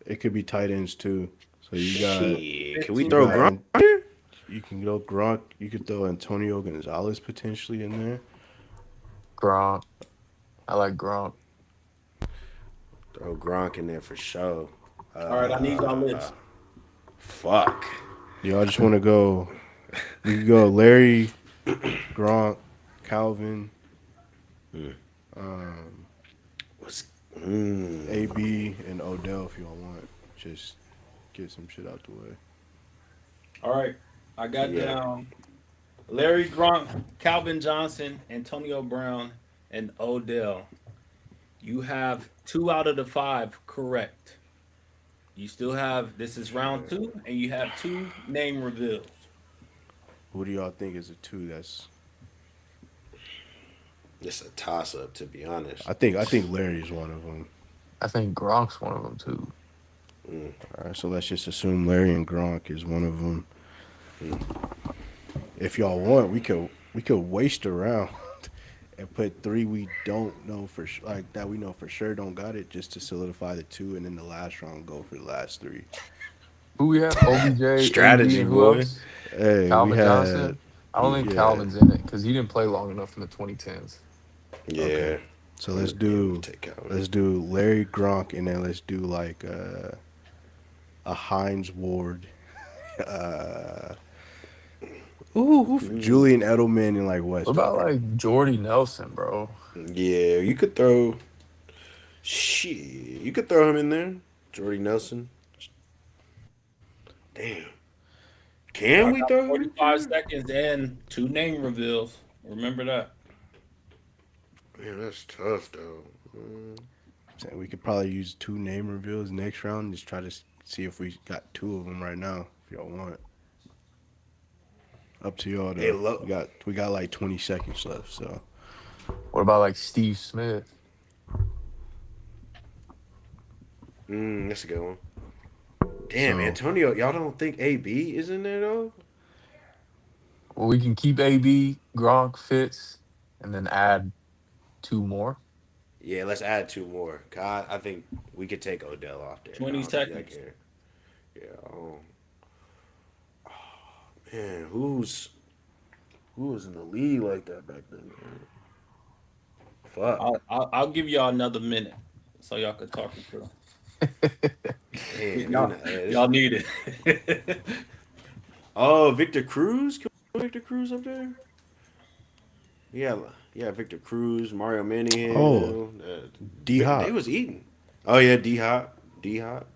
It could be tight ends too. So Shit, can we you 15 throw got Gronk seconds. here? you can go Gronk. You could throw Antonio Gonzalez potentially in there. Gronk. I like Gronk. Throw Gronk in there for sure. All right, I need y'all list. Fuck. Y'all just want to go. We could go Larry, Gronk, Calvin, um, What's AB, and Odell if y'all want. Just get some shit out the way. All right, I got yeah? down Larry Gronk, Calvin Johnson, Antonio Brown, and Odell. You have 2 out of the 5 correct. You still have, this is round two, and you have two name reveals. Who do y'all think is a two? That's It's a toss up, to be honest. I think Larry is one of them. I think Gronk's one of them too. All right, so let's just assume Larry and Gronk is one of them. If y'all want, we could waste around and put three we don't know for like that we know for sure don't got it just to solidify the two, and then the last round go for the last three. Who we have? OBJ, AB, Strategy, and who boy. else? Hey, we Calvin had Johnson. I don't think yeah. Calvin's in it because he didn't play long enough in the 2010s. Yeah. Okay. So let's Yeah, do we'll take out. Larry Gronk, and then let's do like a Heinz Ward, uh, Julian Edelman, and like What about Westbrook. like Jordy Nelson, bro? Yeah, you could throw. Shit, you could throw him in there. Jordy Nelson. Damn. Can Y'all we got throw him in 45 there? seconds and two name reveals. Remember that. Man, that's tough though. Saying we could probably use two name reveals next round. Just try to see if we got two of them right now. If y'all want, up to y'all Hey, though. look. We got like 20 seconds left. So What about like Steve Smith? That's a good one. Damn, So Antonio, y'all don't think AB is in there though? Well, we can keep AB, Gronk, Fitz, and then add two more. Yeah, let's add two more. God, I think we could take Odell off there. I 20 don't think I seconds. care. Yeah. Man, who was in the league like that back then? Man? Fuck. I'll give y'all another minute so y'all can talk it through. Damn, even Y'all, this. y'all need it. Oh, Victor Cruz. Can we put Victor Cruz up there? Yeah, yeah. Victor Cruz, Mario oh, Manningham. D They Hop. was eating. Oh yeah, D Hop. D Hop.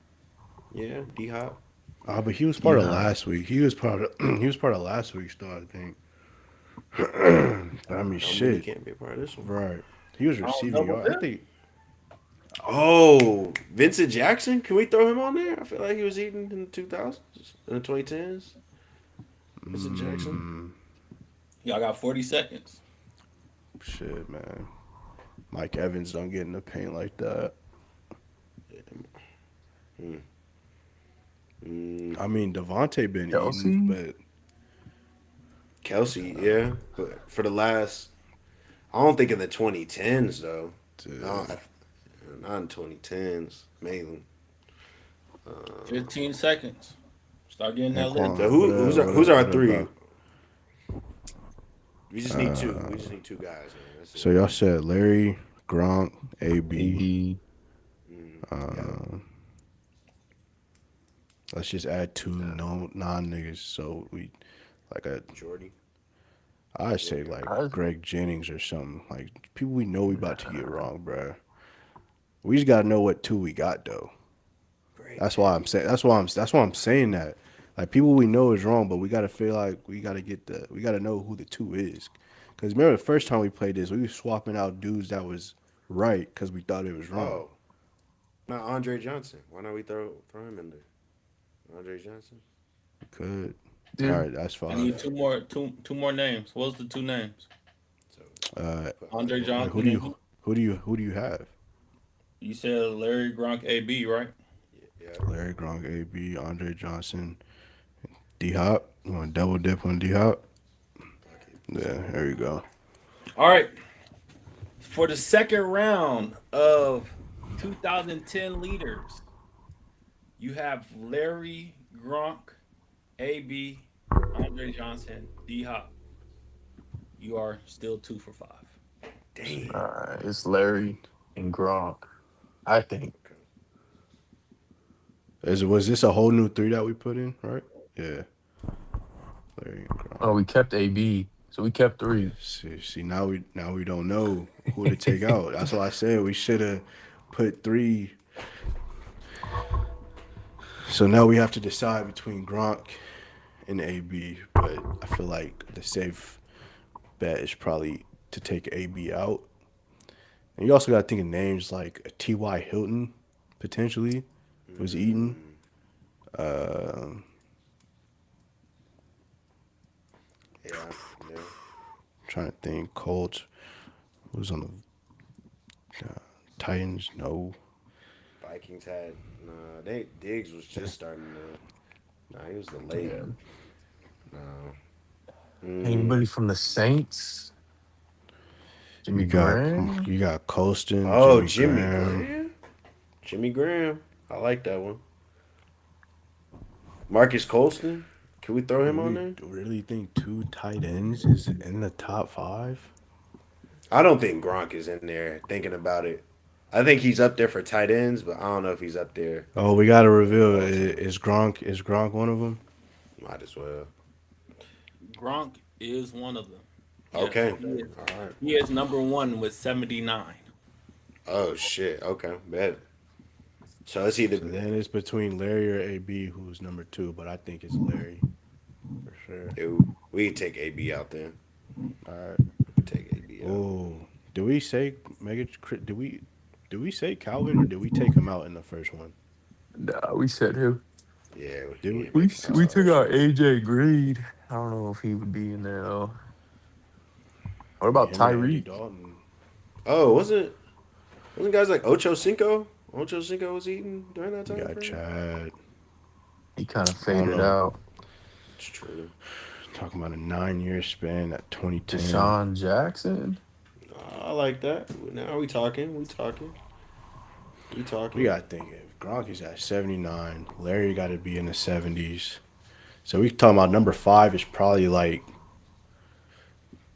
Yeah, D Hop. But he was part of Yeah. last week. He was part of he was part of last week's though, I think. But I mean, Don't mean he shit. can't be a part of this one. Right. He was I don't receiving double yard. I dip. think. Oh, Vincent Jackson. Can we throw him on there? I feel like he was eating in the 2000s, in the 2010s. Vincent Jackson. Mm, Y'all got 40 seconds. shit, man. Mike Evans don't get in the paint like that. Hmm. Mm, I mean, Devontae been eating, Kelsey? but Kelsey, yeah, but for the last, I don't think in the 2010s though. No, uh, not in 2010s mainly. 15 seconds. Start getting that list. So Anquan, who's our what three? about? We just need two. We just need two guys, man. That's So it. y'all said Larry, Gronk, AB. AB. Yeah, Let's just add two non niggas. So we like Jordy. I say like I, Greg Jennings or something. Like people we know we about to get wrong, bruh. We just gotta know what two we got though. Great. That's why I'm saying. That's why I'm saying that. Like people we know is wrong, but we gotta feel like we gotta get the. We gotta know who the two is. Because remember the first time we played this, we was swapping out dudes that was right because we thought it was wrong. Oh, not Andre Johnson. Why not we throw him in there? Andre Johnson. We could. All yeah. right, that's I fine. need two more names. What's the two names? So put Andre Andre. Wait, Johnson and who? who do you have? You said Larry Gronk AB, right? Yeah. Larry Gronk, AB, Andre Johnson, D Hop. You want to double dip on D Hop? Fuck it. Yeah, there you go. All right. For the second round of 2010 leaders, you have Larry Gronk, AB, Andre Johnson, D Hop. You are still 2 for 5. Damn. It's Larry and Gronk. I think. Was this a whole new three that we put in? Right? Yeah. Larry and Gronk. Oh, we kept AB, so we kept three. See now we don't know who to take out. That's why I said we should have put three. So now we have to decide between Gronk and AB, but I feel like the safe bet is probably to take AB out. And you also got to think of names like a T.Y. Hilton potentially was eaten. Yeah. Yeah. Trying to think. Colts was on the Titans. No. Vikings had nah. They Diggs was just starting to. Nah, he was the late. Yeah. No. Mm. Anybody from the Saints? Jimmy You got Graham? you got Colston, Oh, Jimmy Jimmy Graham. Graham. Jimmy Graham. I like that one. Marcus Colston. Can we throw him on there? Really think two tight ends is in the top five? I don't think Gronk is in there. Thinking about it, I think he's up there for tight ends, but I don't know if he's up there. Oh, we got to reveal. Colston. Is Gronk one of them? Might as well. Gronk is one of them. Okay. Yes, he is. All right. He is number one with 79. Oh shit. Okay. Bet. So it's either So then it's between Larry or AB, who's number two, but I think it's Larry for sure. dude, we take AB out there. All right. Take AB out. Oh, do we say do we say Calvin or did we take him out in the first one? Nah, we said who? Yeah. Did we we? ain't We making we that took first out one. AJ Green. I don't know if he would be in there though. What I mean, about him and Andy Tyreek? Dalton. Oh, wasn't guys like Ocho Cinco? Ocho Cinco was eating during that We time got frame. Chad. He kind of I don't faded know. out. It's true. Talking about a 9-year span at 2010. Deshaun Jackson. I like that. Now we talking. We talking. We We talking. got to think if Gronk is at 79, Larry got to be in the 70s. So we talking about number 5 is probably like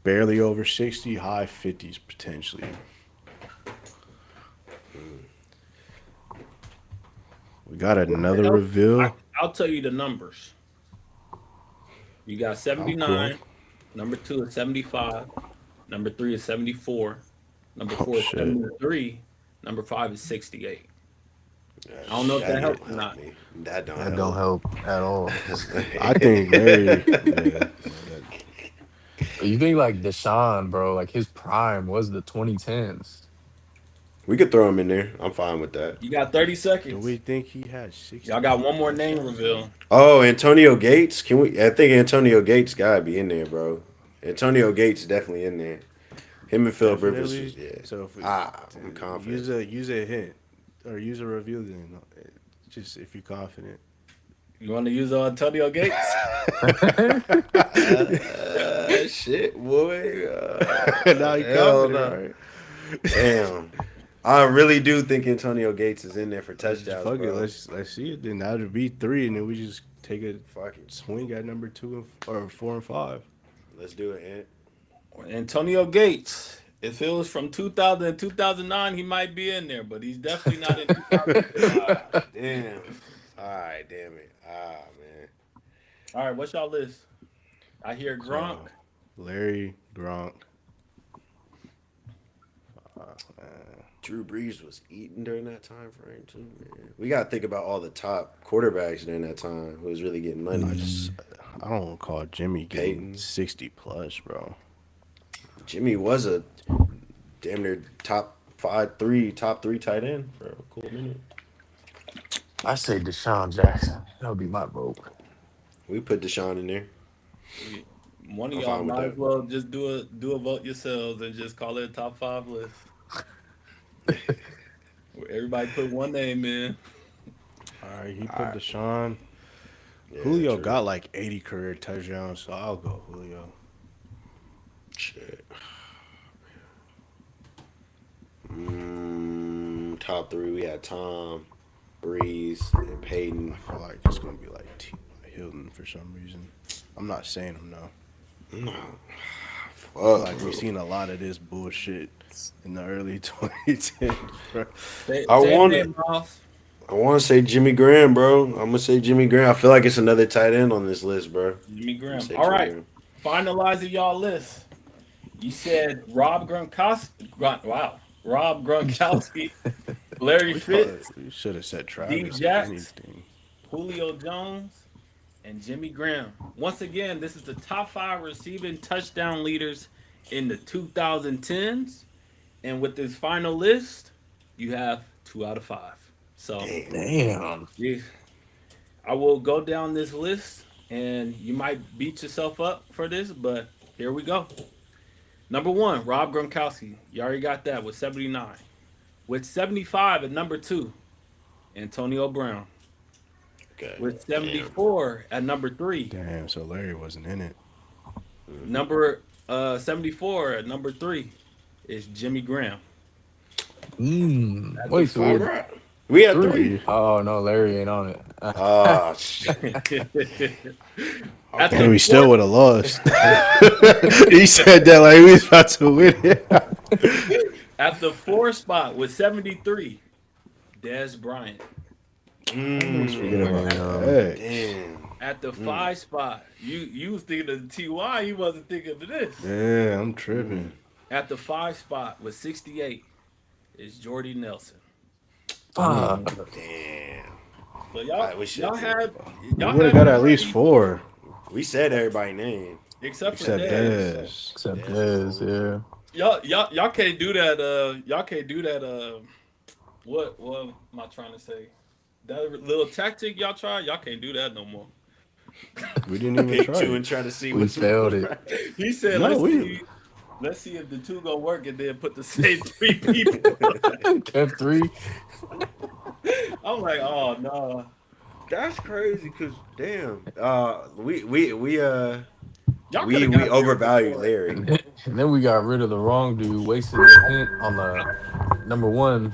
barely over 60, high 50s potentially. We got another reveal. I'll tell you the numbers. You got I'm cool. 79. Number two is 75. Number three is 74. Number Oh four is shit. 73. Number five is 68. That, I don't know if that that helps don't or help not. me. That don't That don't help. help at all. I think Larry. Yeah. But you think like Deshaun, bro, like his prime was the 2010s. We could throw him in there. I'm fine with that. You got 30 Do we seconds. think he had Y'all 60 got one more name touchdowns though? reveal. Oh, Antonio Gates. Can we? I think Antonio Gates gotta be in there, bro. Antonio Gates definitely in there. Him and Philip Rivers was Definitely. yeah. So if we, I'm confident. use a hint or use a reveal then, just if you're confident. You want to use Antonio Gates? Shit, boy. Now you Hell confident, no. right? Damn. I really do think Antonio Gates is in there for touchdowns, Fuck it, bro. let's see it then. That'll be 3, and then we just take a Fuck it. swing at number 2 or 4 and 5. Let's do it, Ant. Antonio Gates. If it was from 2000 and 2009, he might be in there, but he's definitely not in 2010. Damn. All right, damn it. Man. All right, what's y'all list? I hear Gronk. So, Larry, Gronk. Drew Brees was eating during that time frame too, man. We gotta think about all the top quarterbacks during that time who was really getting money. I don't call Jimmy getting Peyton. 60 plus, bro. Jimmy was a damn near top three tight end for a cool minute. I say Deshaun Jackson. That would be my vote. We put Deshaun in there. One of I'm y'all fine with might as that. well just do a vote yourselves and just call it a top five list. Where everybody put one name in. All right, he put Deshaun. Yeah, Julio true. got like 80 career touchdowns, so I'll go Julio. Shit. Top three, we had Tom, Breeze, and Peyton. I feel like it's gonna be like Hilton for some reason. I'm not saying him though. No. I feel Fuck. like we've seen a lot of this bullshit in the early 2010s, bro. Say I his want name, Ross. I want to say Jimmy Graham, bro. I'm gonna say Jimmy Graham. I feel like it's another tight end on this list, bro. Jimmy I'm Graham. gonna say All Jimmy right, Graham. finalizing y'all list. You said Rob Gronkowski, Larry Fitz, You should have said Travis. If Jax. anything. Julio Jones, and Jimmy Graham. Once again, this is the top 5 receiving touchdown leaders in the 2010s. And with this final list, you have 2 out of 5. So, Damn. yeah, I will go down this list, and you might beat yourself up for this, but here we go. Number 1, Rob Gronkowski. You already got that with 79. With 75 at number 2, Antonio Brown. Okay. With Damn. 74 at number 3, Damn, so Larry wasn't in it. number 74 at number 3 is Jimmy Graham. Wait, so All we're right. We had 3. Three. Oh no, Larry ain't on it. Oh shit. At And we the still fourth, would have lost. He said that like we was about to win it. at the 4th spot with 73, Dez Bryant. Forget about Damn. that. Damn. At the 5 spot, you was thinking of the TY, you wasn't thinking of this. Yeah, I'm tripping. At the 5 spot with 68 is Jordy Nelson. Fuck. Damn. So Alright, we should- y'all had We y'all would have had got at least 4, We said everybody's name. except for except Dez. Dez. Except Dez, yeah. Y'all can't do that. Y'all can't do that. What am I trying to say? That little tactic y'all try. Y'all can't do that no more. We didn't even Pick try. 2 it. and try to see We what's failed it. He said, No, let's see if the 2 gonna work, and then put the same 3 people." Kept 3. I'm like, oh no. That's crazy. Cause damn, we Y'all could we have we got Larry overvalued before. Larry. And then we got rid of the wrong dude, wasted a hint on the number one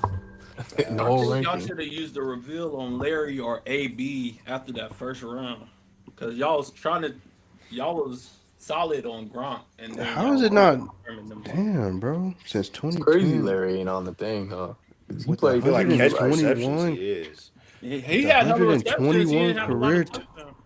in the I whole think y'all ranking. should have used the reveal on Larry or AB after that first round, because y'all was solid on Gronk, and then How is y'all it really not? determined them two. Damn, bro. Since It's crazy 2010, Larry ain't on the thing, huh? 'Cause he with the I played feel like pretty catch like receptions, 121, he is. with He the had hella receptions. He 121 didn't have a lot career, of touchdowns.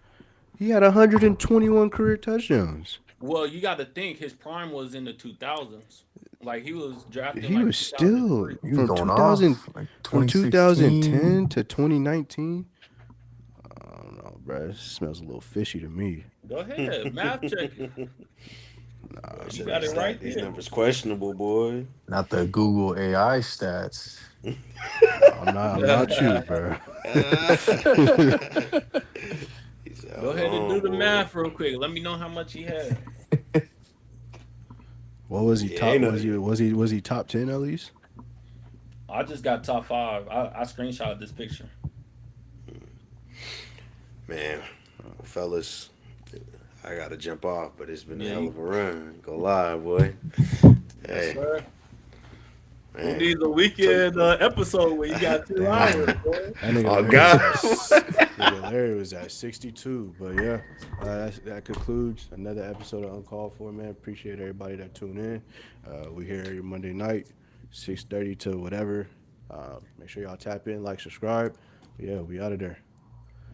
he had 121 career touchdowns. Well, you got to think his prime was in the 2000s. Like he was drafted He like was still 2003. he was from going 2000 off like from 2016. 2010 to 2019. I don't know, bro. It smells a little fishy to me. Go ahead, math check it. Boy, You so got it right these there. numbers questionable, boy. Not the Google AI stats. I'm not you, bro. He said, Go "Hold ahead and do on, the boy." math real quick. Let me know how much he had. What was he Yeah, top? ain't no, Was he top 10 at least? I just got top five. I screenshot this picture. man, fellas. I gotta jump off, but it's been a Yeah, hell of a run. Go live, boy. yes, Hey, sir. Who man. needs a So, weekend episode where you got 2 hours, Damn. boy? That nigga oh Larry was God. nigga Larry was at 62. But yeah, that concludes another episode of Uncalled For, man. Appreciate everybody that tuned in. We here every Monday night, 6:30 to whatever. Make sure y'all tap in, like, subscribe. But yeah, we out of there.